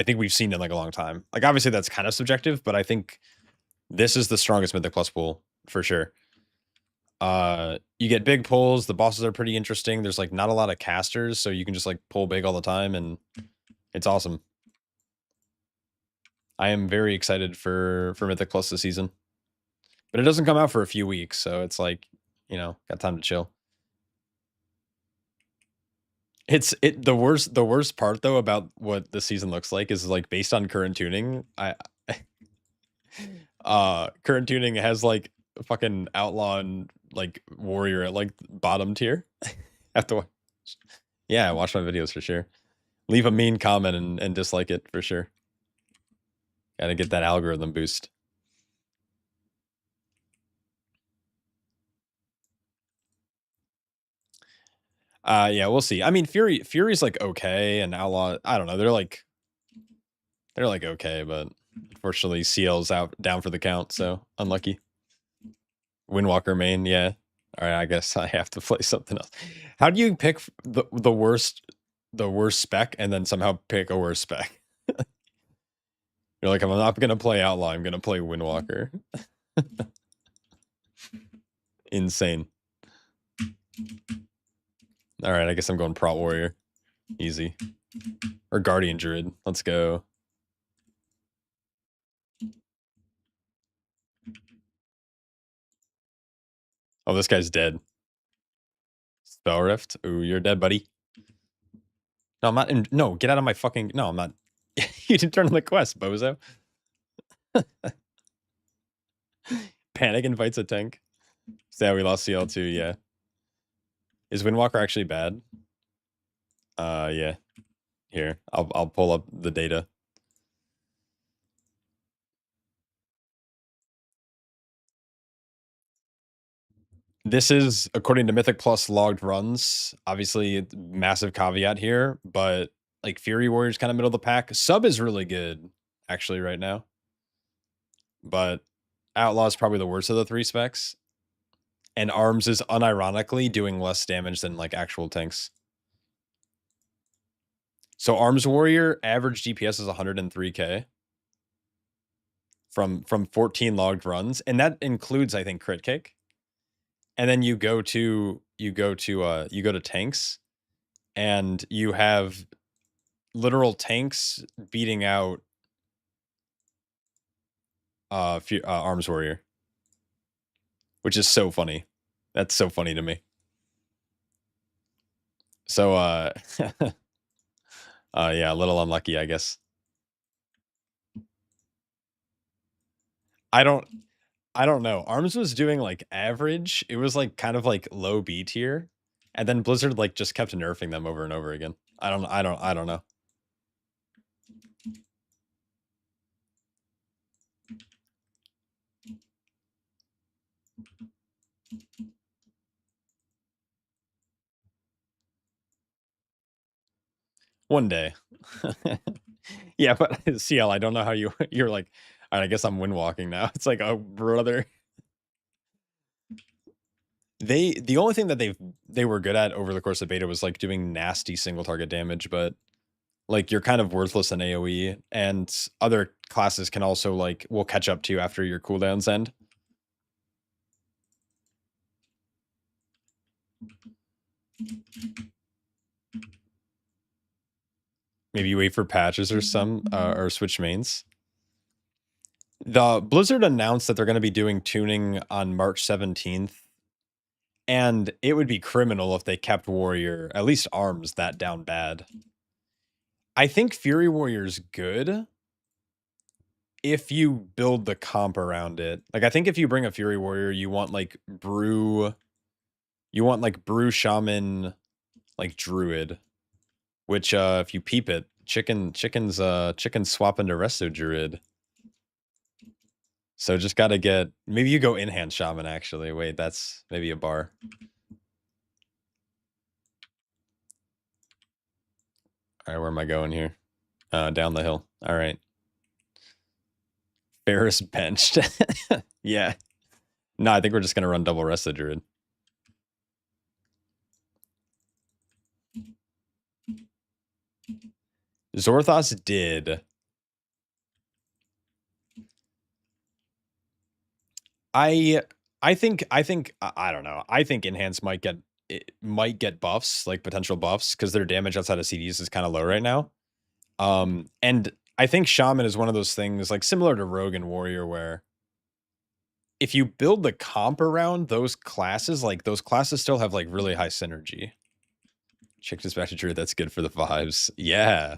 think we've seen in like a long time. Like, obviously that's kind of subjective, but I think this is the strongest Mythic Plus pool for sure. You get big pulls. The bosses are pretty interesting. There's like not a lot of casters, so you can just like pull big all the time, and it's awesome. I am very excited for Mythic Plus this season, but it doesn't come out for a few weeks, so it's like, you know, got time to chill. The worst part though about what the season looks like is like based on current tuning. Current tuning has like fucking outlaw and like warrior at like bottom tier. Have to watch. Yeah, watch my videos for sure. Leave a mean comment and dislike it for sure. Gotta get that algorithm boost. Yeah, we'll see. I mean, Fury's like okay, and Outlaw, I don't know. They're like okay, but unfortunately CL's down for the count, so unlucky. Windwalker main, yeah. All right, I guess I have to play something else. How do you pick the worst spec and then somehow pick a worse spec? You're like, I'm not gonna play Outlaw, I'm gonna play Windwalker. Insane. All right, I guess I'm going Prot Warrior. Easy. Or Guardian Druid. Let's go. Oh, this guy's dead. Spell Rift. Ooh, you're dead, buddy. No, I'm not in. No, get out of my fucking. No, I'm not. You didn't turn on the quest, bozo. Panic invites a tank. So yeah, we lost CL2, yeah. Is Windwalker actually bad? Yeah. Here, I'll pull up the data. This is according to Mythic Plus logged runs. Obviously, massive caveat here, but like Fury Warrior's kind of middle of the pack. Sub is really good, actually, right now. But Outlaw is probably the worst of the three specs. And Arms is unironically doing less damage than like actual tanks. So Arms Warrior average DPS is 103k from 14 logged runs, and that includes, I think, crit kick. And then you go to tanks, and you have literal tanks beating out Arms Warrior, which is so funny. That's so funny to me. So yeah, a little unlucky, I guess. I don't know. Arms was doing like average. It was like kind of like low B tier, and then Blizzard like just kept nerfing them over and over again. I don't know. One day. Yeah, but CL, I don't know how you're like, all right, I guess I'm windwalking now. It's like, oh brother. The only thing that they were good at over the course of beta was like doing nasty single target damage, but like you're kind of worthless in AoE, and other classes can also like will catch up to you after your cooldowns end. Maybe you wait for patches or some or switch mains. The Blizzard announced that they're going to be doing tuning on March 17th. And it would be criminal if they kept Warrior, at least Arms, that down bad. I think Fury Warrior's good if you build the comp around it. Like, I think if you bring a Fury Warrior, you want like Brew Shaman, like Druid, which if you peep it, chickens swap into Resto Druid. So just gotta get, maybe you go in-hand Shaman actually. Wait, that's maybe a bar. All right, where am I going here? Down the hill. All right. Ferris benched. Yeah. No, I think we're just going to run double Resto Druid. Zorthos did. I think I don't know. I think Enhance might get buffs, like potential buffs, because their damage outside of CDs is kind of low right now. And I think Shaman is one of those things like similar to Rogue and Warrior, where if you build the comp around those classes, like those classes still have like really high synergy. Chick Dispatch Druid, that's good for the vibes. Yeah.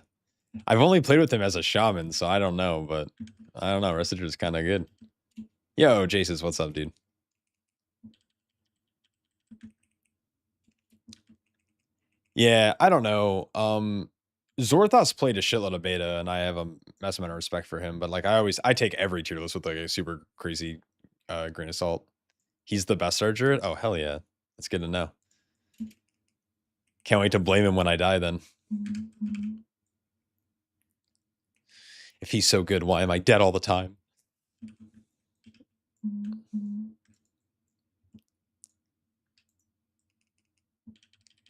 I've only played with him as a Shaman, so I don't know, but I don't know. Resto Druid's kind of good. Yo, Jaces, what's up, dude? Yeah, I don't know. Zorthos played a shitload of beta, and I have a massive amount of respect for him. But like, I take every tier list with like a super crazy grain of salt. He's the best Druid. Oh hell yeah, that's good to know. Can't wait to blame him when I die. Then, if he's so good, why am I dead all the time?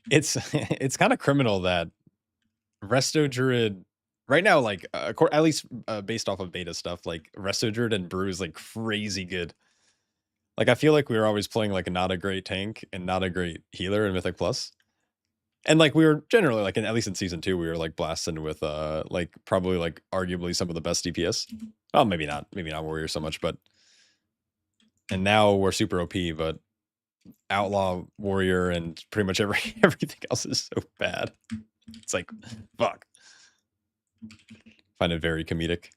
It's kind of criminal that Resto Druid right now, like at least based off of beta stuff, like Resto Druid and Brew is like crazy good. Like I feel like we were always playing like not a great tank and not a great healer in Mythic Plus. And like we were generally like at least in season 2, we were like blasting with like probably like arguably some of the best DPS. Oh, maybe not Warrior so much, but and now we're super OP, but Outlaw Warrior and pretty much everything else is so bad. It's like, fuck. Find it very comedic.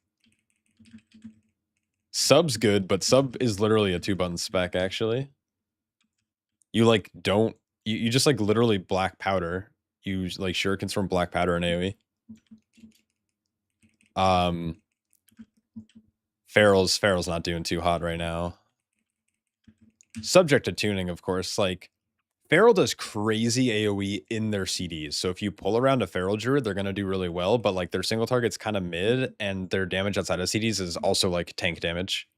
Sub's good, but sub is literally a 2-button spec, actually. You like don't you just like literally black powder. You like shurikens from black powder and AoE. Feral's not doing too hot right now. Subject to tuning, of course. Like Feral does crazy AoE in their CDs. So if you pull around a Feral Druid, they're gonna do really well, but like their single target's kind of mid, and their damage outside of CDs is also like tank damage.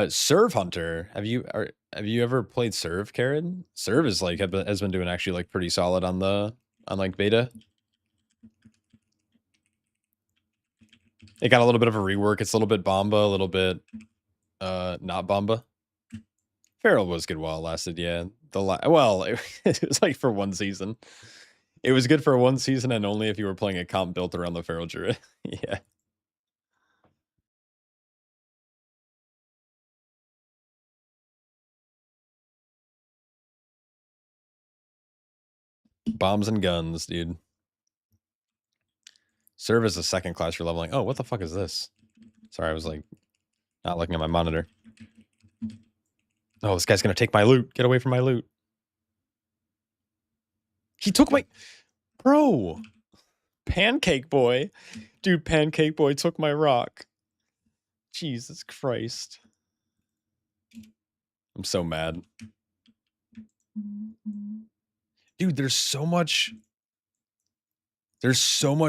Serve Hunter. Have you ever played Serve, Karen? Serve is like has been doing actually like pretty solid on like beta. It got a little bit of a rework. It's a little bit Bomba, a little bit not Bomba. Feral was good while it lasted, yeah. Well, it was like for one season. It was good for one season and only if you were playing a comp built around the Feral Druid. Yeah. Bombs and guns, dude. Serve as a second class for leveling. Oh, what the fuck is this? Sorry, I was like not looking at my monitor. Oh, this guy's gonna take my loot. Get away from my loot. He took my... Bro! Pancake Boy. Dude, Pancake Boy took my rock. Jesus Christ. I'm so mad. Dude, there's so much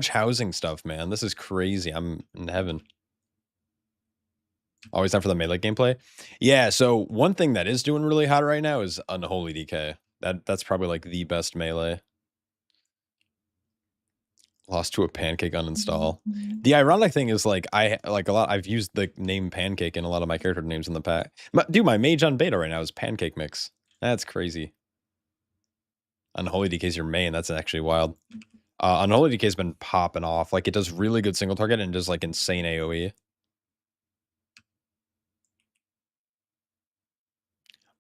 housing stuff, man. This is crazy. I'm in heaven. Always time for the melee gameplay. Yeah, so one thing that is doing really hot right now is Unholy DK. That's probably like the best melee. Lost to a pancake uninstall. The ironic thing is like I've used the name pancake in a lot of my character names in the past. Dude, my mage on beta right now is pancake mix. That's crazy. Unholy DK is your main. That's actually wild. Unholy DK has been popping off. Like it does really good single target and does like insane AoE.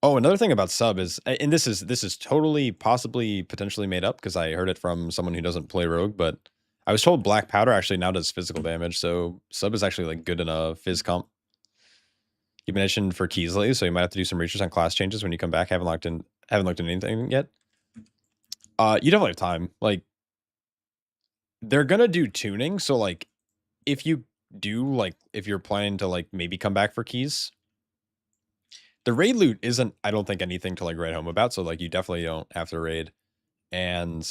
Oh, another thing about sub is, and this is totally possibly potentially made up because I heard it from someone who doesn't play rogue, but I was told black powder actually now does physical damage, so sub is actually like good in a phys comp. You've been mentioned for keys lately, so you might have to do some research on class changes when you come back. Haven't looked into anything yet. You definitely have time. Like they're gonna do tuning, so like if you do like if you're planning to like maybe come back for keys. The raid loot isn't, I don't think, anything to like write home about. So like you definitely don't have to raid. And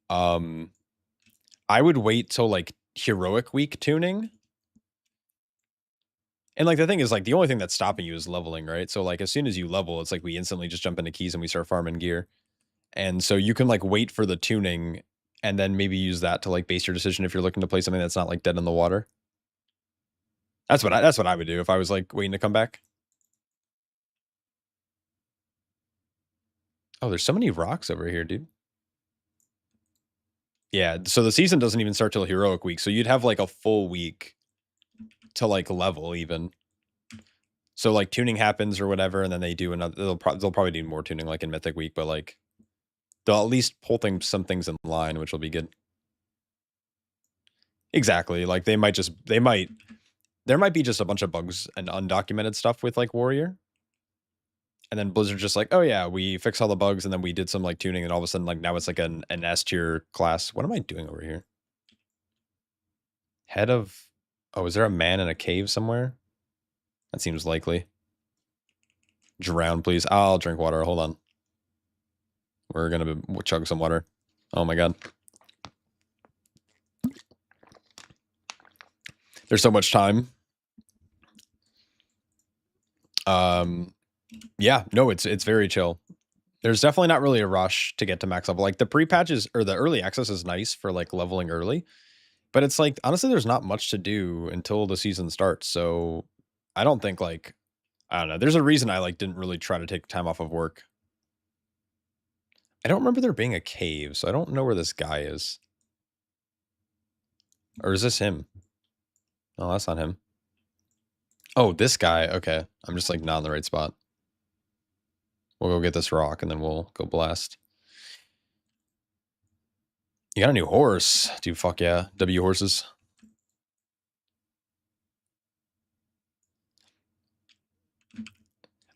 I would wait till like heroic week tuning. And like the thing is like the only thing that's stopping you is leveling, right? So like as soon as you level, it's like we instantly just jump into keys and we start farming gear. And so you can like wait for the tuning and then maybe use that to like base your decision if you're looking to play something that's not like dead in the water. That's what I would do if I was like waiting to come back. Oh, there's so many rocks over here, dude. Yeah, so the season doesn't even start till heroic week, so you'd have like a full week to like level even. So like tuning happens or whatever, and then they do another. They'll probably do more tuning like in Mythic Week, but like they'll at least pull some things in line, which will be good. Exactly, like there might be just a bunch of bugs and undocumented stuff with like Warrior. And then Blizzard's just like, oh yeah, we fixed all the bugs and then we did some like tuning and all of a sudden like now it's like an S tier class. What am I doing over here? Head of... Oh, is there a man in a cave somewhere? That seems likely. Drown, please. I'll drink water. Hold on. We're gonna chug some water. Oh my god. There's so much time. Yeah, no, it's very chill. There's definitely not really a rush to get to max level. Like the pre-patches or the early access is nice for like leveling early, but it's like honestly there's not much to do until the season starts. So I don't think like I don't know. There's a reason I like didn't really try to take time off of work. I don't remember there being a cave, so I don't know where this guy is. Or is this him? No, that's not him. Oh, this guy. Okay. I'm just like not in the right spot. We'll go get this rock and then we'll go blast. You got a new horse. Dude, fuck yeah. W horses.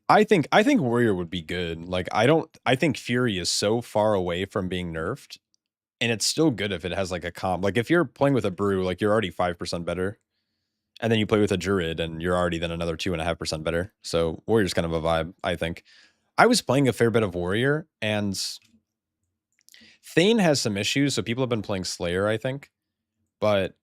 I think Warrior would be good. Like I think Fury is so far away from being nerfed, and it's still good if it has like a comp. Like if you're playing with a brew, like you're already 5% better. And then you play with a druid and you're already then another 2.5% better. So Warrior's kind of a vibe, I think. I was playing a fair bit of Warrior, and Thane has some issues, so people have been playing Slayer, I think. But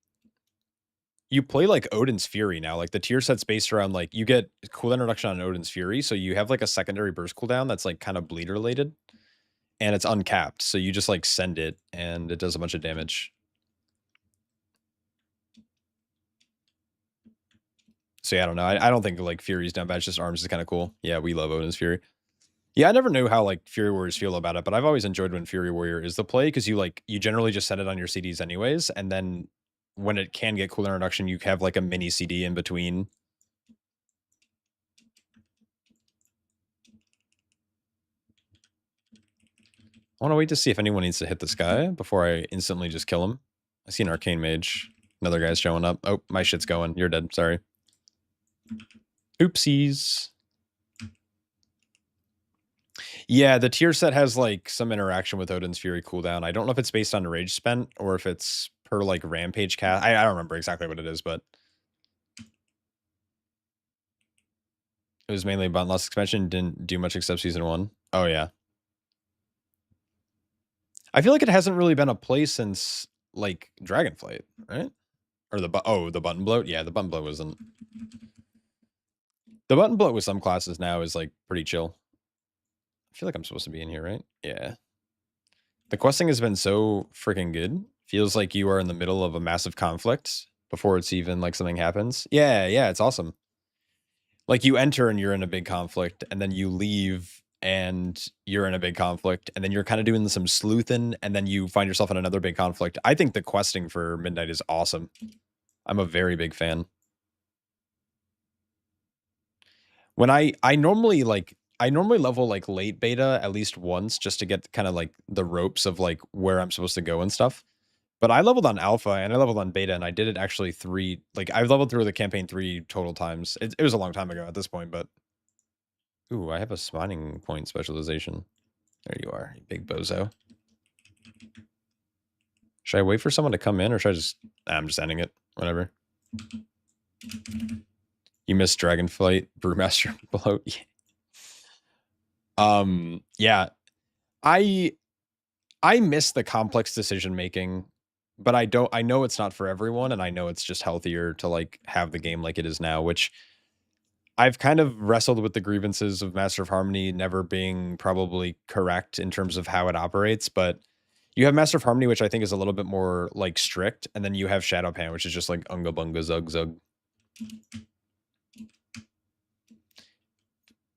you play like Odin's Fury now. Like the tier set's based around like you get cooldown reduction on Odin's Fury, so you have like a secondary burst cooldown that's like kind of bleed related, and it's uncapped. So you just like send it and it does a bunch of damage. So yeah, I don't know. I don't think like Fury's down bad. It's just arms is kind of cool. Yeah, we love Odin's Fury. Yeah, I never knew how like Fury Warriors feel about it, but I've always enjoyed when Fury Warrior is the play because you generally just set it on your CDs anyways, and then when it can get cooldown reduction, you have like a mini CD in between. I want to wait to see if anyone needs to hit this guy before I instantly just kill him. I see an arcane mage. Another guy's showing up. Oh, my shit's going. You're dead. Sorry. Oopsies. Yeah, the tier set has like some interaction with Odin's Fury cooldown. I don't know if it's based on rage spent or if it's per like rampage cast. I don't remember exactly what it is, but it was mainly about Lost expansion. Didn't do much except season 1. Oh yeah. I feel like it hasn't really been a play since like Dragonflight, right? Or the button bloat. Yeah, the button bloat wasn't. The button bloat with some classes now is like pretty chill. I feel like I'm supposed to be in here, right? Yeah. The questing has been so freaking good. Feels like you are in the middle of a massive conflict before it's even like something happens. Yeah, yeah, it's awesome. Like you enter and you're in a big conflict, and then you leave and you're in a big conflict, and then you're kind of doing some sleuthing, and then you find yourself in another big conflict. I think the questing for Midnight is awesome. I'm a very big fan. When I normally level like late beta at least once just to get kind of like the ropes of like where I'm supposed to go and stuff. But I leveled on alpha and I leveled on beta, and I did it actually I've leveled through the campaign 3 total times. It was a long time ago at this point, but ooh, I have a spawning point specialization. There you are, you big bozo. Should I wait for someone to come in, or should I just I'm just ending it. Whatever. You missed Dragonflight, Brewmaster below. Yeah. I miss the complex decision making, but I know it's not for everyone, and I know it's just healthier to like have the game like it is now, which I've kind of wrestled with the grievances of Master of Harmony never being probably correct in terms of how it operates, but you have Master of Harmony, which I think is a little bit more like strict, and then you have Shadowpan, which is just like unga bunga zug zug.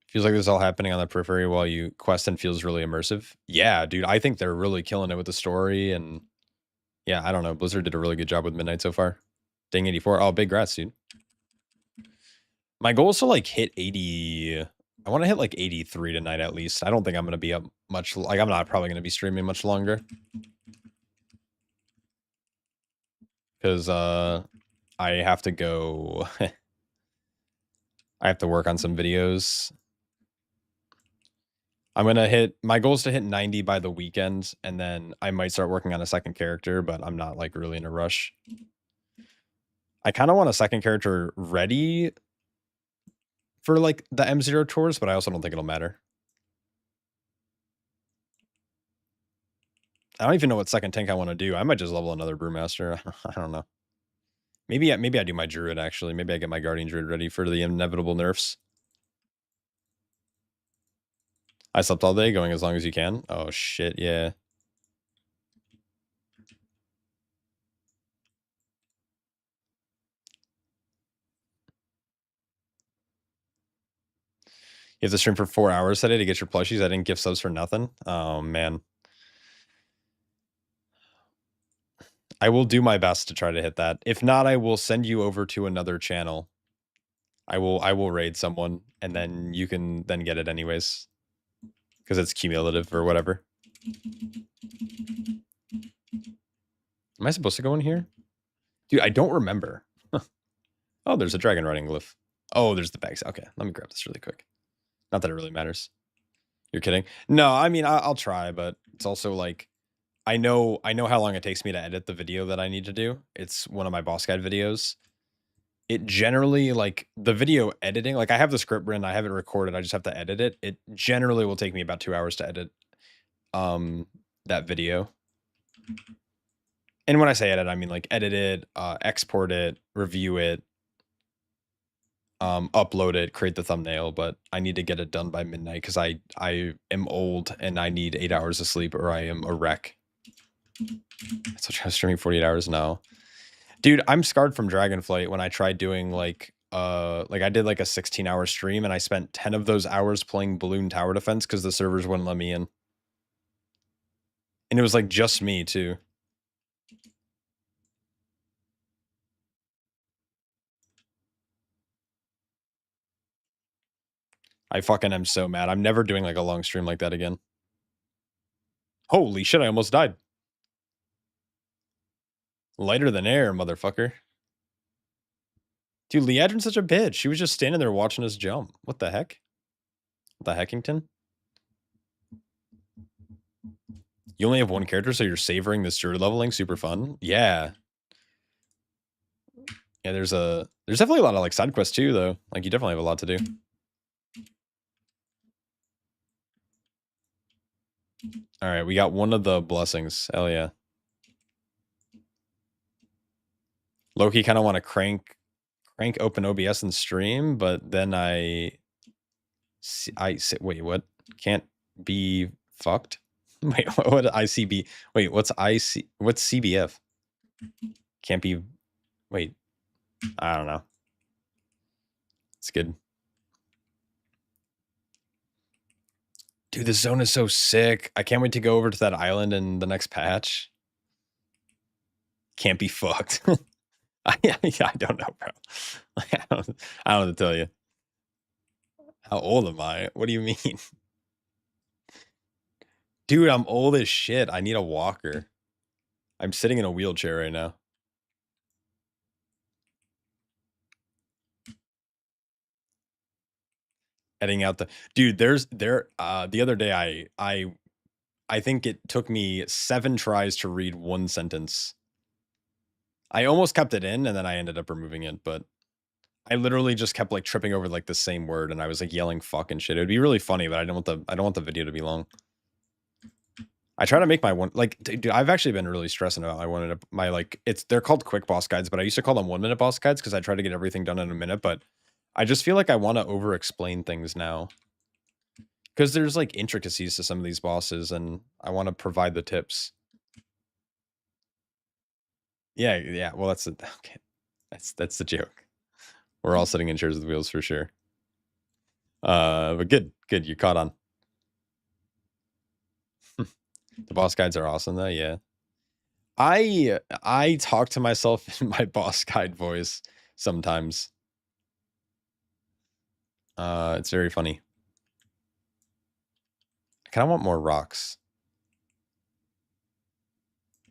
Feels like this is all happening on the periphery while you quest, and feels really immersive. Yeah, dude, I think they're really killing it with the story, and yeah, I don't know. Blizzard did a really good job with Midnight so far. Ding 84. Oh, big grats, dude. My goal is to like hit 80. I want to hit like 83 tonight at least. I don't think I'm going to be up much. Like, I'm not probably going to be streaming much longer. Because I have to go. I have to work on some videos. I'm going to hit. My goal is to hit 90 by the weekend. And then I might start working on a second character, but I'm not like really in a rush. I kind of want a second character ready for like the M0 tours, but I also don't think it'll matter. I don't even know what second tank I want to do. I might just level another Brewmaster. I don't know. Maybe I do my Druid, actually. Maybe I get my Guardian Druid ready for the inevitable nerfs. I slept all day, going as long as you can. Oh, shit, yeah. You have to stream for 4 hours today to get your plushies. I didn't gift subs for nothing. Oh, man. I will do my best to try to hit that. If not, I will send you over to another channel. I will raid someone, and then you can then get it anyways. Because it's cumulative or whatever. Am I supposed to go in here? Dude, I don't remember. Oh, there's a dragon riding glyph. Oh, there's the bags. Okay, let me grab this really quick. Not that it really matters. You're kidding? No, I mean, I'll try, but it's also like, I know how long it takes me to edit the video that I need to do. It's one of my boss guide videos. It generally, like, the video editing, like, I have the script written, I have it recorded, I just have to edit it. It generally will take me about 2 hours to edit that video. And when I say edit, I mean, like, edit it, export it, review it, upload it, create the thumbnail, but I need to get it done by midnight because I am old and I need 8 hours of sleep or I am a wreck. So I'm streaming 48 hours now. Dude, I'm scarred from Dragonflight when I tried doing like I did like a 16-hour stream and I spent 10 of those hours playing Balloon Tower Defense because the servers wouldn't let me in. And it was like just me too. I fucking am so mad. I'm never doing like a long stream like that again. Holy shit, I almost died. Lighter than air, motherfucker. Dude, Liadrin's such a bitch. She was just standing there watching us jump. What the heck? What the Heckington? You only have one character, so you're savoring this druid leveling. Super fun. Yeah. Yeah, there's definitely a lot of like side quests too, though. Like you definitely have a lot to do. All right, we got one of the blessings. Hell yeah. Loki kind of want to crank open OBS and stream, but then I wait, what? Can't be fucked? Wait, what ICB? Wait, what's CBF? Can't be, wait, I don't know. It's good. Dude, this zone is so sick. I can't wait to go over to that island in the next patch. Can't be fucked. I don't know, bro. I don't know what to tell you. How old am I? What do you mean? Dude, I'm old as shit. I need a walker. I'm sitting in a wheelchair right now. Heading out the dude, the other day I think it took me 7 tries to read one sentence. I almost kept it in and then I ended up removing it, but I literally just kept like tripping over like the same word and I was like yelling fucking shit. It would be really funny, but I don't want the video to be long. I try to make my one like dude, I've actually been really stressing about my like they're called quick boss guides, but I used to call them 1-minute boss guides because I try to get everything done in a minute, but I just feel like I want to over explain things now. Because there's like intricacies to some of these bosses and I want to provide the tips. Yeah. Well, that's okay. That's the joke. We're all sitting in chairs with wheels for sure. But good. You caught on. The boss guides are awesome though, yeah. I talk to myself in my boss guide voice sometimes. It's very funny. I kind of want more rocks.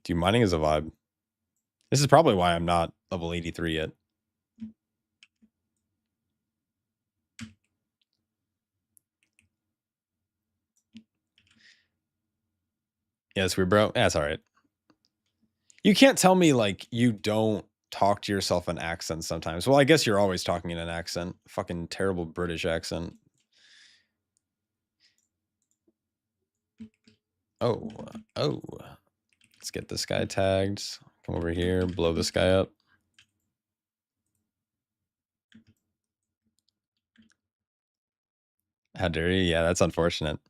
Dude, mining is a vibe. This is probably why I'm not level 83 yet. Yes, we're bro. That's all right. You can't tell me like you don't talk to yourself in accents sometimes. Well, I guess you're always talking in an accent. Fucking terrible British accent. Oh. Let's get this guy tagged. Come over here, blow this guy up. How dare you? Yeah, that's unfortunate.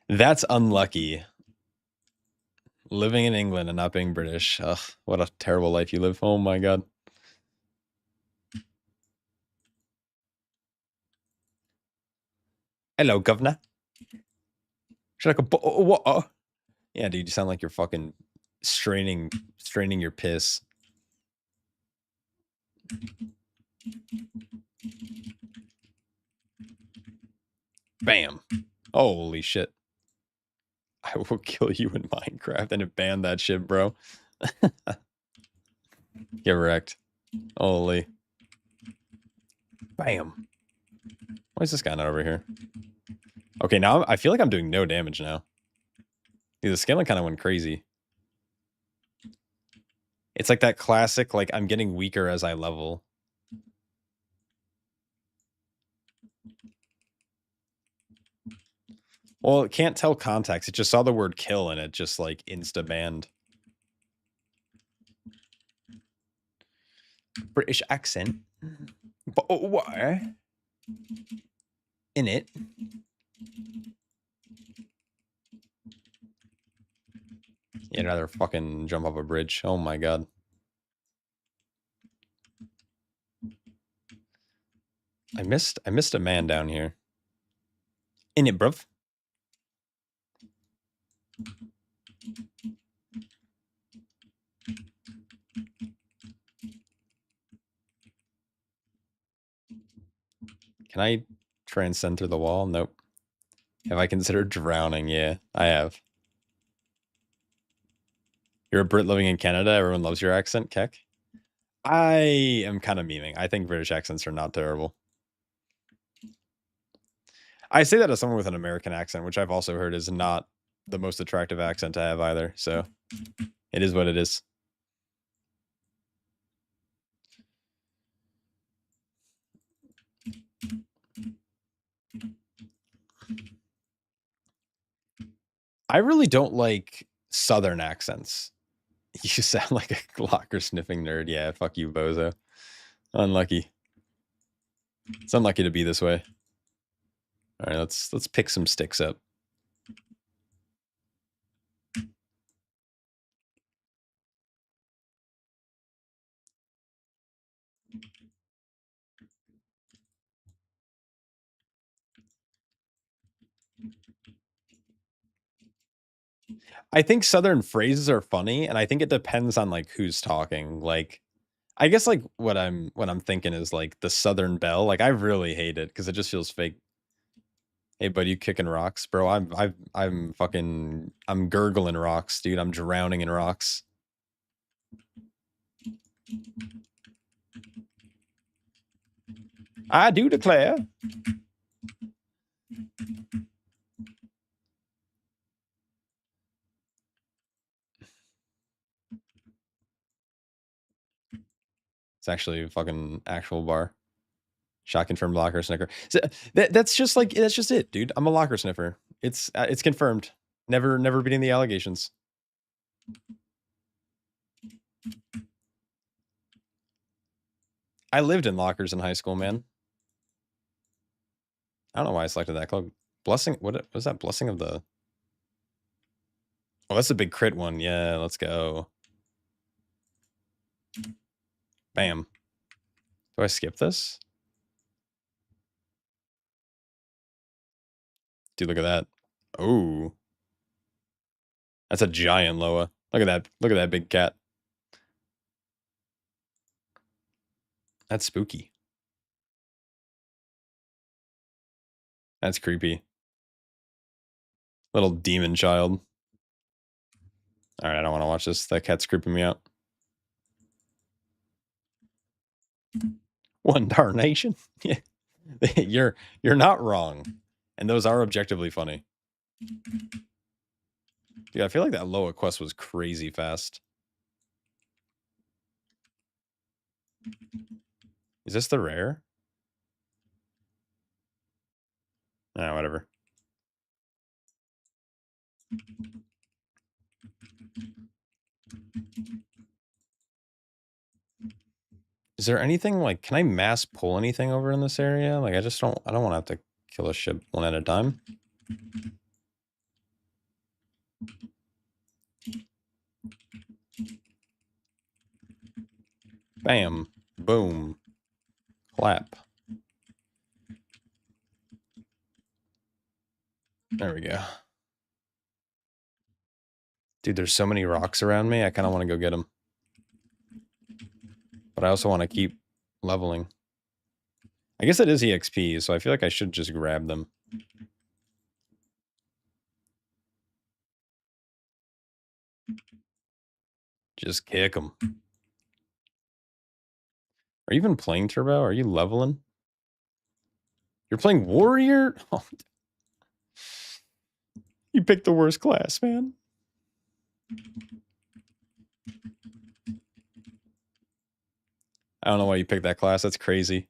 That's unlucky. Living in England and not being British. Ugh, what a terrible life you live. Oh my god. Hello, governor. Should I go? What? Yeah, dude, you sound like you're fucking straining your piss. Bam. Holy shit. I will kill you in Minecraft and ban that shit, bro. Get wrecked. Holy. Bam. Why is this guy not over here? Okay, now I feel like I'm doing no damage now. Dude, the scaling kind of went crazy. It's like that classic, like, I'm getting weaker as I level. Well, it can't tell context. It just saw the word kill and it just, like, insta-banned. British accent. But what? In it. You'd rather fucking jump off a bridge. Oh my god. I missed a man down here. In it, bruv. Can I transcend through the wall? Nope. Have I considered drowning? Yeah, I have. You're a Brit living in Canada. Everyone loves your accent, Keck. I am kind of memeing. I think British accents are not terrible. I say that as someone with an American accent, which I've also heard is not the most attractive accent to have either. So it is what it is. I really don't like Southern accents. You sound like a locker sniffing nerd. Yeah, fuck you, bozo. Unlucky. It's unlucky to be this way. All right, let's pick some sticks up. I think Southern phrases are funny, and I think it depends on like who's talking. Like, I guess like what I'm thinking is like the Southern Belle. Like, I really hate it because it just feels fake. Hey, buddy, you kicking rocks, bro? I'm fucking gurgling rocks, dude. I'm drowning in rocks. I do declare. It's actually a fucking actual bar. Shot confirmed locker sniffer. So that's just it, dude. I'm a locker sniffer. It's confirmed. Never beating the allegations. I lived in lockers in high school, man. I don't know why I selected that club. Blessing, what was that? Blessing of the... Oh, that's a big crit one. Yeah, let's go. Bam. Do I skip this? Dude, look at that. Oh. That's a giant Loa. Look at that. Look at that big cat. That's spooky. That's creepy. Little demon child. All right, I don't want to watch this. That cat's creeping me out. One darnation. Yeah. You're not wrong. And those are objectively funny. Dude, I feel like that Loa quest was crazy fast. Is this the rare? Ah, whatever. Is there anything like, can I mass pull anything over in this area? Like, I don't want to have to kill a ship one at a time. Bam. Boom. Clap. There we go. Dude, there's so many rocks around me. I kind of want to go get them. But I also want to keep leveling. I guess it is EXP, so I feel like I should just grab them. Just kick them. Are you even playing Turbo? Are you leveling? You're playing Warrior? Oh. You picked the worst class, man. I don't know why you picked that class. That's crazy.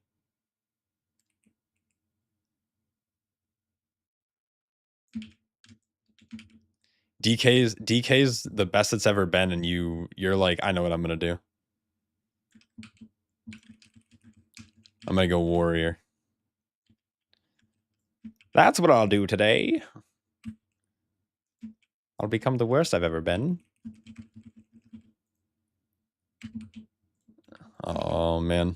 DK's the best it's ever been, and you're like, I know what I'm gonna do. I'm gonna go Warrior. That's what I'll do today. I'll become the worst I've ever been. Oh, man.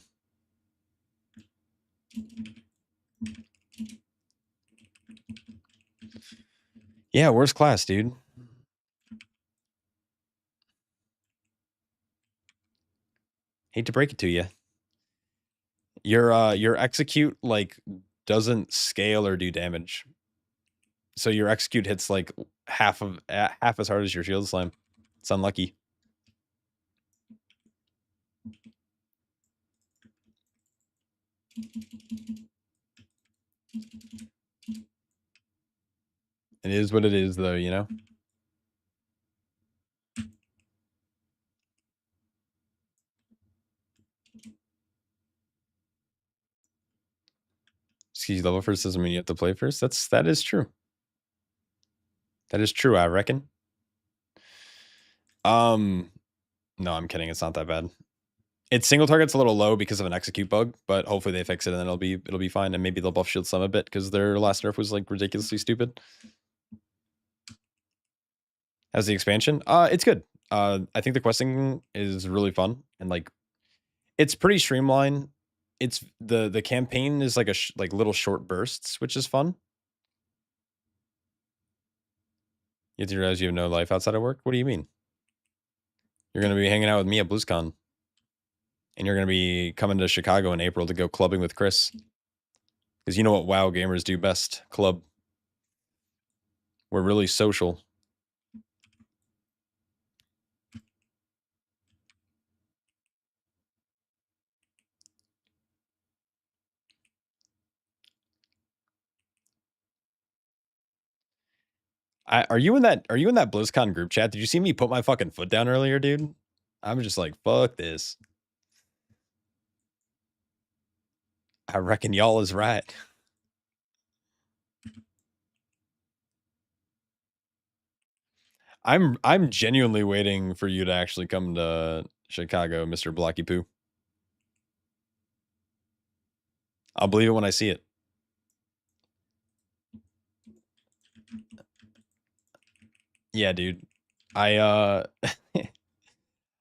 Yeah, worst class, dude. Hate to break it to you. Your execute, like, doesn't scale or do damage. So your execute hits, like, half as hard as your shield slam. It's unlucky. It is what it is, though, you know? Excuse you, level first doesn't mean you have to play first. That is true. That is true, I reckon. No, I'm kidding. It's not that bad. Its single target's a little low because of an execute bug, but hopefully they fix it and then it'll be fine. And maybe they'll buff shield some a bit because their last nerf was like ridiculously stupid. How's the expansion? It's good. I think the questing is really fun and like it's pretty streamlined. It's the campaign is like like little short bursts, which is fun. You have to realize you have no life outside of work. What do you mean? You're gonna be hanging out with me at BlizzCon, and you're gonna be coming to Chicago in April to go clubbing with Chris, because you know what WoW gamers do best: club. We're really social. Are you in that BlizzCon group chat? Did you see me put my fucking foot down earlier, dude? I'm just like, fuck this. I reckon y'all is right. I'm genuinely waiting for you to actually come to Chicago, Mr. Blocky Poo. I'll believe it when I see it. Yeah, dude. I'm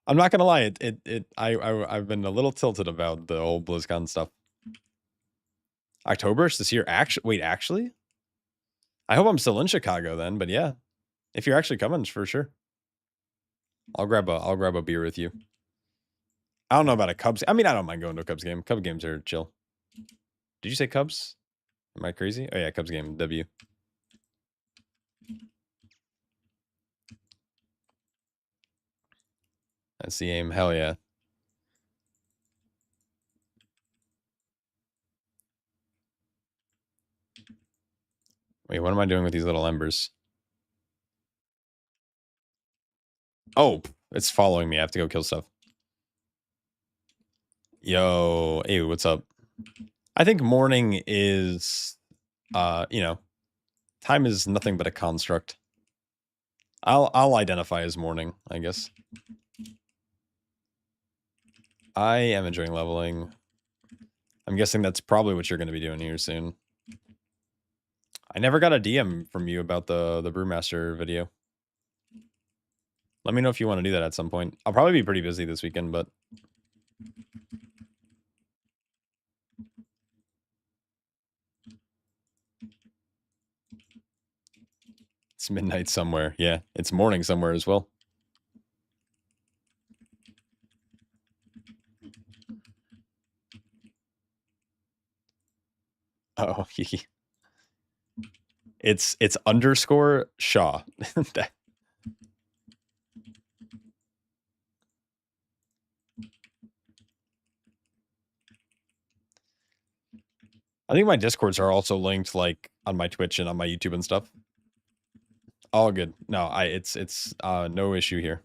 not gonna lie, I've been a little tilted about the whole BlizzCon stuff. October this year, actually? I hope I'm still in Chicago then, but yeah. If you're actually coming, for sure. I'll grab a beer with you. I don't know about a Cubs. I mean, I don't mind going to a Cubs game. Cubs games are chill. Did you say Cubs? Am I crazy? Oh yeah, Cubs game. W. That's the aim. Hell yeah. Wait, what am I doing with these little embers? Oh, it's following me. I have to go kill stuff. Yo, hey, what's up? I think morning is, you know, time is nothing but a construct. I'll identify as morning, I guess. I am enjoying leveling. I'm guessing that's probably what you're going to be doing here soon. I never got a DM from you about the Brewmaster video. Let me know if you want to do that at some point. I'll probably be pretty busy this weekend, but it's midnight somewhere. Yeah, it's morning somewhere as well. Oh, it's underscore Shaw. I think my Discords are also linked like on my Twitch and on my YouTube and stuff. All good. No, it's no issue here.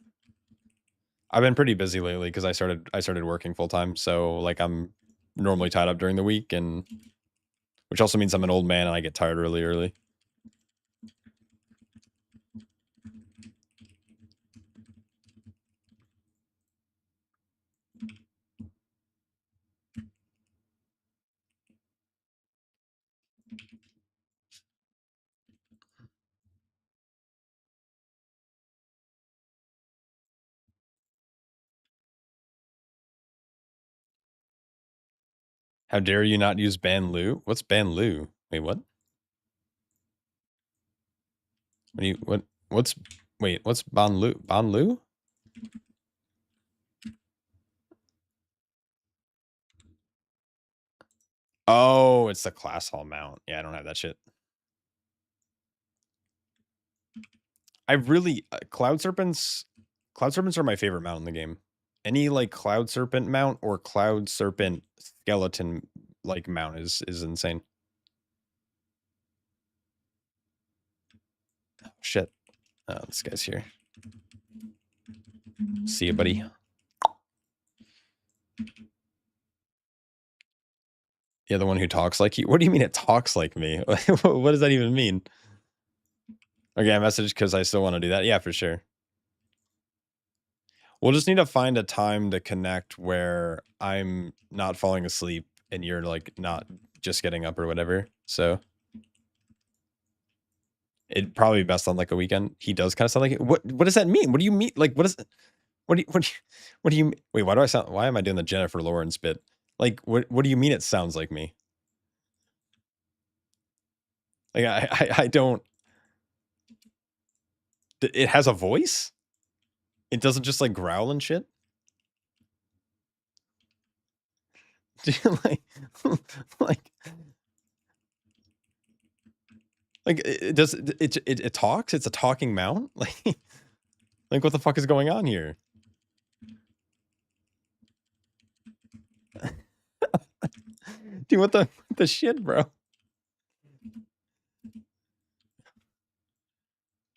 I've been pretty busy lately because I started working full time, so like I'm normally tied up during the week, and which also means I'm an old man and I get tired really early. How dare you not use Banlu? What's Banlu? Wait, what? What do you what's wait, what's Banlu? Banlu? Oh, it's the class hall mount. Yeah, I don't have that shit. I really Cloud Serpents are my favorite mount in the game. Any like Cloud Serpent mount or Cloud Serpent skeleton like mount is insane. Oh, shit. Oh, this guy's here. See you, buddy. Yeah, the one who talks like you. What do you mean it talks like me? What does that even mean? Okay, I messaged because I still want to do that. Yeah, for sure. We'll just need to find a time to connect where I'm not falling asleep and you're like not just getting up or whatever. So it'd probably be best on like a weekend. He does kind of sound like it. What does that mean? What do you mean? Like what do you wait, why am I doing the Jennifer Lawrence bit? Like what do you mean it sounds like me? Like I don't it has a voice? It doesn't just like growl and shit? like like like it does it talks? It's a talking mount? Like what the fuck is going on here? Dude, what the shit, bro?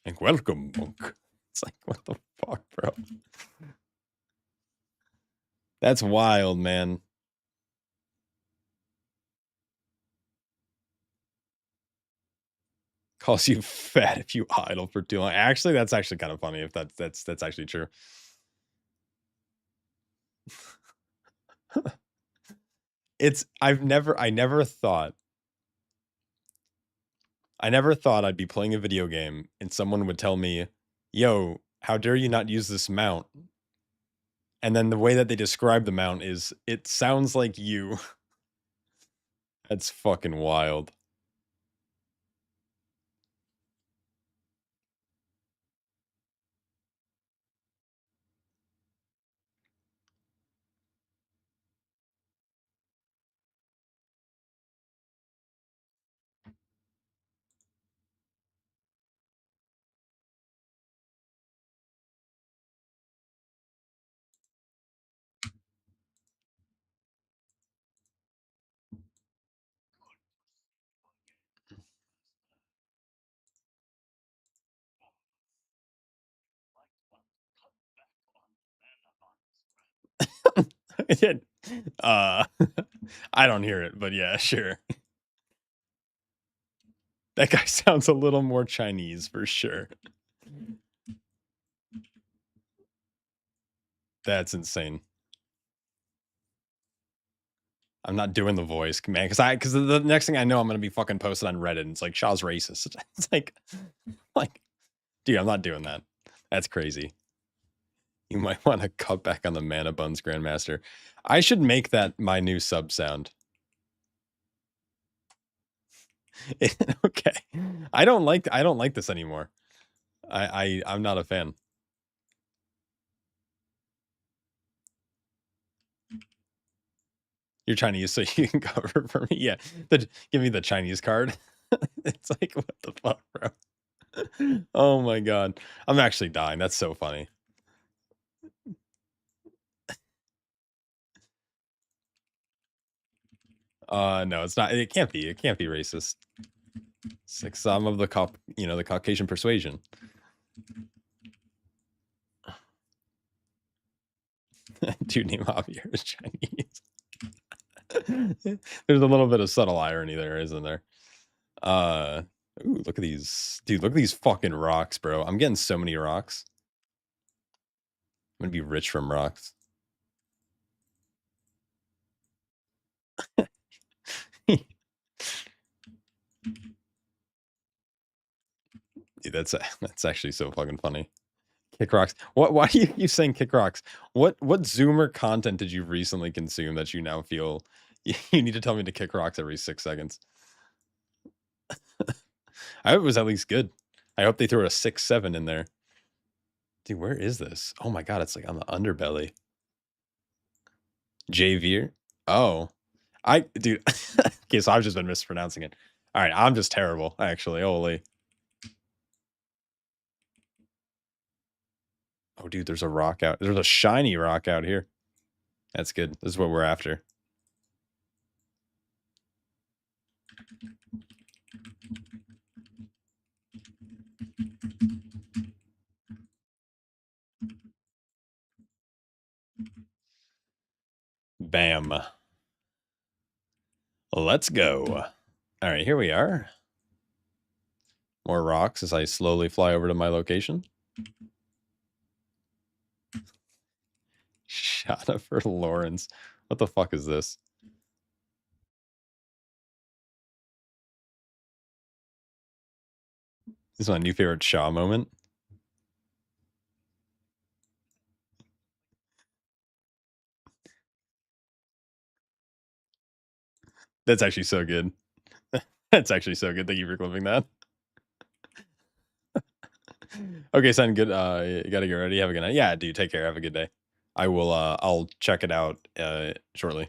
Like, welcome, monk. It's like, what the fuck, bro? That's wild, man. Calls you fat if you idle for too long. Actually, that's actually kind of funny if that's actually true. It's I never thought I'd be playing a video game and someone would tell me, "Yo, how dare you not use this mount?" And then the way that they describe the mount is, "It sounds like you." That's fucking wild. uh, I don't hear it, but yeah, sure. That guy sounds a little more Chinese for sure. That's insane. I'm not doing the voice, man, because the next thing I know, I'm gonna be fucking posted on Reddit. And it's like Shaw's racist. It's like, dude, I'm not doing that. That's crazy. You might want to cut back on the mana buns, Grandmaster. I should make that my new sub sound. Okay, I don't like this anymore. I'm not a fan. You're Chinese, so you can cover for me. Yeah, give me the Chinese card. It's like, what the fuck, bro? Oh my god. I'm actually dying. That's so funny. No, it's not. It can't be. It can't be racist. It's like some of the the Caucasian persuasion. Dude named Javier is Chinese. There's a little bit of subtle irony there, isn't there? Uh, ooh, look at these, dude. Look at these fucking rocks, bro. I'm getting so many rocks. I'm gonna be rich from rocks. Dude, that's actually so fucking funny. Kick rocks. What? Why are you saying kick rocks? What Zoomer content did you recently consume that you now feel you need to tell me to kick rocks every 6 seconds? I hope it was at least good. I hope they threw a 6-7 in there. Dude, where is this? Oh my god, it's like on the underbelly. Javier? Oh. Dude. Okay, so I've just been mispronouncing it. All right, I'm just terrible, actually. Holy. Oh, dude, there's a rock out. There's a shiny rock out here. That's good. This is what we're after. Bam. Let's go. All right, here we are. More rocks as I slowly fly over to my location. Jennifer Lawrence. What the fuck is this? This is my new favorite Shaw moment. That's actually so good. That's actually so good. Thank you for clipping that. Okay, son, good. You gotta get ready. Have a good night. Yeah, dude, take care. Have a good day. I will I'll check it out shortly.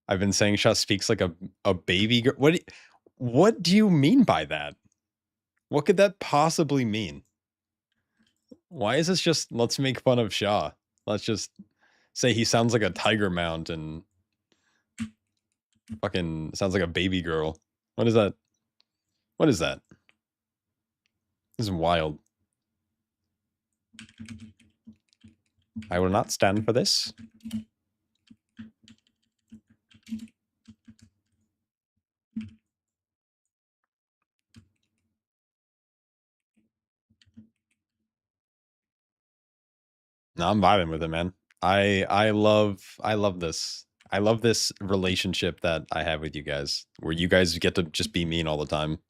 I've been saying Shaw speaks like a baby girl. What do you mean by that? What could that possibly mean? Why is this just let's make fun of Shaw? Let's just say he sounds like a tiger mount and fucking sounds like a baby girl. What is that? What is that? This is wild. I will not stand for this. No, I'm vibing with it, man. I love this. I love this relationship that I have with you guys, where you guys get to just be mean all the time,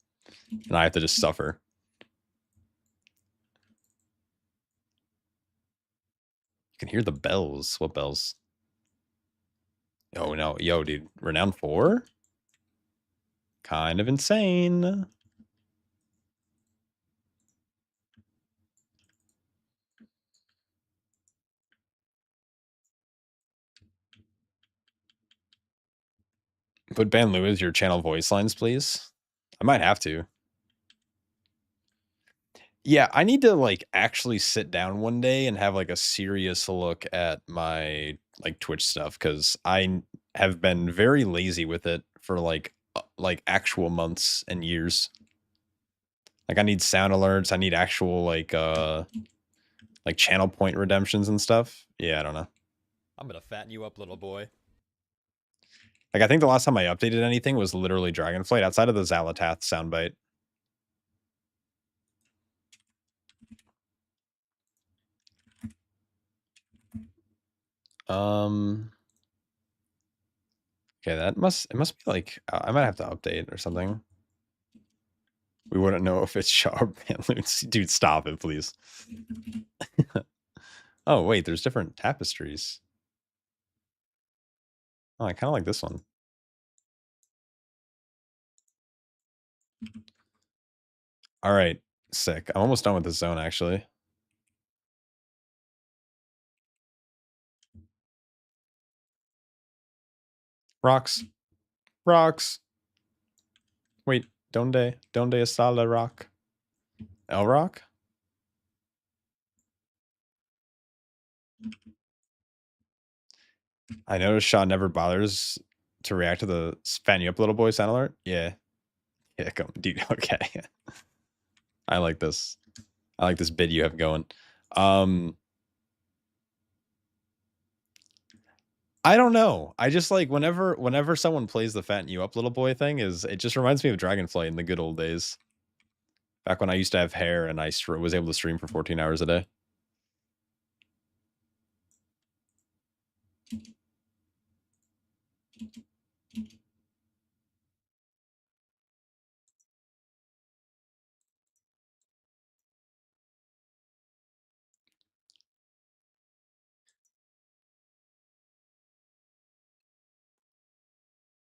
and I have to just suffer. You can hear the bells. What bells? Oh no, yo, dude, renown 4? Kind of insane. Put Ban Lou as your channel voice lines, please. I might have to. Yeah, I need to like actually sit down one day and have like a serious look at my like Twitch stuff because have been very lazy with it for like actual months and years. Like I need sound alerts, I need actual like channel point redemptions and stuff. Yeah, I don't know. I'm gonna fatten you up, little boy. Like I think the last time I updated anything was literally Dragonflight outside of the Zalatath soundbite. Um Okay, it must be like I might have to update or something. We wouldn't know if it's Shaw or Banloons. Dude, stop it, please. Oh, wait, there's different tapestries. Oh, I kind of like this one. All right, sick. I'm almost done with this zone, actually. Rocks. Rocks. Wait, donde está la rock? El rock? I noticed Shaw never bothers to react to the fan you up little boy sound alert. Yeah. Yeah, come, dude. Okay. I like this. I like this bid you have going. I don't know. I just like whenever someone plays the fatten you up little boy thing it just reminds me of Dragonflight in the good old days. Back when I used to have hair and I was able to stream for 14 hours a day.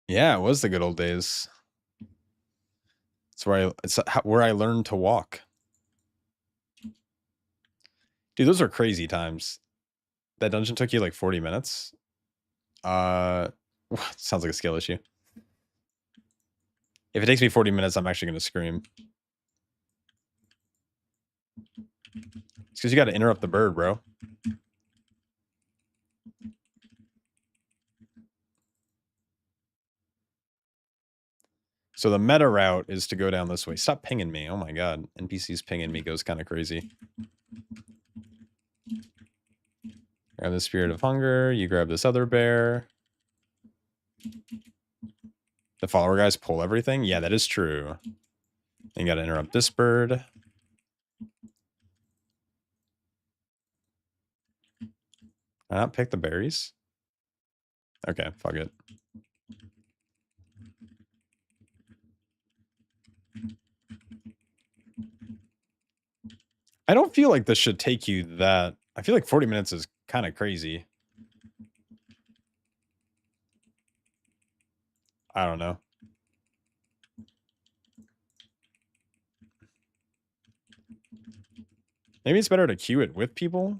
Yeah, it was the good old days. It's where I learned to walk. Dude, those are crazy times. That dungeon took you like 40 minutes. Sounds like a skill issue. If it takes me 40 minutes, I'm actually going to scream. It's because you got to interrupt the bird, bro. So the meta route is to go down this way. Stop pinging me. Oh my god. NPCs pinging me goes kind of crazy. Grab the Spirit of Hunger. You grab this other bear. The follower guys pull everything? Yeah, that is true. You gotta interrupt this bird. I not pick the berries? Okay, fuck it. I don't feel like this should take you that... I feel like 40 minutes is kind of crazy. I don't know. Maybe it's better to queue it with people?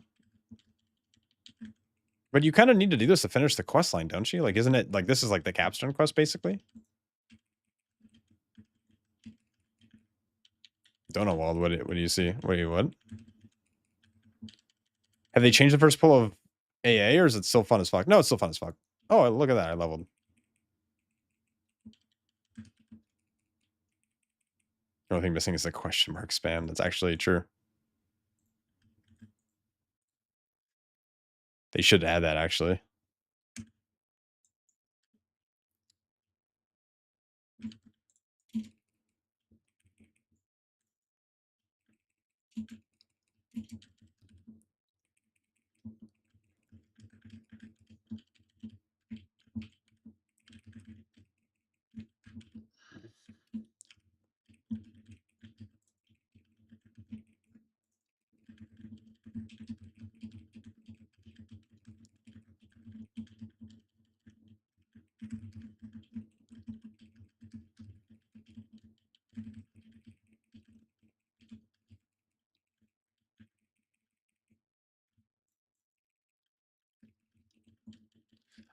But you kind of need to do this to finish the quest line, don't you? Like, isn't it... Like, this is like the capstone quest, basically? Donald, what do you see? Wait, what? Have they changed the first pull of AA, or is it still fun as fuck? No, it's still fun as fuck. Oh, look at that. I leveled. The only thing missing is the question mark spam. That's actually true. They should add that, actually.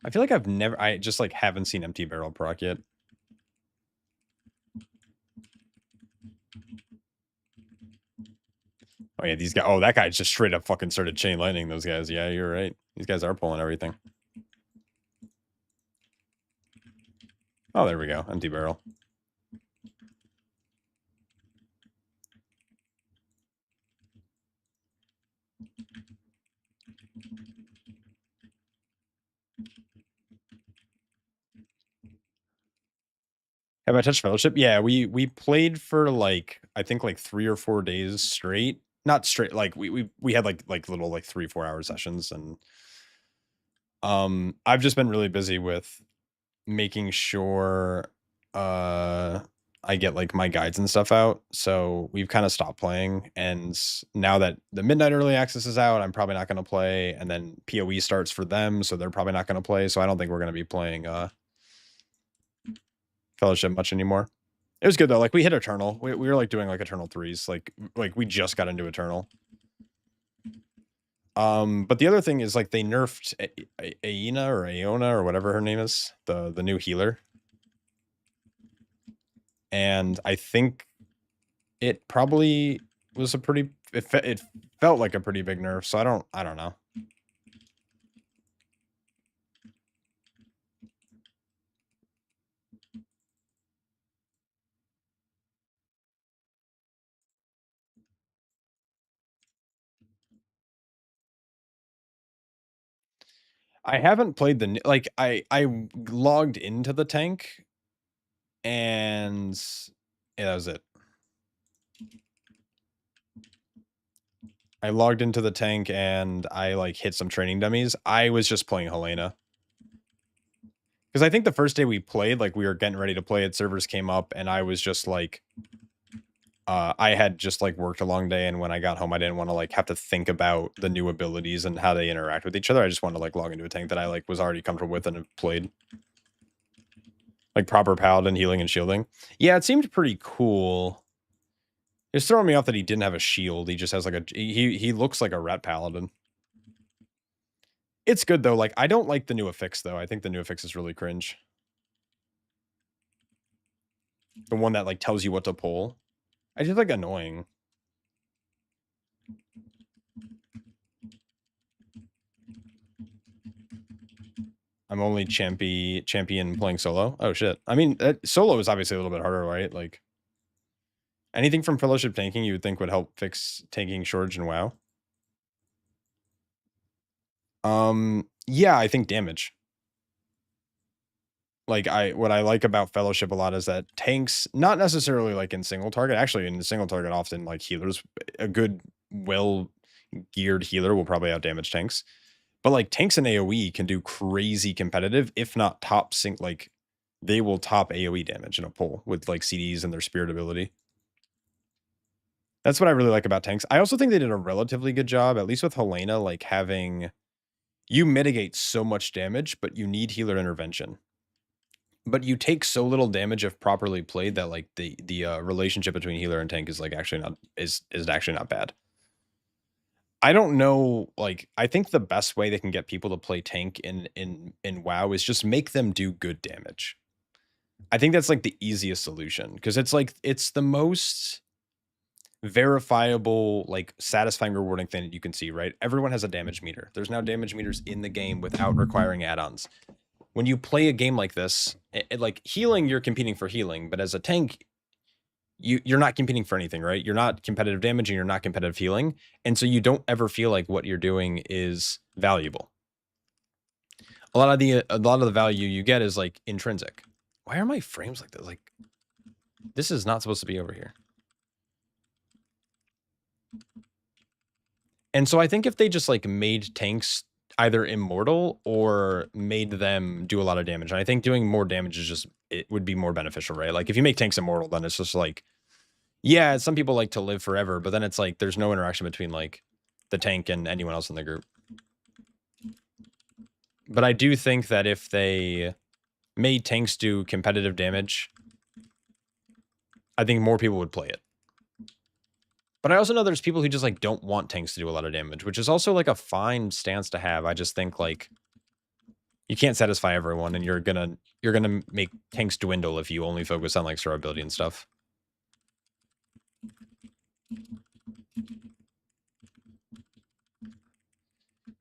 I feel like I just like haven't seen empty barrel proc yet. Oh yeah, these guys. Oh, that guy just straight up fucking started chain lightning those guys. Yeah, you're right. These guys are pulling everything. Oh, there we go. Empty barrel. Have I touched Fellowship? Yeah, we played for like I think like 3 or 4 days straight. Not straight, like we had like little like 3-4 hour sessions, and I've just been really busy with making sure I get like my guides and stuff out. So we've kind of stopped playing, and now that the midnight early access is out, I'm probably not going to play, and then PoE starts for them, so they're probably not going to play. So I don't think we're going to be playing Fellowship much anymore. It was good though. Like we hit Eternal. We were like doing like Eternal 3s. Like we just got into Eternal. But the other thing is like they nerfed Aina or Aona or whatever her name is, the new healer. And I think it probably was a pretty it felt like a pretty big nerf, so I don't know. I haven't played the like I logged into the tank and yeah, that was it. I logged into the tank and I like hit some training dummies. I was just playing Helena. Because I think the first day we played, like we were getting ready to play it, servers came up and I was just like I had just like worked a long day, and when I got home I didn't want to like have to think about the new abilities and how they interact with each other. I just wanted to like log into a tank that I like was already comfortable with and have played. Like proper paladin healing and shielding. Yeah, it seemed pretty cool. It's throwing me off that he didn't have a shield. He just has like a he looks like a rat paladin. It's good though. Like I don't like the new affix though. I think the new affix is really cringe. The one that like tells you what to pull. I just like annoying. I'm only champion playing solo. Oh shit. I mean, solo is obviously a little bit harder, right? Like anything from Fellowship tanking you would think would help fix tanking shortage in WoW. Yeah, I think damage. Like what I like about Fellowship a lot is that tanks, not necessarily like in single target, actually in the single target often like healers, a good well geared healer will probably outdamage tanks. But like tanks and AoE can do crazy competitive, if not top sync. Like they will top AoE damage in a pull with like CDs and their spirit ability. That's what I really like about tanks. I also think they did a relatively good job, at least with Helena, like having you mitigate so much damage, but you need healer intervention. But you take so little damage if properly played that like the relationship between healer and tank is like actually not is actually not bad. I don't know, like I think the best way they can get people to play tank in WoW is just make them do good damage. I think that's like the easiest solution because it's like it's the most verifiable, like satisfying, rewarding thing that you can see, right? Everyone has a damage meter. There's now damage meters in the game without requiring add-ons. When you play a game like this, like healing, you're competing for healing, but as a tank, you're not competing for anything, right? You're not competitive damage and you're not competitive healing. And so you don't ever feel like what you're doing is valuable. A lot of the value you get is like intrinsic. Why are my frames like this? Like this is not supposed to be over here. And so I think if they just like made tanks either immortal or made them do a lot of damage, and I think doing more damage is just, it would be more beneficial, right? Like if you make tanks immortal, then it's just like, yeah, some people like to live forever, but then it's like there's no interaction between like the tank and anyone else in the group. But I do think that if they made tanks do competitive damage, I think more people would play it. But I also know there's people who just like don't want tanks to do a lot of damage, which is also like a fine stance to have. I just think like you can't satisfy everyone, and you're gonna make tanks dwindle if you only focus on like survivability and stuff.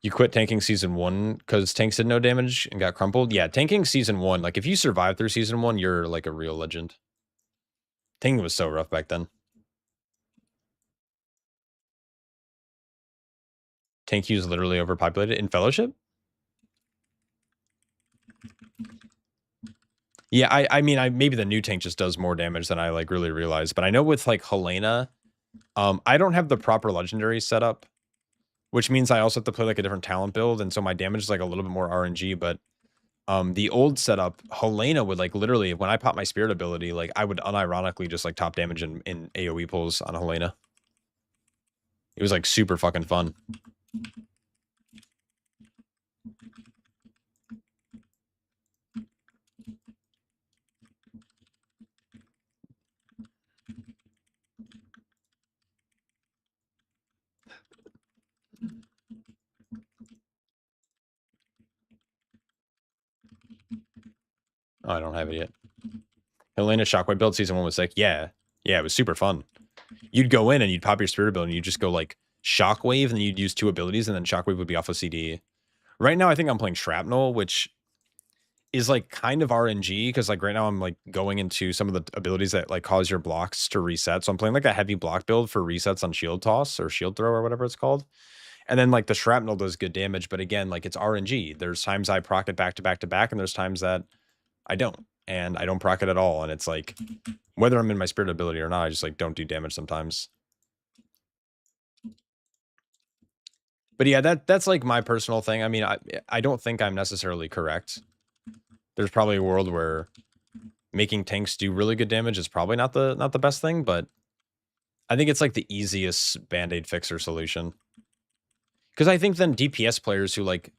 You quit tanking season 1 because tanks did no damage and got crumpled? Yeah, tanking season 1, like if you survive through season 1, you're like a real legend. Tanking was so rough back then. Tank queue is literally overpopulated in Fellowship? Yeah, I mean, maybe the new tank just does more damage than I like really realized, but I know with like Helena, I don't have the proper legendary setup, which means I also have to play like a different talent build, and so my damage is like a little bit more RNG, but the old setup, Helena would like literally, when I pop my spirit ability, like I would unironically just like top damage in AoE pulls on Helena. It was like super fucking fun. Oh, I don't have it yet. Helena Shockwave build season 1 was sick. Yeah. Yeah, it was super fun. You'd go in and you'd pop your spirit ability and you'd just go like Shockwave and then you'd use 2 abilities and then Shockwave would be off of CD. Right now I think I'm playing Shrapnel, which is like kind of RNG because like right now I'm like going into some of the abilities that like cause your blocks to reset. So I'm playing like a heavy block build for resets on shield toss or shield throw or whatever it's called. And then like the shrapnel does good damage, but again, like it's RNG. There's times I proc it back to back to back, and there's times that I don't. And I don't proc it at all. And it's like whether I'm in my spirit ability or not, I just like don't do damage sometimes. But yeah, that's like my personal thing. I mean, I don't think I'm necessarily correct. There's probably a world where making tanks do really good damage is probably not the best thing, but I think it's like the easiest band-aid fixer solution. Because I think then DPS players who like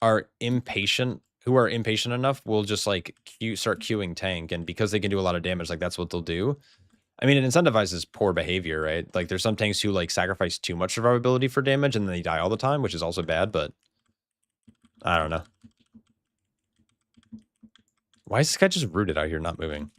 are impatient enough will just like start queuing tank, and because they can do a lot of damage, like that's what they'll do. I mean, it incentivizes poor behavior, right? Like there's some tanks who like sacrifice too much survivability for damage and then they die all the time, which is also bad, but I don't know. Why is this guy just rooted out here not moving?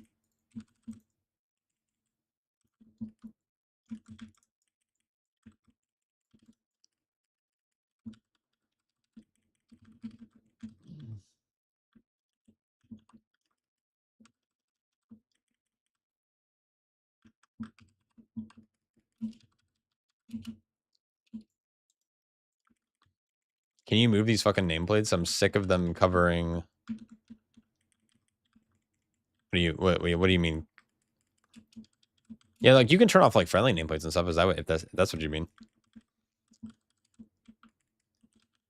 Can you move these fucking nameplates? I'm sick of them covering. What do you mean? Yeah, like you can turn off like friendly nameplates and stuff. Is that what, if that's what you mean?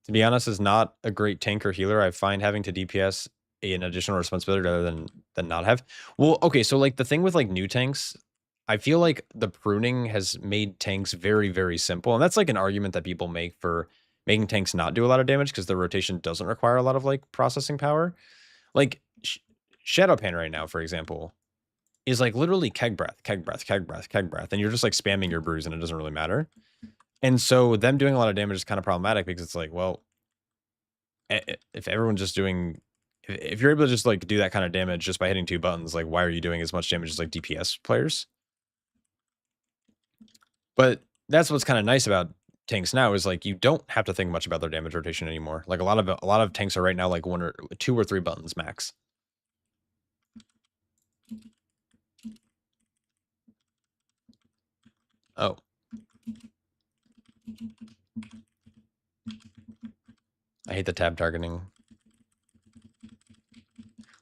To be honest, is not a great tank or healer. I find having to DPS an additional responsibility rather than not have. Well, okay, so like the thing with like new tanks, I feel like the pruning has made tanks very, very simple. And that's like an argument that people make for making tanks not do a lot of damage because the rotation doesn't require a lot of like processing power. Like Shadowpan right now, for example, is like literally keg breath, keg breath, keg breath, keg breath. And you're just like spamming your brews and it doesn't really matter. And so them doing a lot of damage is kind of problematic because it's like, well, if everyone's just doing, if you're able to just like do that kind of damage just by hitting 2 buttons, like why are you doing as much damage as like DPS players? But that's what's kind of nice about tanks now is like you don't have to think much about their damage rotation anymore. Like a lot of tanks are right now like 1 or 2 or 3 buttons max. Oh. I hate the tab targeting.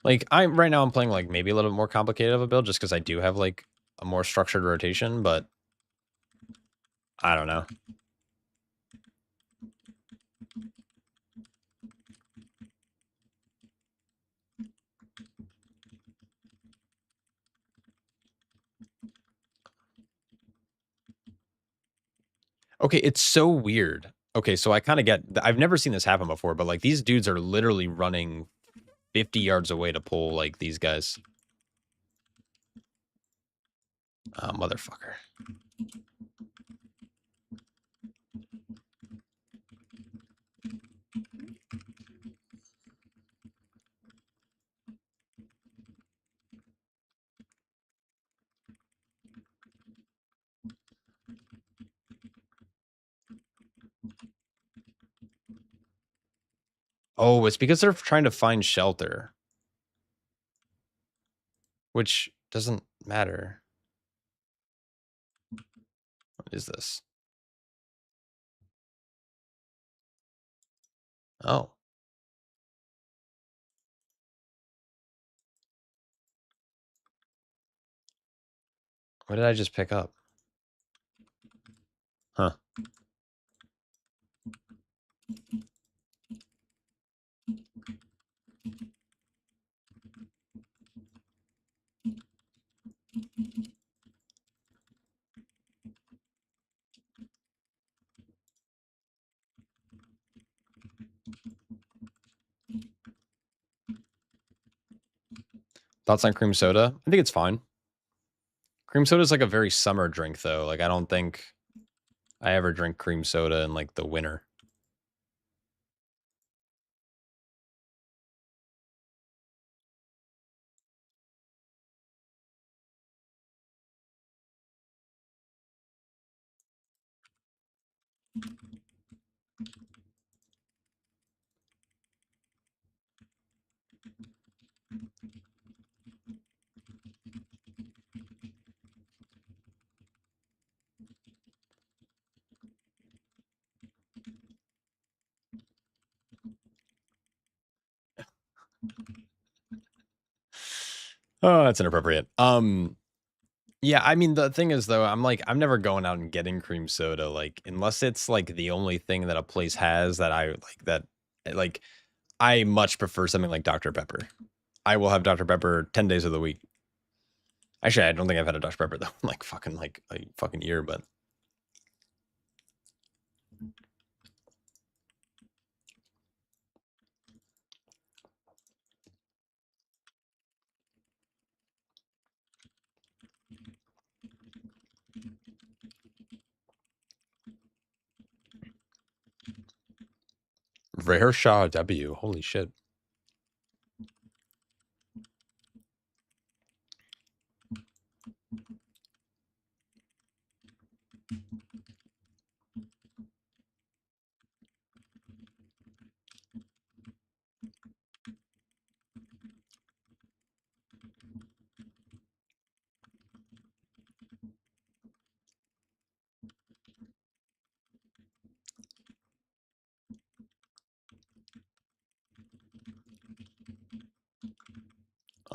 Like right now I'm playing like maybe a little bit more complicated of a build just because I do have like a more structured rotation, but I don't know. Okay, it's so weird. Okay, so I kind of get, I've never seen this happen before, but like these dudes are literally running 50 yards away to pull like these guys. Oh, motherfucker. Oh, it's because they're trying to find shelter. Which doesn't matter. What is this? Oh. What did I just pick up? Huh. Thoughts on cream soda? I think it's fine. Cream soda is like a very summer drink, though. Like, I don't think I ever drink cream soda in like the winter. Oh, that's inappropriate. Yeah, I mean, the thing is though, I'm never going out and getting cream soda, like, unless it's like the only thing that a place has that I like like, I much prefer something like Dr. Pepper. I will have Dr. Pepper 10 days of the week. Actually, I don't think I've had a Dr. Pepper though, in like a fucking year, but Rare Shaw W. Holy shit.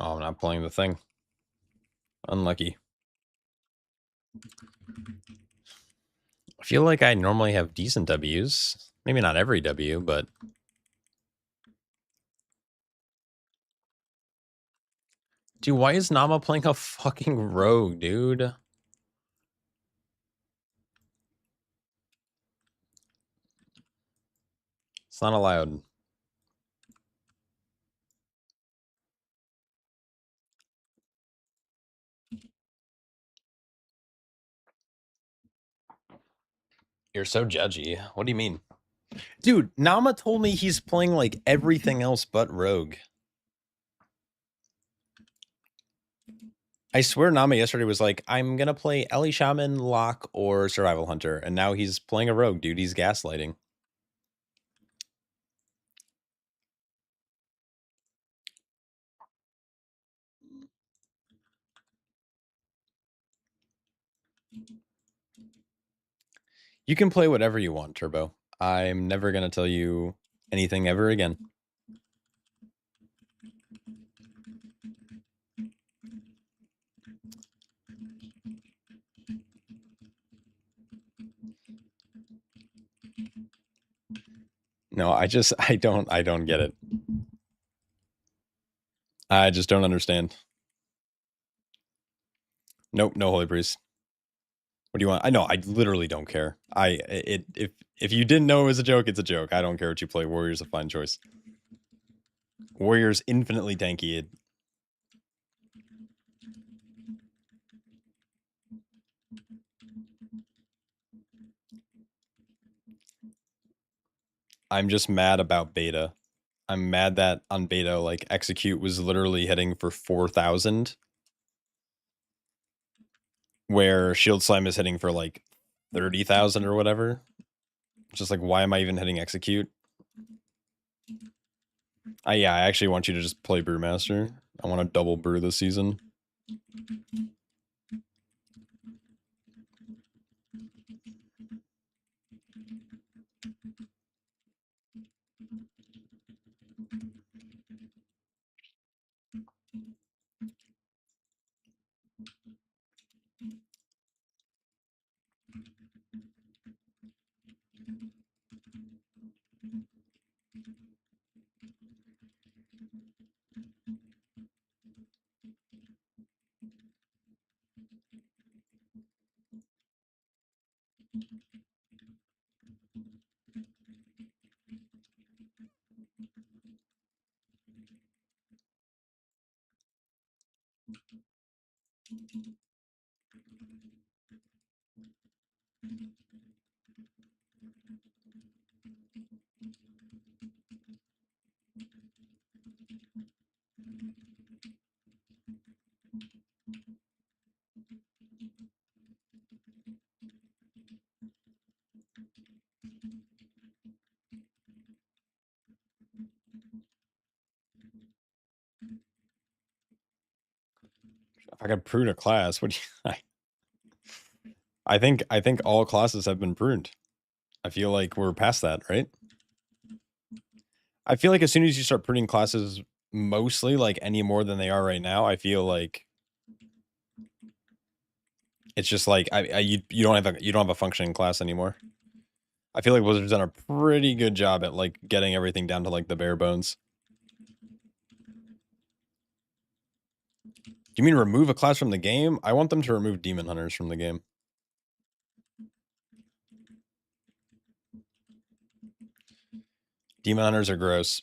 Oh, I'm not playing the thing. Unlucky. I feel like I normally have decent Ws. Maybe not every W, but dude, why is Nama playing a fucking rogue, dude? It's not allowed. You're so judgy. What do you mean? Dude, Nama told me he's playing like everything else but rogue. I swear Nama yesterday was like, I'm gonna play Ellie Shaman, Locke, or Survival Hunter, and now he's playing a rogue, dude. He's gaslighting. You can play whatever you want, Turbo. I'm never gonna tell you anything ever again. No, I don't get it. I just don't understand. Nope, no Holy Priest. What do you want? I know, I literally don't care. If you didn't know it was a joke, it's a joke. I don't care what you play. Warrior's a fine choice. Warrior's infinitely tanky. I'm just mad about beta. I'm mad that on beta, like, execute was literally hitting for 4,000, where Shield Slam is hitting for like 30,000 or whatever. Just like, why am I even hitting execute? Yeah, I actually want you to just play Brewmaster. I want to double brew this season. If I could prune a class, what do you I think all classes have been pruned. I feel like we're past that, right? I feel like as soon as you start pruning classes mostly like any more than they are right now, I feel like it's just like you don't have a functioning class anymore. I feel like Blizzard's done a pretty good job at like getting everything down to like the bare bones. You mean remove a class from the game? I want them to remove demon hunters from the game. Demon hunters are gross.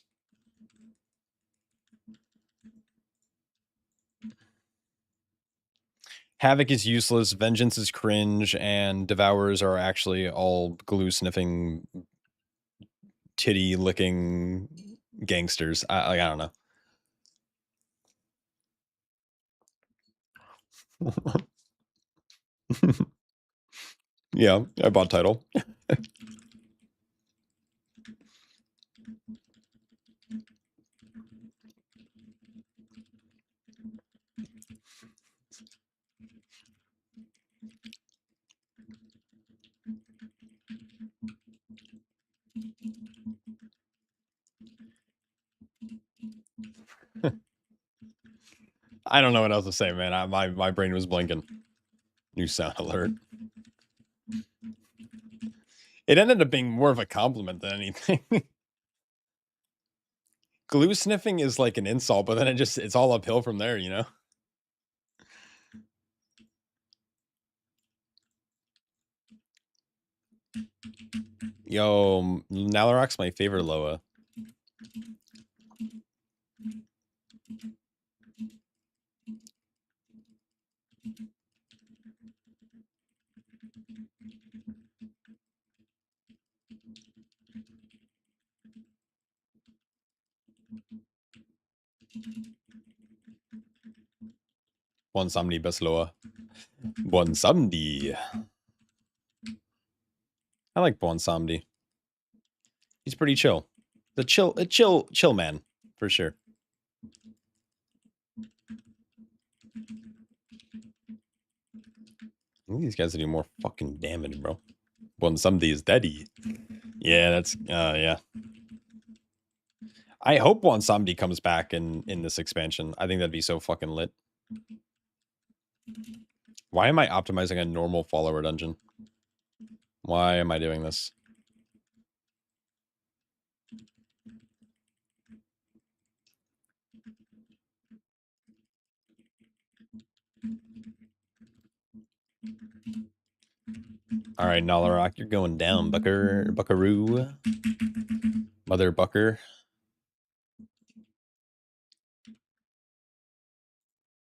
Havoc is useless, Vengeance is cringe, and Devourers are actually all glue sniffing, titty licking gangsters. I don't know. Yeah, I bought title. I don't know what else to say, man. My brain was blinking. New sound alert. It ended up being more of a compliment than anything. Glue sniffing is like an insult, but then it's all uphill from there, you know? Yo, Nalarok's my favorite Loa. Bon Samdi best Loa. Bon Samdi. I like Bon Samdi. He's pretty chill. A chill man, for sure. I think these guys are doing more fucking damage, bro. Bon Samdi is daddy. Yeah, that's yeah. I hope Bon Samdi comes back in this expansion. I think that'd be so fucking lit. Why am I optimizing a normal follower dungeon? Why am I doing this? All right, Nalarok, you're going down, buckaroo. Mother bucker.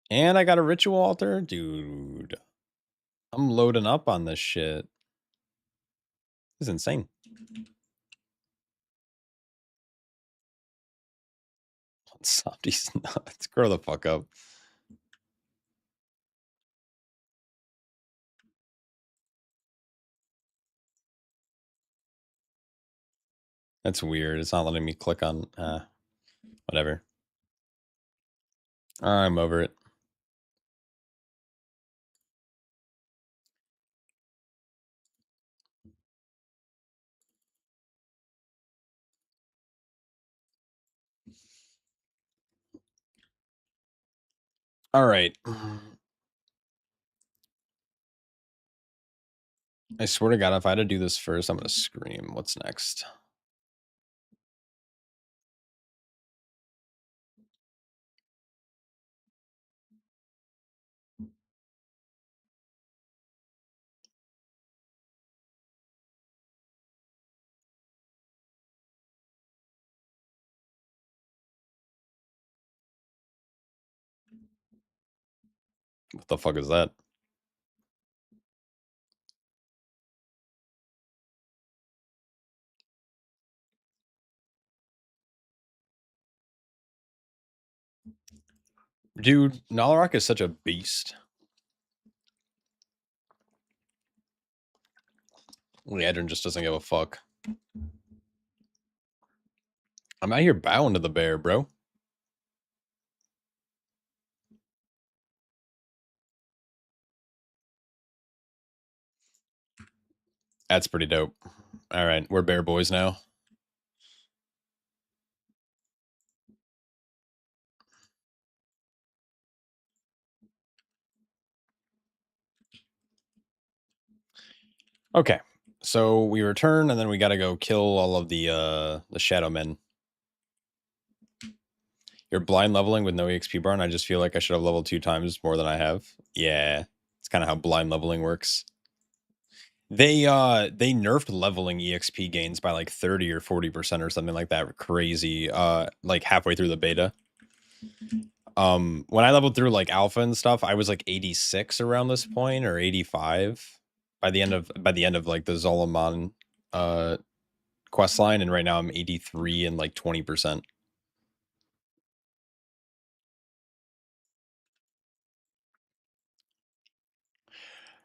And I got a ritual altar? Dude. I'm loading up on this shit. This is insane. Softy's nuts. Grow the fuck up. That's weird. It's not letting me click on whatever. I'm over it. All right. I swear to God, if I had to do this first, I'm going to scream. What's next? What the fuck is that? Dude, Nalarok is such a beast. Leadrin just doesn't give a fuck. I'm out here bowing to the bear, bro. That's pretty dope. All right, we're bear boys now. Okay, so we return, and then we got to go kill all of the shadow men. You're blind leveling with no EXP bar, and I just feel like I should have leveled 2 times more than I have. Yeah, it's kind of how blind leveling works. They nerfed leveling EXP gains by like 30 or 40% or something like that. Crazy. Like halfway through the beta. When I leveled through like alpha and stuff, I was like 86 around this point, or 85 by the end of like the Zolomon quest line, and right now I'm 83 and like 20%.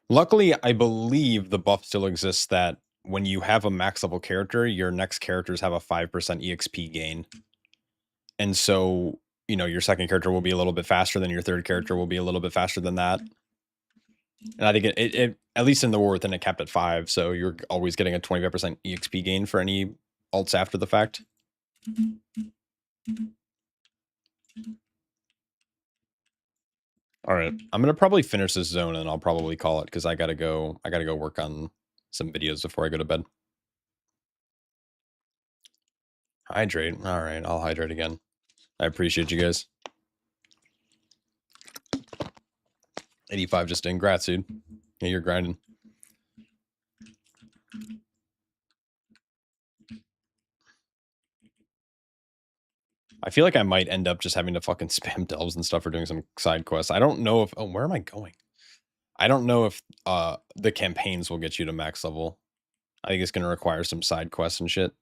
Luckily, I believe the buff still exists that when you have a max level character, your next characters have a 5% EXP gain. And so, you know, your second character will be a little bit faster than your third character will be a little bit faster than that. And I think it at least in the war within it capped at 5, so you're always getting a 25% EXP gain for any alts after the fact. All right, I'm gonna probably finish this zone and I'll probably call it because I gotta go work on some videos before I go to bed. Hydrate. All right, I'll hydrate again. I appreciate you guys. 85 just in. Grats, dude. Yeah, you're grinding. I feel like I might end up just having to fucking spam delves and stuff for doing some side quests. I don't know if... Oh, where am I going? I don't know if the campaigns will get you to max level. I think it's going to require some side quests and shit.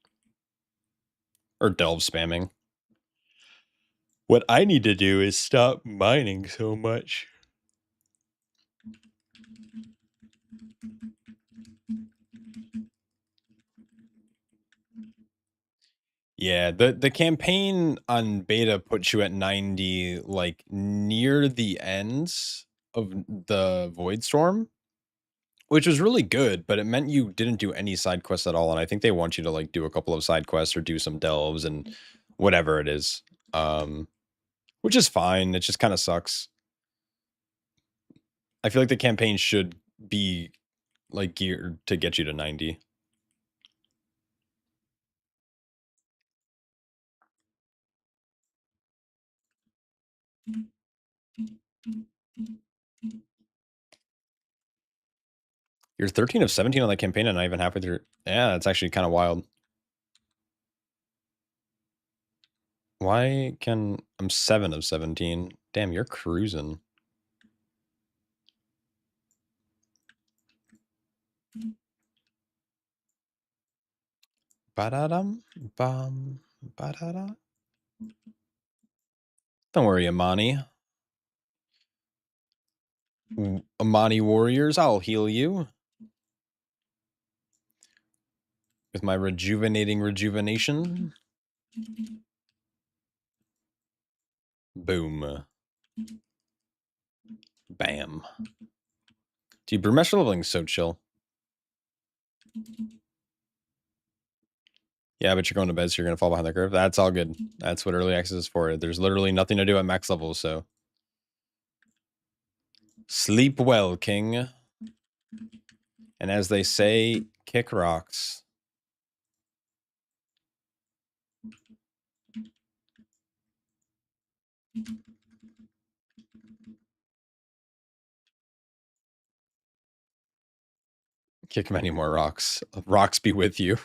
Or delve spamming. What I need to do is stop mining so much. Yeah, the campaign on beta puts you at 90, like, near the ends of the Void Storm, which was really good, but it meant you didn't do any side quests at all, and I think they want you to, like, do a couple of side quests or do some delves and whatever it is. Which is fine, it just kinda sucks. I feel like the campaign should be, like, geared to get you to 90. You're 13 of 17 on that campaign and not even halfway through. Yeah, that's actually kind of wild. Why can... I'm 7 of 17. Damn, you're cruising. Ba-da-dum, bum, ba-da-da. Don't worry, Amani. Amani warriors, I'll heal you. With my rejuvenation. Boom. Bam. Dude, Brewmaster leveling is so chill. Yeah, but you're going to bed, so you're going to fall behind the curve. That's all good. That's what early access is for. There's literally nothing to do at max level, so... Sleep well, king. And as they say, kick rocks. Kick many more rocks. Rocks be with you.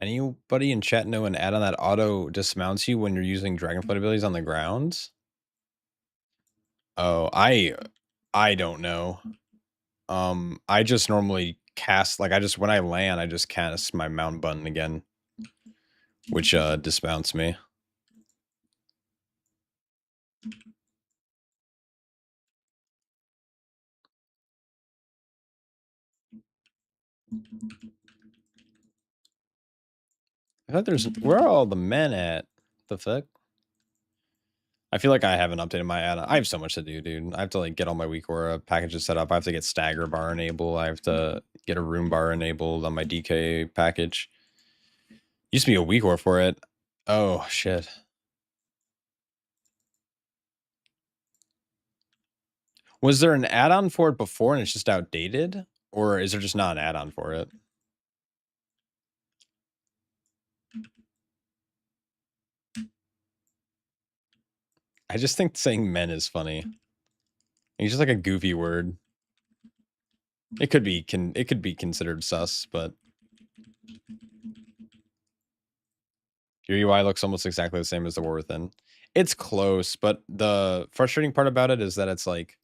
Anybody in chat know an add-on that auto dismounts you when you're using dragonflight abilities on the ground? Oh, I don't know. I just normally cast like when I land, I just cast my mount button again, which dismounts me. I thought where are all the men at? The fuck? I feel like I haven't updated my add-on. I have so much to do, dude. I have to like get all my weak aura packages set up. I have to get stagger bar enabled. I have to get a room bar enabled on my DK package. Used to be a weak aura for it. Oh shit. Was there an add-on for it before and it's just outdated? Or is there just not an add-on for it? I just think saying men is funny. It's just like a goofy word. It could be considered sus, but your UI looks almost exactly the same as the War Within. It's close, but the frustrating part about it is that it's like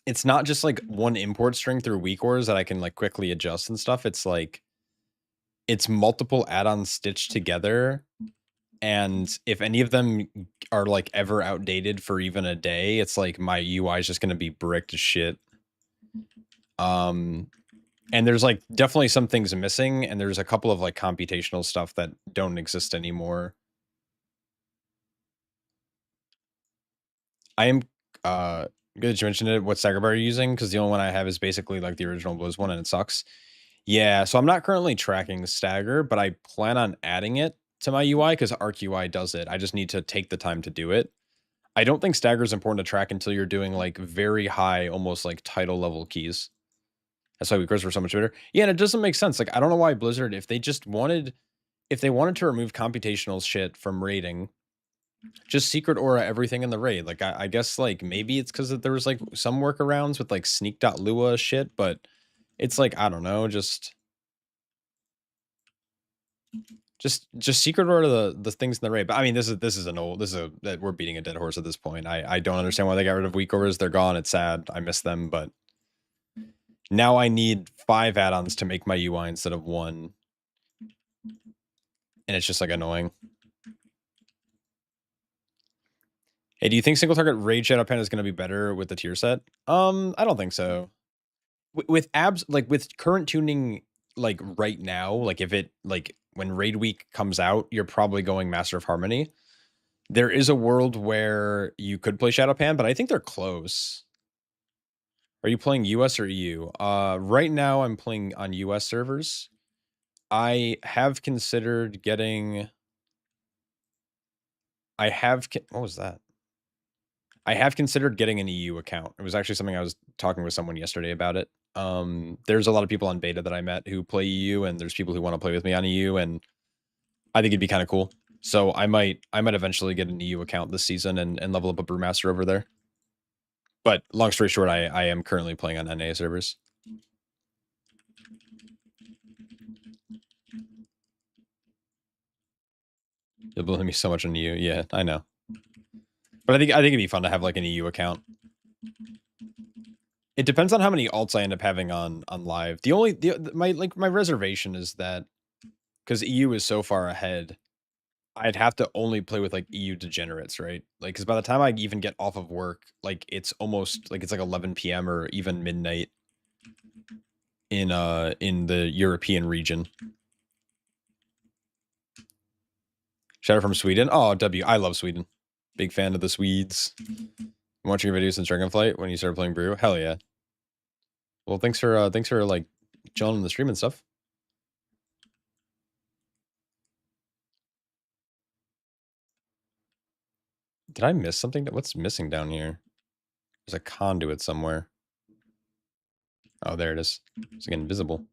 it's not just like one import string through weak ores that I can like quickly adjust and stuff. It's like it's multiple add-ons stitched together. And if any of them are like ever outdated for even a day, it's like my UI is just going to be bricked as shit. And there's like definitely some things missing, and there's a couple of like computational stuff that don't exist anymore. I am good that you mentioned it. What stagger bar are you using? Because the only one I have is basically like the original Blizz one, and it sucks. Yeah, so I'm not currently tracking stagger, but I plan on adding it to my UI because Arc UI does it. I just need to take the time to do it. I don't think stagger is important to track until you're doing like very high, almost like title level keys. That's why weakers were so much better. Yeah, and it doesn't make sense. Like, I don't know why Blizzard, if they wanted to remove computational shit from raiding, just secret aura everything in the raid. Like, I guess like maybe it's because there was like some workarounds with like sneak.lua shit, but it's like, I don't know, just secret aura the things in the raid. But I mean, this is we're beating a dead horse at this point. I don't understand why they got rid of weak auras. They're gone. It's sad. I miss them, but now I need 5 add-ons to make my UI instead of 1. And it's just like annoying. Hey, do you think single target raid shadow pen is going to be better with the tier set? I don't think so. With abs, like with current tuning, like right now, like if it like when raid week comes out, you're probably going Master of Harmony. There is a world where you could play Shadow Pan, but I think they're close. Are you playing US or EU? Right now I'm playing on US servers. I have considered getting. What was that? I have considered getting an EU account. It was actually something I was talking with someone yesterday about it. There's a lot of people on beta that I met who play EU, and there's people who want to play with me on EU, and I think it'd be kind of cool. So I might eventually get an EU account this season and level up a Brewmaster over there. But long story short, I am currently playing on NA servers. You'll believe me so much on EU. Yeah, I know. But I think it'd be fun to have like an EU account. It depends on how many alts I end up having on live. My reservation is that because EU is so far ahead, I'd have to only play with like EU degenerates, right? Like, because by the time I even get off of work, like it's almost like it's like 11 p.m. or even midnight in the European region. Shout out from Sweden. Oh, I love Sweden. Big fan of the Swedes. Watching your videos since Dragonflight when you started playing Brew. Hell yeah. Well, thanks for like chilling in the stream and stuff. Did I miss something? What's missing down here? There's a conduit somewhere. Oh, there it is. It's like invisible.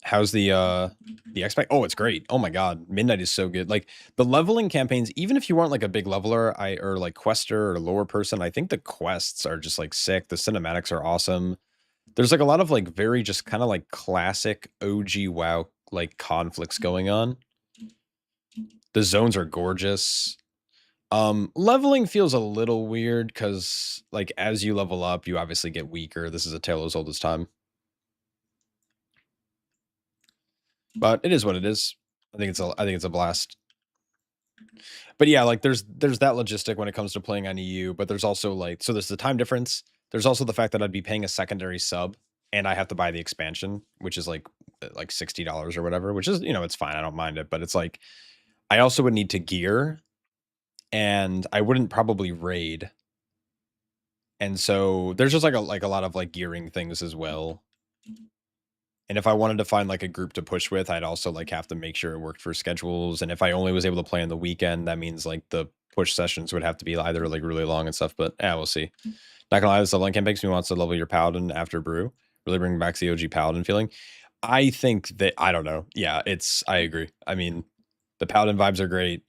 How's the expect? Oh, it's great. Oh my god, Midnight is so good. Like the leveling campaigns, even if you aren't like a big leveler, or like quester or lower person, I think the quests are just like sick. The cinematics are awesome. There's like a lot of like very just kind of like classic OG WoW like conflicts going on. The zones are gorgeous. Leveling feels a little weird because like as you level up, you obviously get weaker. This is a tale as old as time. But it is what it is. I think it's a blast. But yeah, like there's that logistic when it comes to playing on EU, but there's also like so there's the time difference. There's also the fact that I'd be paying a secondary sub and I have to buy the expansion, which is like $60 or whatever, which is, it's fine. I don't mind it, but it's like I also would need to gear and I wouldn't probably raid. And so there's just like a lot of like gearing things as well. And if I wanted to find like a group to push with, I'd also like have to make sure it worked for schedules. And if I only was able to play on the weekend, that means like the push sessions would have to be either like really long and stuff. But yeah, we'll see. Not gonna lie, this leveling campaign makes me wants to level your paladin after brew. Really bring back the OG paladin feeling. I think that I don't know. Yeah, I agree. I mean, the paladin vibes are great.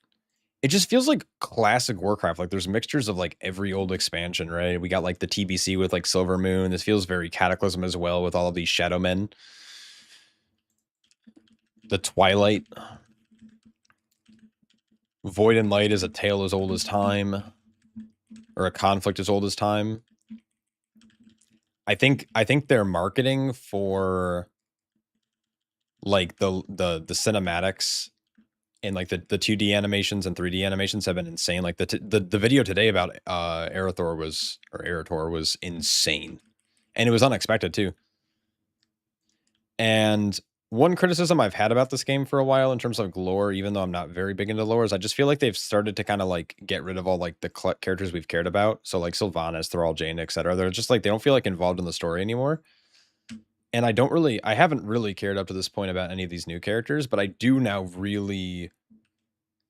It just feels like classic Warcraft. Like there's mixtures of like every old expansion, right? We got like the TBC with like Silver Moon. This feels very Cataclysm as well with all of these Shadow Men. The Twilight. Void and Light is a tale as old as time. Or a conflict as old as time. I think their marketing for like the cinematics and like the 2D animations and 3D animations have been insane. Like the video today about Arator was insane. And it was unexpected too. And one criticism I've had about this game for a while in terms of lore, even though I'm not very big into lore, is I just feel like they've started to kind of like get rid of all like the characters we've cared about. So like Sylvanas, Thrall, Jane, etc. They're just like they don't feel like involved in the story anymore. And I haven't really cared up to this point about any of these new characters, but I do now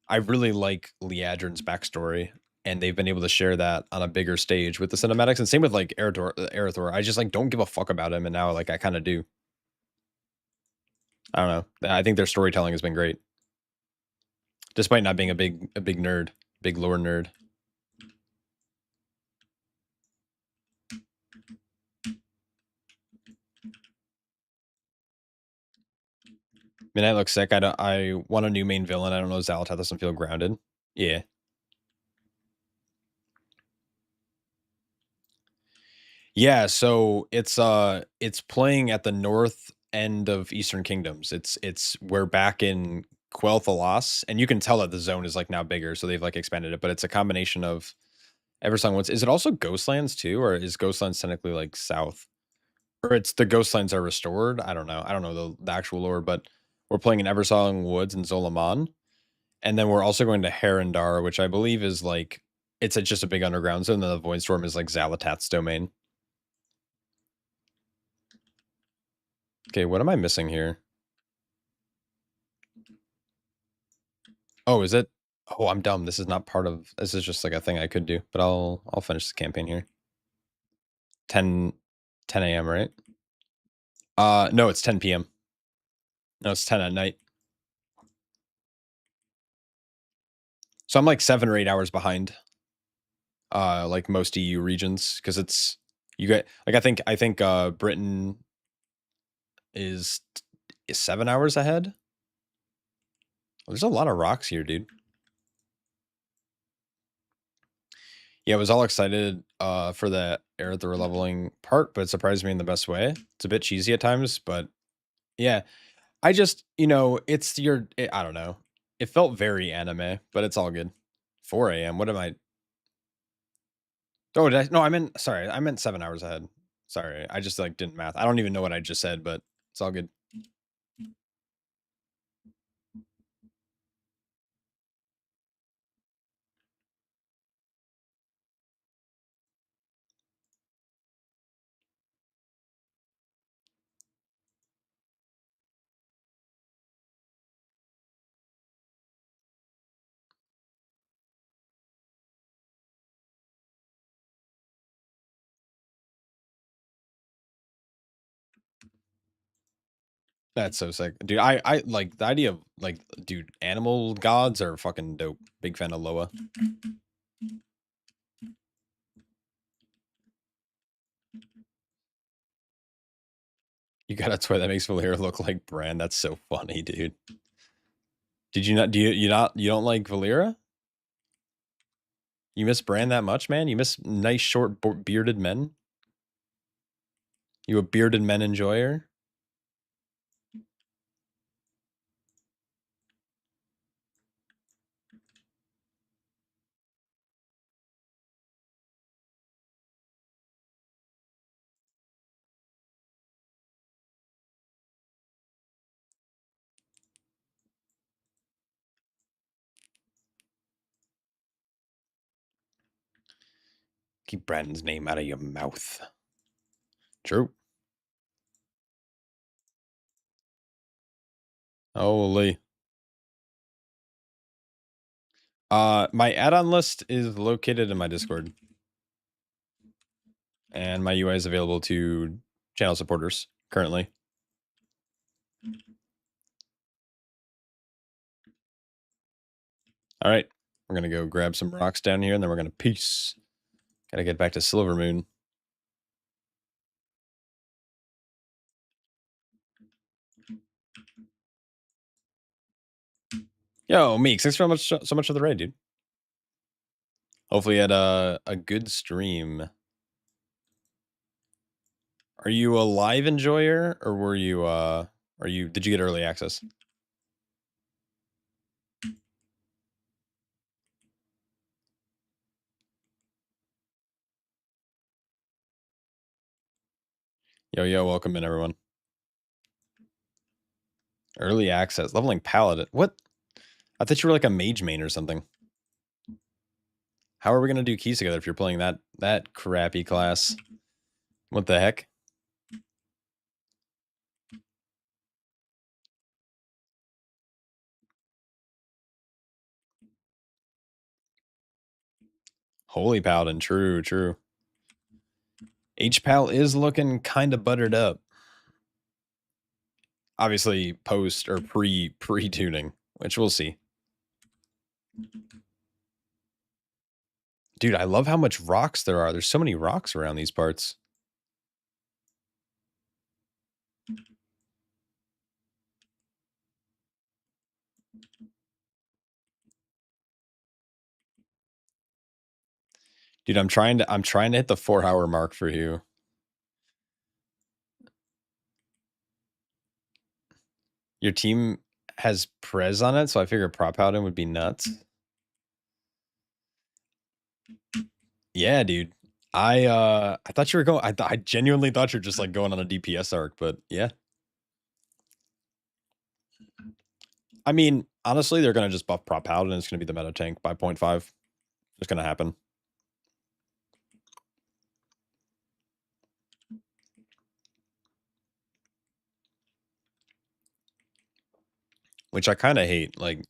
I really like Liadrin's backstory, and they've been able to share that on a bigger stage with the cinematics. And same with like Arathor. I just like don't give a fuck about him, and now like I kind of do. I don't know. I think their storytelling has been great, despite not being a big nerd, big lore nerd. Midnight looks sick. I want a new main villain. I don't know. Xal'atath doesn't feel grounded. Yeah. Yeah, so it's playing at the north end of Eastern Kingdoms. We're back in Quel'Thalas, and you can tell that the zone is like now bigger, so they've like expanded it, but it's a combination of Eversong once. Is it also Ghostlands too, or is Ghostlands technically like south? Or it's the Ghostlands are restored? I don't know. I don't know the actual lore, but we're playing in Eversong Woods and Zolaman. And then we're also going to Harendar, which I believe is like just a big underground zone, and then the Voidstorm is like Xal'atath's domain. Okay, what am I missing here? Oh, is it? Oh, I'm dumb. This is not part of. This is just like a thing I could do, but I'll finish the campaign here. 10 a.m. right? No, it's 10 p.m. No, it's 10 at night. So I'm like 7 or 8 hours behind. Like most EU regions, because it's you get like I think Britain is 7 hours ahead. There's a lot of rocks here, dude. Yeah, I was all excited for the Aerothor leveling part, but it surprised me in the best way. It's a bit cheesy at times, but yeah. I just, I don't know. It felt very anime, but it's all good. 4 a.m. What am I? Oh, no, sorry. I meant 7 hours ahead. Sorry. I just like didn't math. I don't even know what I just said, but it's all good. That's so sick. Dude, I like the idea of like, dude, animal gods are fucking dope. Big fan of Loa. You got a toy that makes Valera look like Bran. That's so funny, dude. Did you not? You don't like Valera? You miss Bran that much, man? You miss nice short bearded men? You a bearded men enjoyer? Keep Brandon's name out of your mouth. True. Holy. My add-on list is located in my Discord. And my UI is available to channel supporters currently. All right. We're going to go grab some rocks down here, and then we're going to peace. Gotta get back to Silvermoon. Yo, Meeks, thanks so much for the raid, dude. Hopefully you had a good stream. Are you a live enjoyer, or were you did you get early access? Yo, welcome in, everyone. Early access, leveling paladin. What? I thought you were like a mage main or something. How are we gonna do keys together if you're playing that crappy class? What the heck? Holy paladin, true. HPAL is looking kind of buttered up. Obviously, post or pre-tuning, which we'll see. Dude, I love how much rocks there are. There's so many rocks around these parts. Dude, I'm trying to hit the 4-hour mark for you. Your team has Prez on it, so I figured Prop Paladin would be nuts. Yeah, dude. I thought you were going. I genuinely thought you're just like going on a DPS arc, but yeah. I mean, honestly, they're gonna just buff Prop Paladin. It's gonna be the meta tank by 0.5. It's gonna happen. Which I kind of hate. Like,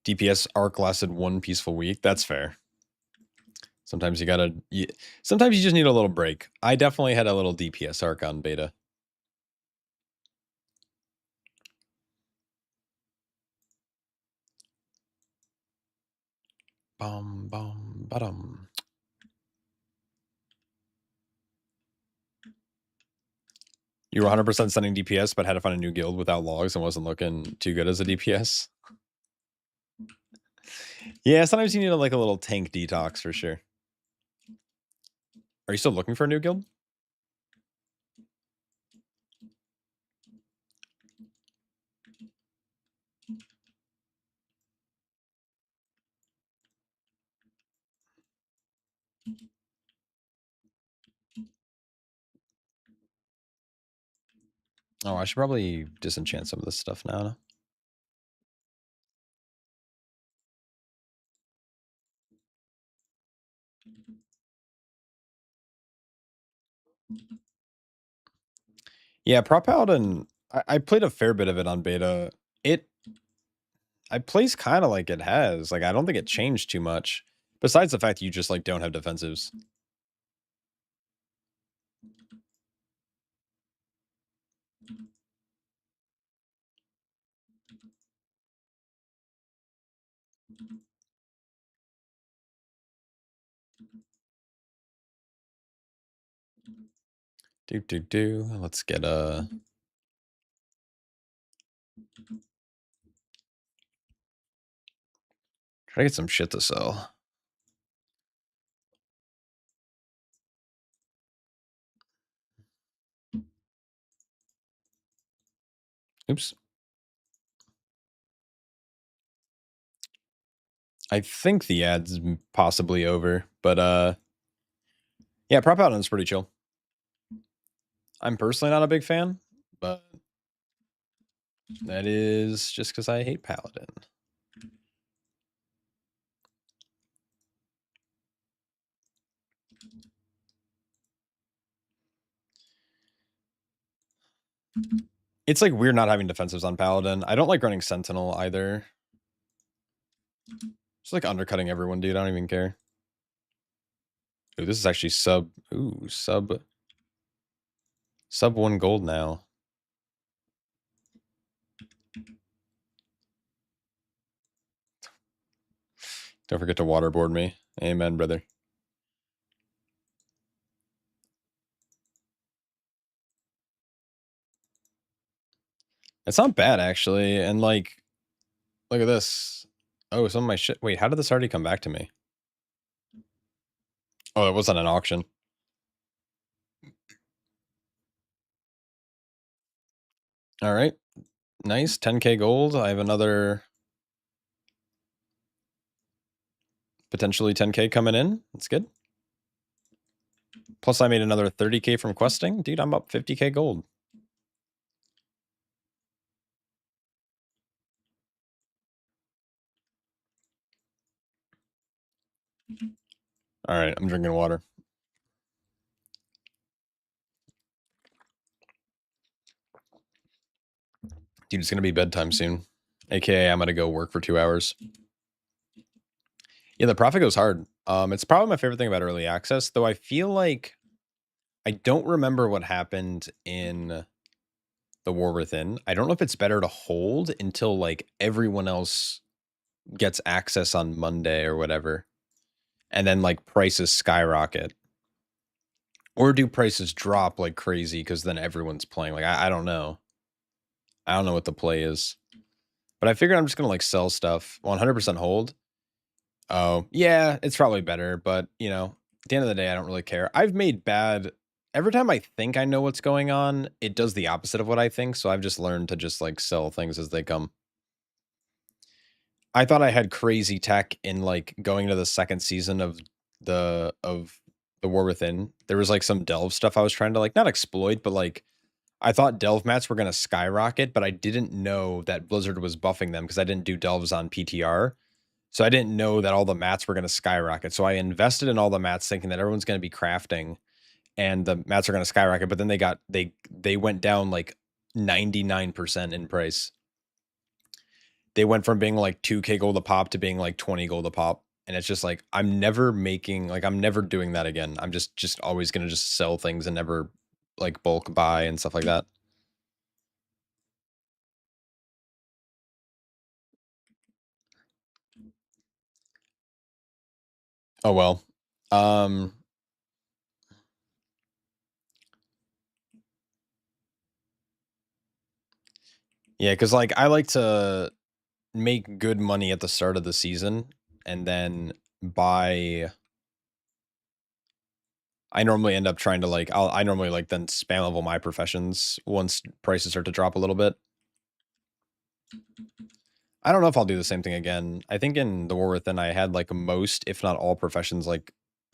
DPS arc lasted 1 peaceful week. That's fair. Sometimes sometimes you just need a little break. I definitely had a little DPS arc on beta. Bum. You were 100% sending DPS, but had to find a new guild without logs and wasn't looking too good as a DPS. Yeah, sometimes you need like a little tank detox for sure. Are you still looking for a new guild? Oh, I should probably disenchant some of this stuff now. Yeah, Prop Paladin, I played a fair bit of it on beta. I plays kind of like it has. Like, I don't think it changed too much. Besides the fact that you just like don't have defensives. Let's get a. Try to get some shit to sell. Oops. I think the ad's possibly over, but yeah, Prop Paladin's pretty chill. I'm personally not a big fan, but that is just because I hate Paladin. It's like weird not having defensives on Paladin. I don't like running Sentinel either. Just like undercutting everyone, dude. I don't even care. Ooh, this is actually sub 1 gold now. Don't forget to waterboard me. Amen, brother. It's not bad, actually. And, like, look at this. Oh, some of my shit. Wait, how did this already come back to me? Oh, it wasn't an auction. All right. Nice. 10k gold. I have another potentially 10k coming in. That's good. Plus, I made another 30k from questing. Dude, I'm up 50k gold. All right, I'm drinking water. Dude, it's going to be bedtime soon. AKA, I'm going to go work for 2 hours. Yeah, the profit goes hard. It's probably my favorite thing about early access, though I feel like I don't remember what happened in the War Within. I don't know if it's better to hold until like everyone else gets access on Monday or whatever, and then like prices skyrocket. Or do prices drop like crazy because then everyone's playing? Like, I don't know. I don't know what the play is. But I figured I'm just going to like sell stuff. 100% hold. Oh, yeah, it's probably better. But, you know, at the end of the day, I don't really care. I've made bad. Every time I think I know what's going on, it does the opposite of what I think. So I've just learned to just like sell things as they come. I thought I had crazy tech in like going to the second season of the War Within. There was like some delve stuff I was trying to like not exploit, but like I thought delve mats were going to skyrocket, but I didn't know that Blizzard was buffing them because I didn't do delves on PTR. So I didn't know that all the mats were going to skyrocket. So I invested in all the mats thinking that everyone's going to be crafting and the mats are going to skyrocket, but then they went down like 99% in price. They went from being like 2k gold a pop to being like 20 gold a pop. And it's just like I'm never doing that again. I'm just always going to just sell things and never like bulk buy and stuff like that. Oh well. Yeah, because like I like to make good money at the start of the season and then buy. I normally end up trying to like I normally like then spam level my professions once prices start to drop a little bit. I don't know if I'll do the same thing again. I think in the War Within I had like most, if not all professions like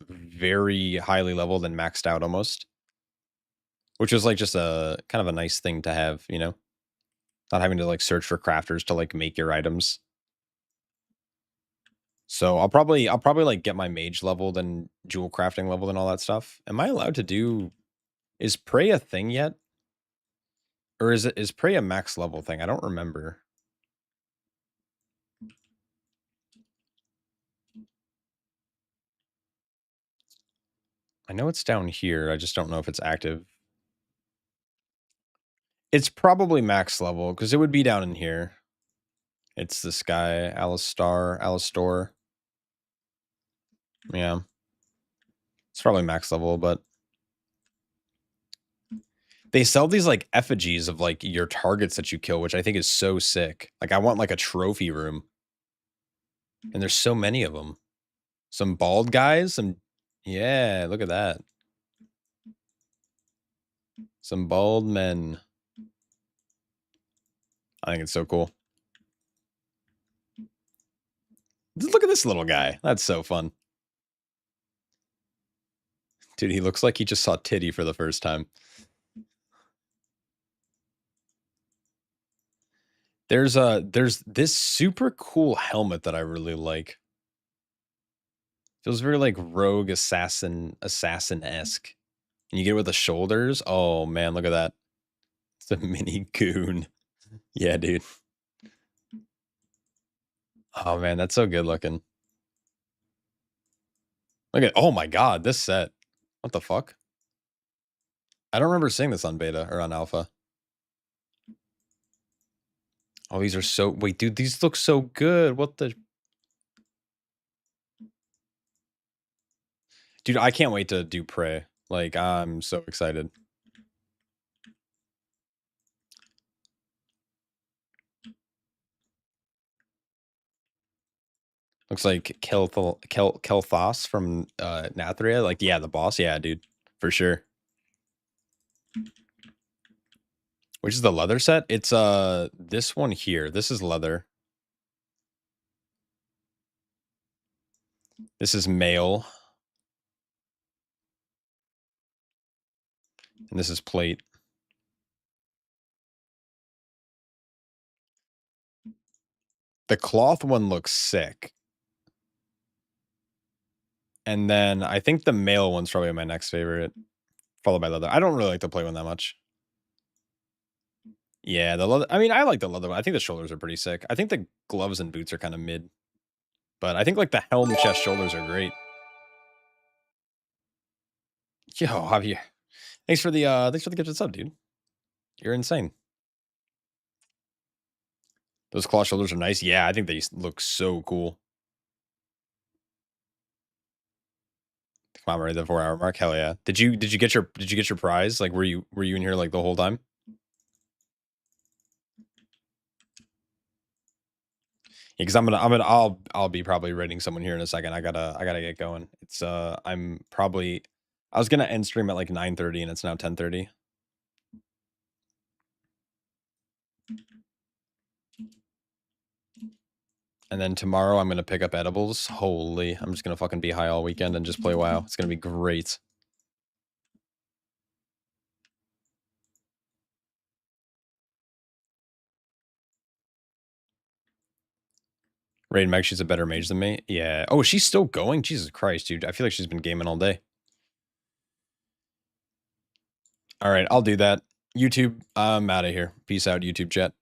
very highly leveled and maxed out almost. Which was like just a kind of a nice thing to have, you know? Not having to like search for crafters to like make your items. So I'll probably like get my mage leveled and jewel crafting leveled and all that stuff. Am I allowed to do is prey a thing yet? Or is prey a max level thing? I don't remember. I know it's down here. I just don't know if it's active. It's probably max level because it would be down in here. It's this guy, Alistor. Yeah. It's probably max level, but they sell these like effigies of like your targets that you kill, which I think is so sick. Like I want like a trophy room. And there's so many of them. Some bald guys, yeah, look at that. Some bald men. I think it's so cool. Look at this little guy. That's so fun. Dude, he looks like he just saw titty for the first time. There's this super cool helmet that I really like. Feels very like rogue assassin-esque. And you get it with the shoulders. Oh man, look at that. It's a mini goon. Yeah, dude. Oh man, that's so good looking. Look at, oh my god, this set. What the fuck? I don't remember seeing this on beta or on alpha. Oh, these are so, wait, dude, these look so good. What the? Dude, I can't wait to do Prey. Like, I'm so excited. Looks like Kel'Thas from Nathria. Like, yeah, the boss. Yeah, dude. For sure. Which is the leather set? It's this one here. This is leather. This is mail. And this is plate. The cloth one looks sick. And then I think the mail one's probably my next favorite. Followed by leather. I don't really like the plate one that much. Yeah, the leather. I mean, I like the leather one. I think the shoulders are pretty sick. I think the gloves and boots are kind of mid. But I think like the helm, chest, shoulders are great. Yo, Javier. Thanks for the gifted sub, dude. You're insane. Those claw shoulders are nice. Yeah, I think they look so cool. Come on, already the 4-hour mark. Hell yeah. Did you get your prize? Like were you in here like the whole time? Yeah, because I'll be probably raiding someone here in a second. I gotta get going. It's I'm probably I was gonna end stream at like 9:30 and it's now 10:30. And then tomorrow I'm gonna pick up edibles. Holy, I'm just gonna fucking be high all weekend and just play WoW. It's gonna be great. Raid Meg, she's a better mage than me. Yeah. Oh, she's still going? Jesus Christ, dude. I feel like she's been gaming all day. All right, I'll do that. YouTube, I'm out of here. Peace out, YouTube chat.